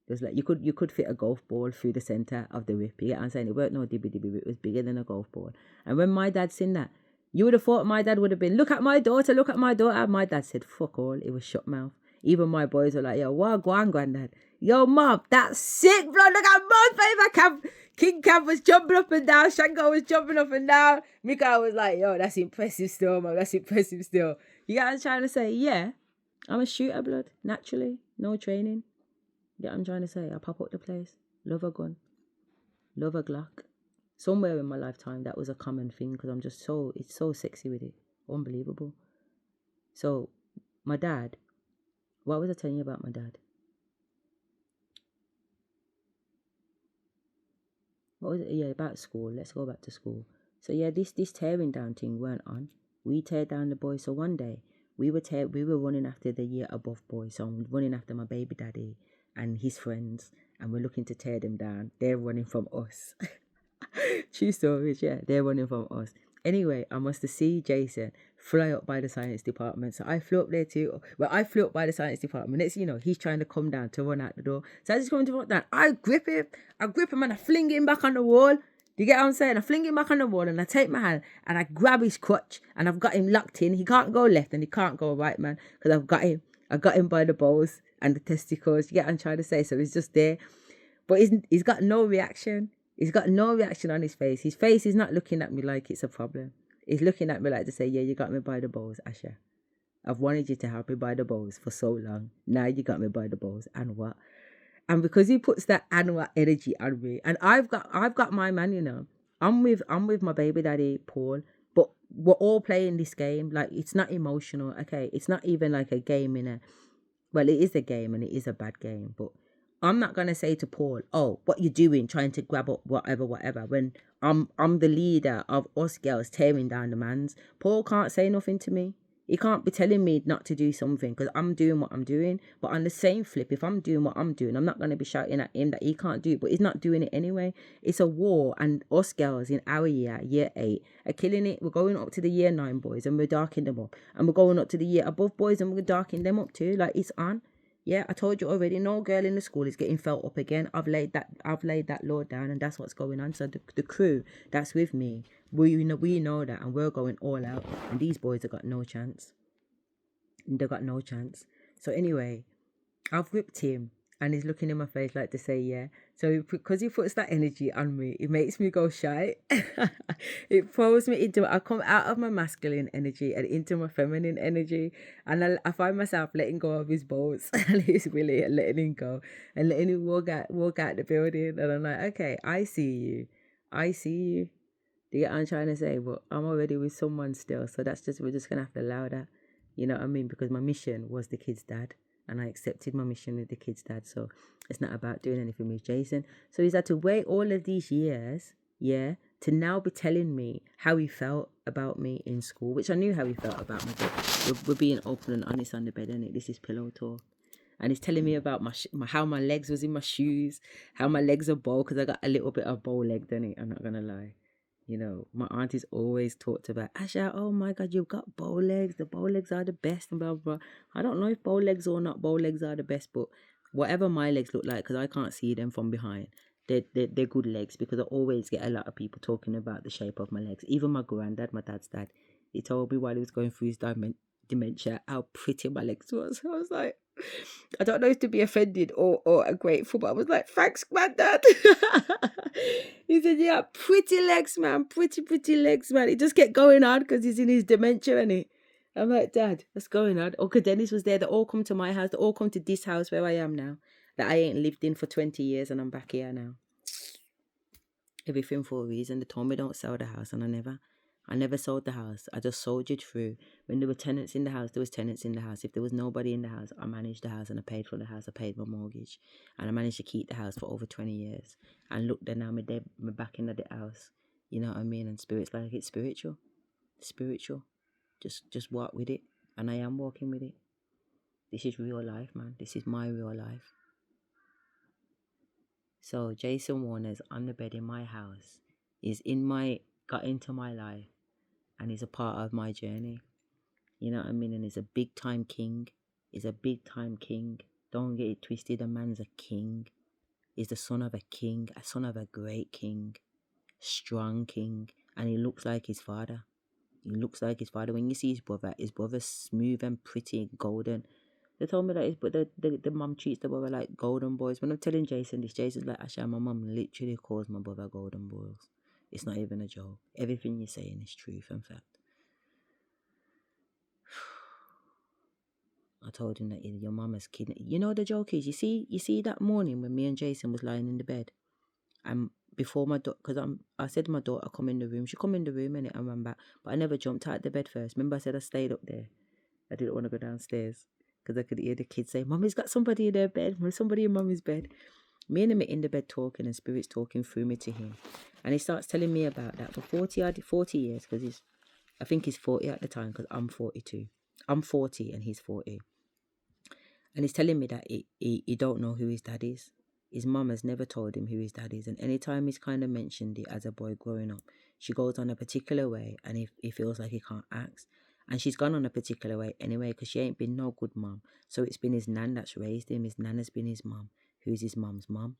you could fit a golf ball through the centre of the rip. You get what I'm saying? It weren't no dibby, it was bigger than a golf ball. And when my dad seen that, you would have thought my dad would have been, look at my daughter. And my dad said, fuck all. It was shut mouth. Even my boys were like, yo, what, go on, granddad. Yo, mom, that's sick, blood. Look at mom's paper camp. King Camp was jumping up and down. Shango was jumping up and down. Mika was like, yo, that's impressive still, man. That's impressive still. You get what I'm trying to say? Yeah, I'm a shooter, blood. Naturally. No training. You get what I'm trying to say? I pop up the place. Love a gun. Love a Glock. Somewhere in my lifetime, that was a common thing because I'm just it's so sexy with it. Unbelievable. So, my dad. What was I telling you about my dad? What was it? Yeah, about school. Let's go back to school. So yeah, this tearing down thing weren't on. We tear down the boys. So one day we were running after the year above boys. So I'm running after my baby daddy and his friends, and we're looking to tear them down. They're running from us. True stories, yeah. They're running from us. Anyway, I must have seen Jason fly up by the science department. So I flew up there too. Well, I flew up by the science department. Next, he's trying to come down to run out the door. So I just come to run down. I grip him and I fling him back on the wall. Do you get what I'm saying? I fling him back on the wall and I take my hand and I grab his crutch and I've got him locked in. He can't go left and he can't go right, man. Because I've got him. I got him by the balls and the testicles. You get what I'm trying to say? So he's just there. But he's got no reaction. He's got no reaction on his face. His face is not looking at me like it's a problem. He's looking at me like to say, yeah, you got me by the balls, Asher. I've wanted you to have me by the balls for so long. Now you got me by the balls. And what? And because he puts that animal energy on me, and I've got my man, I'm with my baby daddy, Paul, but we're all playing this game. Like, it's not emotional, okay? It's not even like a game well, it is a game and it is a bad game, but I'm not going to say to Paul, oh, what you doing, trying to grab up whatever, when I'm the leader of us girls tearing down the mans. Paul can't say nothing to me. He can't be telling me not to do something because I'm doing what I'm doing. But on the same flip, if I'm doing what I'm doing, I'm not going to be shouting at him that he can't do it, but he's not doing it anyway. It's a war, and us girls in our year 8, are killing it. We're going up to the year 9 boys and we're darking them up. And we're going up to the year above boys and we're darking them up too. Like, it's on. Yeah, I told you already, no girl in the school is getting felt up again. I've laid that law down and that's what's going on. So the crew that's with me, we know that, and we're going all out, and these boys have got no chance. They've got no chance. So anyway, I've whipped him And he's looking in my face like to say, yeah. So because he puts that energy on me, it makes me go shy. It pulls me into, I come out of my masculine energy and into my feminine energy. And I find myself letting go of his bolts and his willy and letting him go and letting him walk out the building. And I'm like, okay, I see you. I see you. Do you get what I'm trying to say? But I'm already with someone still. So we're just going to have to allow that. You know what I mean? Because my mission was the kid's dad. And I accepted my mission with the kid's dad. So it's not about doing anything with Jason. So he's had to wait all of these years, yeah, to now be telling me how he felt about me in school, which I knew how he felt about me. But we're being open and honest on the bed, isn't it? This is pillow talk. And he's telling me about how my legs was in my shoes, how my legs are bow, because I got a little bit of bow leg, didn't it? I'm not going to lie. You know, my aunties always talked about, Asherah, oh my God, you've got bow legs. The bow legs are the best and blah, blah, blah. I don't know if bow legs or not bow legs are the best, but whatever my legs look like, because I can't see them from behind, they're good legs, because I always get a lot of people talking about the shape of my legs. Even my granddad, my dad's dad, he told me while he was going through his dementia how pretty my legs was. I was like, I don't know if to be offended or grateful, but I was like, thanks, granddad. He said, yeah, pretty legs, man. Pretty legs, man. It just kept going on because he's in his dementia, and I'm like, Dad, what's going on? Uncle Dennis was there. They all come to my house. They all come to this house where I am now, that I ain't lived in for 20 years, and I'm back here now. Everything for a reason. They told me don't sell the house, and I never sold the house. I just soldiered through. When there were tenants in the house, there was tenants in the house. If there was nobody in the house, I managed the house and I paid for the house. I paid my mortgage. And I managed to keep the house for over 20 years. And look, then now I'm back in the house. You know what I mean? And spirit's like, it's spiritual. Spiritual. Just walk with it. And I am walking with it. This is real life, man. This is my real life. So Jason Warner's on the bed in my house. Got into my life. And he's a part of my journey. You know what I mean? And he's a big time king. He's a big time king. Don't get it twisted. A man's a king. He's the son of a king, a son of a great king, strong king. And he looks like his father. He looks like his father. When you see his brother's smooth and pretty and golden. They told me that the mum treats the brother like golden boys. When I'm telling Jason this, Jason's like, Asherah, my mum literally calls my brother golden boys. It's not even a joke. Everything you're saying is truth and fact. I told him that your mama's kidnapped. You know the joke is, you see that morning when me and Jason was lying in the bed, and before my daughter, because I said to my daughter, come in the room. She come in the room and I ran back, but I never jumped out the bed first. Remember I said I stayed up there. I didn't want to go downstairs because I could hear the kids say, Mommy's got somebody in their bed. Somebody in Mommy's bed. Me and him are in the bed talking, and spirit's talking through me to him, and he starts telling me about that for 40 years, because I think he's 40 at the time, because I'm 42. I'm 40 and he's 40. And he's telling me that he don't know who his dad is. His mum has never told him who his dad is. And anytime he's kind of mentioned it as a boy growing up, she goes on a particular way, and he feels like he can't ask. And she's gone on a particular way anyway, because she ain't been no good mum. So it's been his nan that's raised him. His nan has been his mum, who's his mum's mum.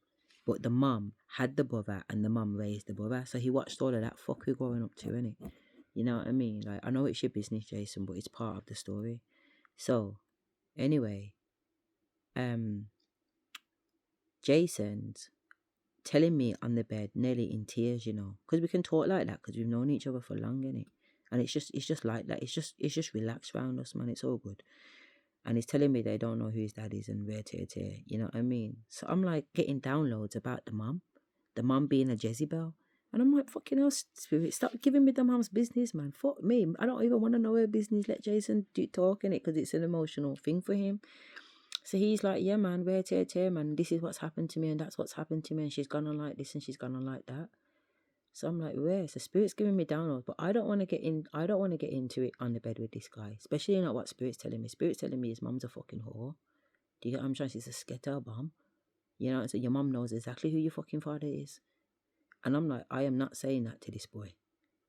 But the mum had the brother, and the mum raised the brother. So he watched all of that fuckery growing up too, innit? You know what I mean? Like, I know it's your business, Jason, but it's part of the story. So, anyway, Jason's telling me on the bed, nearly in tears, you know, because we can talk like that because we've known each other for long, innit? And it's just like that. It's just relaxed around us, man. It's all good. And he's telling me they don't know who his dad is and where to, you know what I mean? So I'm like getting downloads about the mum being a Jezebel. And I'm like, fucking hell, spirit, stop giving me the mum's business, man. Fuck me. I don't even want to know her business. Let Jason do talk in it, because it's an emotional thing for him. So he's like, yeah, man, we're tear, man. This is what's happened to me, and that's what's happened to me, and she's gone on like this and she's gone on like that. So I'm like, where? So spirit's giving me downloads, but I don't want to get into it on the bed with this guy, especially not what spirit's telling me. Spirit's telling me his mum's a fucking whore. Do you get what I'm trying? She's a sketter bomb. You know, so your mum knows exactly who your fucking father is. And I'm like, I am not saying that to this boy.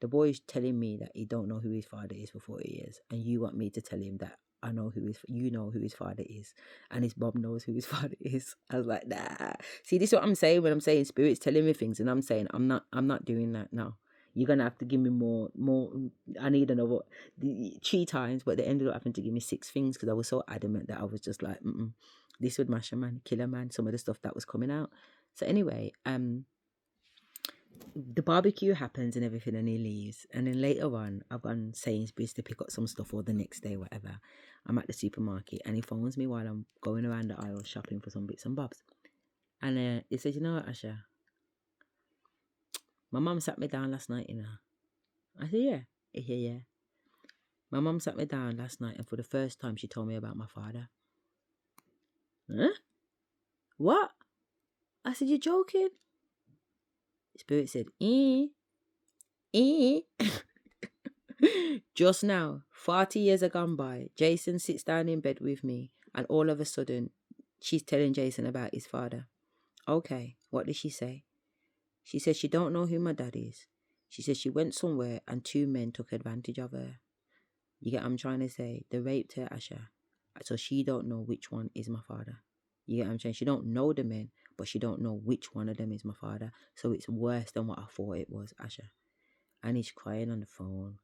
The boy is telling me that he don't know who his father is for 40 years, and you want me to tell him that I know you know who his father is, and his mom knows who his father is. I was like, nah. See, this is what I'm saying when I'm saying spirit's telling me things, and I'm saying I'm not doing that now. You're gonna have to give me more. I need another 3 times, but they ended up having to give me 6 things because I was so adamant that I was just like, This would mash a man, kill a man, some of the stuff that was coming out. So anyway, the barbecue happens and everything, and he leaves. And then later on, I've gone Sainsbury's to pick up some stuff, or the next day, whatever. I'm at the supermarket, and he phones me while I'm going around the aisle shopping for some bits and bobs. And he said, "You know what, Asha? My mum sat me down last night, you know." I said, "Yeah." He said, "Yeah. My mum sat me down last night, and for the first time, she told me about my father." Huh? What? I said, "You're joking?" Spirit said, "Eh. Just now, 40 years have gone by. Jason sits down in bed with me, and all of a sudden, she's telling Jason about his father." Okay, what did she say? She said she don't know who my dad is. She said she went somewhere and 2 men took advantage of her. You get what I'm trying to say? They raped her, Asha. So she don't know which one is my father. You get what I'm saying? She don't know the men, but she don't know which one of them is my father. So it's worse than what I thought it was, Asha. And he's crying on the phone.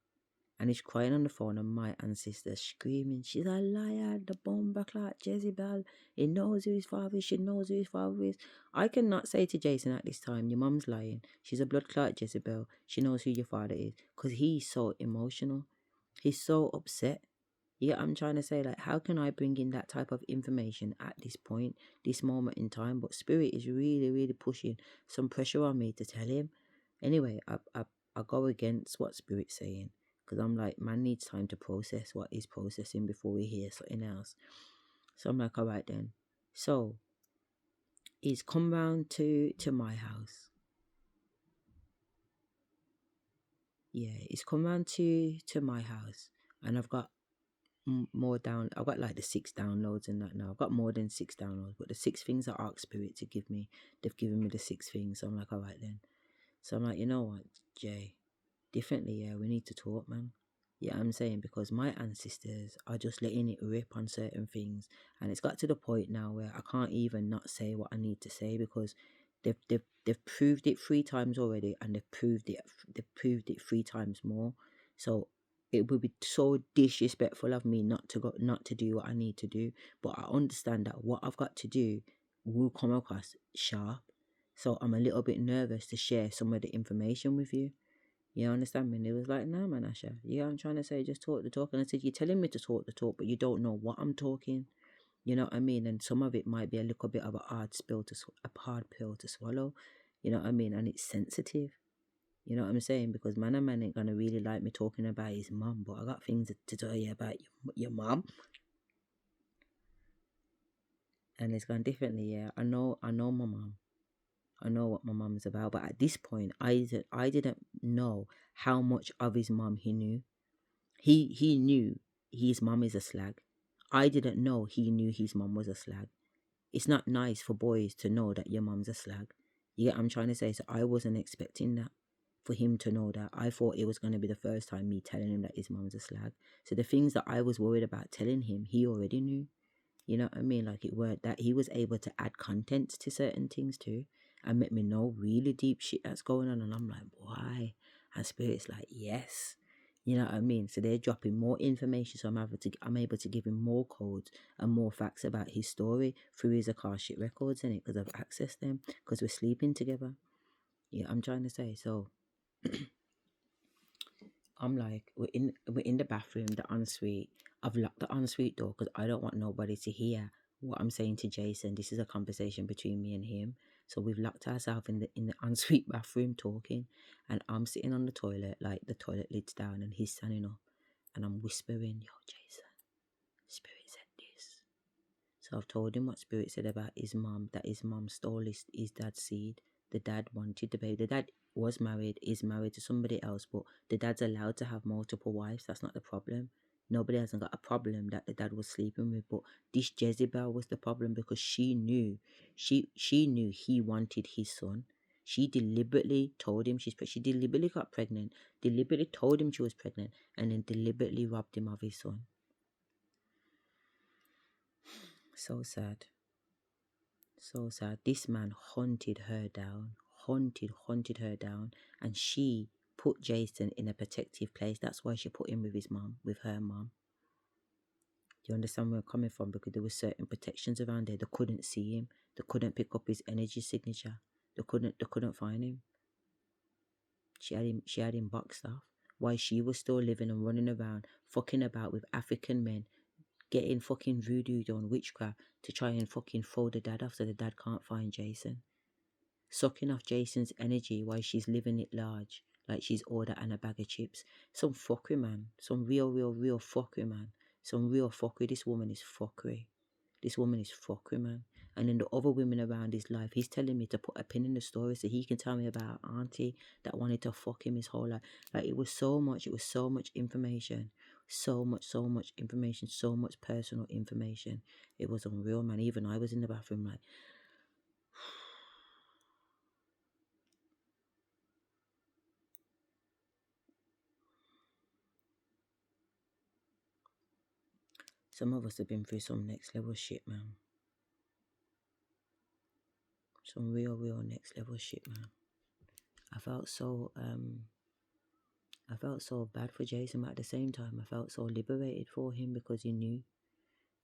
And he's crying on the phone, and my ancestor screaming, "She's a liar, the bomber clock, Jezebel. He knows who his father is, she knows who his father is." I cannot say to Jason at this time, "Your mum's lying. She's a blood clot, Jezebel. She knows who your father is." Because he's so emotional. He's so upset. You get what I'm trying to say? Like, how can I bring in that type of information at this point, this moment in time? But Spirit is really, really pushing some pressure on me to tell him. Anyway, I go against what Spirit's saying, because I'm like, man needs time to process what he's processing before we hear something else. So I'm like, all right then. So he's come round to my house. Yeah, he's come round to my house, and I've got more down. I've got like the 6 downloads and that now. I've got more than 6 downloads, but the 6 things I asked Spirit to give me, they've given me the 6 things. So I'm like, all right then. So I'm like, you know what, Jay, differently, yeah, we need to talk, man. Yeah, I'm saying, because my ancestors are just letting it rip on certain things, and it's got to the point now where I can't even not say what I need to say, because they've proved it 3 times already, and they've proved it 3 times more. So it would be so disrespectful of me not to do what I need to do. But I understand that what I've got to do will come across sharp. So I'm a little bit nervous to share some of the information with you. You understand me? And it was like, "No, man, Asha. Yeah, I'm trying to say, just talk the talk." And I said, "You're telling me to talk the talk, but you don't know what I'm talking." You know what I mean? And some of it might be a little bit of a hard pill to swallow. You know what I mean? And it's sensitive. You know what I'm saying? Because man ain't gonna really like me talking about his mum, but I got things to tell you about your mum. And it's gone differently. Yeah, I know my mum. I know what my mum's about, but at this point, I didn't know how much of his mum he knew. He knew his mum is a slag. I didn't know he knew his mum was a slag. It's not nice for boys to know that your mum's a slag. You get what I'm trying to say? So I wasn't expecting that, for him to know that. I thought it was going to be the first time me telling him that his mum's a slag. So the things that I was worried about telling him, he already knew. You know what I mean? Like, it weren't that he was able to add content to certain things too, and make me know really deep shit that's going on. And I'm like, why? And Spirit's like, yes. You know what I mean? So they're dropping more information, so I'm able to give him more codes and more facts about his story through his Akashic records in it, because I've accessed them, because we're sleeping together. Yeah, I'm trying to say. So I'm like, we're in the bathroom, the ensuite. I've locked the ensuite door because I don't want nobody to hear what I'm saying to Jason. This is a conversation between me and him. So we've locked ourselves in the ensuite bathroom talking, and I'm sitting on the toilet, like the toilet lid's down, and he's standing up, and I'm whispering, "Yo, Jason, Spirit said this." So I've told him what Spirit said about his mom, that his mom stole his dad's seed. The dad wanted the baby. The dad was married, is married to somebody else, but the dad's allowed to have multiple wives. That's not the problem. Nobody hasn't got a problem that the dad was sleeping with, but this Jezebel was the problem, because she knew he wanted his son. She deliberately told him she deliberately got pregnant, deliberately told him she was pregnant, and then deliberately robbed him of his son. So sad. So sad. This man hunted her down, hunted her down, and she put Jason in a protective place. That's why she put him with his mom, with her mom. Do you understand where I'm coming from? Because there were certain protections around there. They couldn't see him. They couldn't pick up his energy signature. They couldn't find him. She had him boxed off. While she was still living and running around, fucking about with African men, getting fucking voodoo done, witchcraft, to try and fucking throw the dad off so the dad can't find Jason. Sucking off Jason's energy while she's living it large, like she's ordered and a bag of chips. Some fuckery, man. Some real fuckery, man. Some real fuckery. This woman is fuckery. This woman is fuckery, man. And then the other women around his life, he's telling me to put a pin in the story so he can tell me about auntie that wanted to fuck him his whole life. Like, it was so much information. So much information, so much personal information. It was unreal, man. Even I was in the bathroom like, some of us have been through some next level shit, man. Some real next level shit, man. I felt so bad for Jason, but at the same time I felt so liberated for him because he knew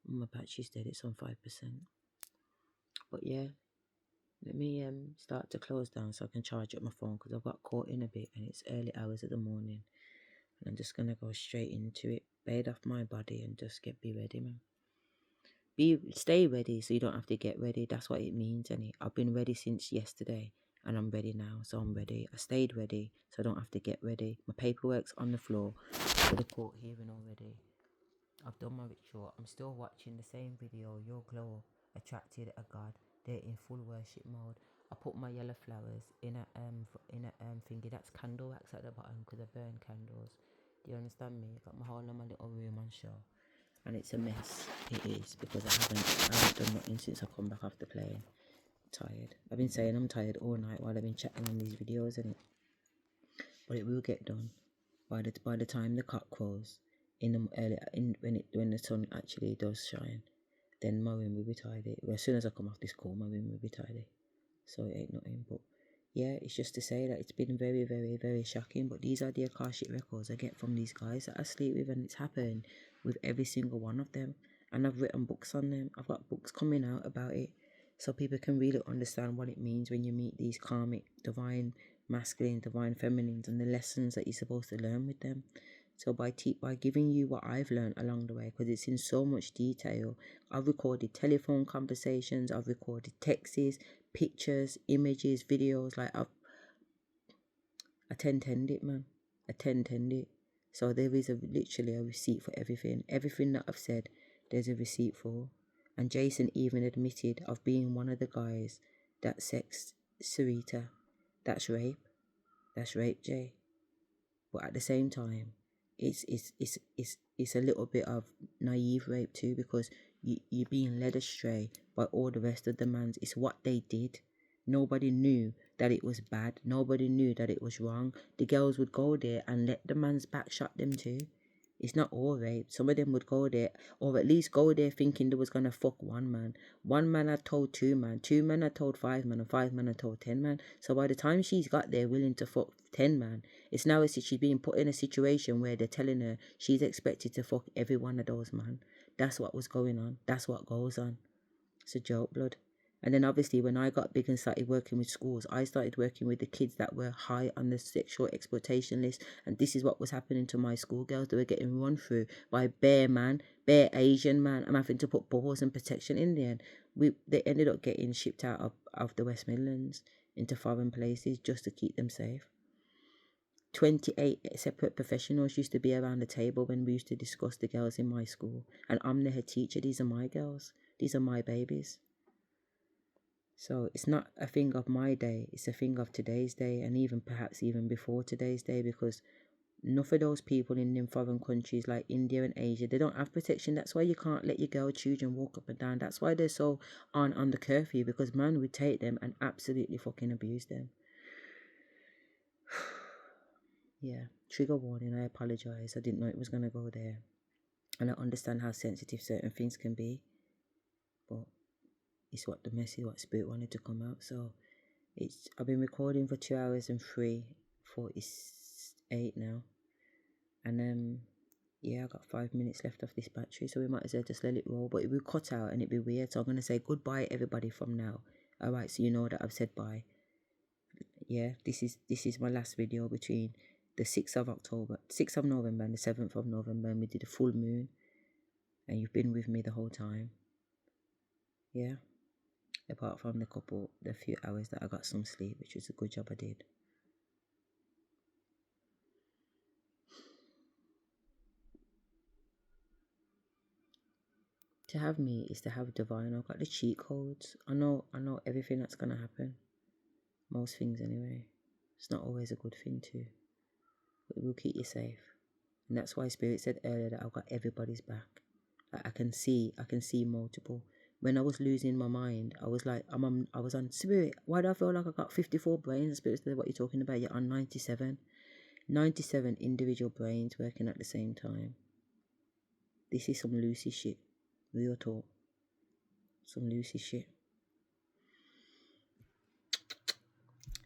my battery's dead, it's on 5%. But yeah, let me start to close down so I can charge up my phone, because I've got caught in a bit and it's early hours of the morning. And I'm just gonna go straight into it, bathe off my body and just be ready, man. Stay ready so you don't have to get ready. That's what it means, and I've been ready since yesterday and I'm ready now, so I'm ready. I stayed ready so I don't have to get ready. My paperwork's on the floor for the court hearing already. I've done my ritual. I'm still watching the same video, Your Glow Attracted a God. They're in full worship mode. I put my yellow flowers in a thingy. That's candle wax at the bottom because I burn candles. Do you understand me? Got my whole my little room on show. And it's a mess. It is, because I haven't done nothing since I come back after playing. Tired. I've been saying I'm tired all night while I've been chatting on these videos, innit? But it will get done by the time the cock crows when the sun actually does shine. Then my room will be tidy. Well, as soon as I come off this call, my room will be tidy. So it ain't nothing. But yeah, it's just to say that it's been very shocking. But these are the Akashic records I get from these guys that I sleep with, and it's happened with every single one of them. And I've written books on them. I've got books coming out about it, so people can really understand what it means when you meet these karmic, divine masculine, divine feminines, and the lessons that you're supposed to learn with them. So by giving you what I've learned along the way, because it's in so much detail, I've recorded telephone conversations, I've recorded texts, pictures, images, videos. Like I 10-10'd it, man. I 10-10'd it. So there is literally a receipt for everything. Everything that I've said, there's a receipt for. And Jason even admitted of being one of the guys that sexed Sarita. That's rape. That's rape, Jay. But at the same time, it's a little bit of naive rape too, because you're being led astray by all the rest of the mans. It's what they did. Nobody knew that it was bad. Nobody knew that it was wrong. The girls would go there and let the man's back shot them too. It's not all rape. Some of them would go there, or at least go there thinking they was gonna fuck one man. One man had told two man. Two men had told five man, and five men had told 10 man. So by the time she's got there willing to fuck 10 man, it's now as if she's being put in a situation where they're telling her she's expected to fuck every one of those man. That's what was going on. That's what goes on. It's a joke, blood. And then obviously when I got big and started working with schools, I started working with the kids that were high on the sexual exploitation list. And this is what was happening to my schoolgirls. They were getting run through by bare Asian man. I'm having to put balls and protection in the end. They ended up getting shipped out of the West Midlands into foreign places just to keep them safe. 28 separate professionals used to be around the table when we used to discuss the girls in my school. And I'm the head teacher. These are my girls. These are my babies. So it's not a thing of my day, it's a thing of today's day, and even perhaps even before today's day, because enough of those people in them foreign countries like India and Asia, they don't have protection. That's why you can't let your girl children walk up and down. That's why they're so on the curfew, because man would take them and absolutely fucking abuse them. Yeah, trigger warning, I apologize. I didn't know it was going to go there. And I understand how sensitive certain things can be, but it's what the message, what spirit wanted to come out. So I've been recording for 2 hours and 3:48 now, and Yeah, I got 5 minutes left of this battery, so we might as well just let it roll. But it will cut out and it'll be weird. So I'm going to say goodbye, everybody, from now. Alright, so you know that I've said bye. Yeah, this is my last video between the 6th of November and the 7th of November. And we did a full moon. And you've been with me the whole time. Yeah. Apart from the few hours that I got some sleep, which was a good job I did. To have me is to have divine. I've got the cheat codes. I know everything that's gonna happen. Most things anyway. It's not always a good thing too. But it will keep you safe. And that's why Spirit said earlier that I've got everybody's back. Like I can see multiple. When I was losing my mind, I was like, I was on Spirit. Why do I feel like I got 54 brains? Spirit said, what you're talking about? You're on 97. 97 individual brains working at the same time. This is some Lucy shit. Real talk. Some Lucy shit.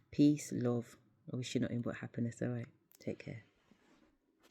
Peace, love. I wish you nothing but happiness, alright? Take care.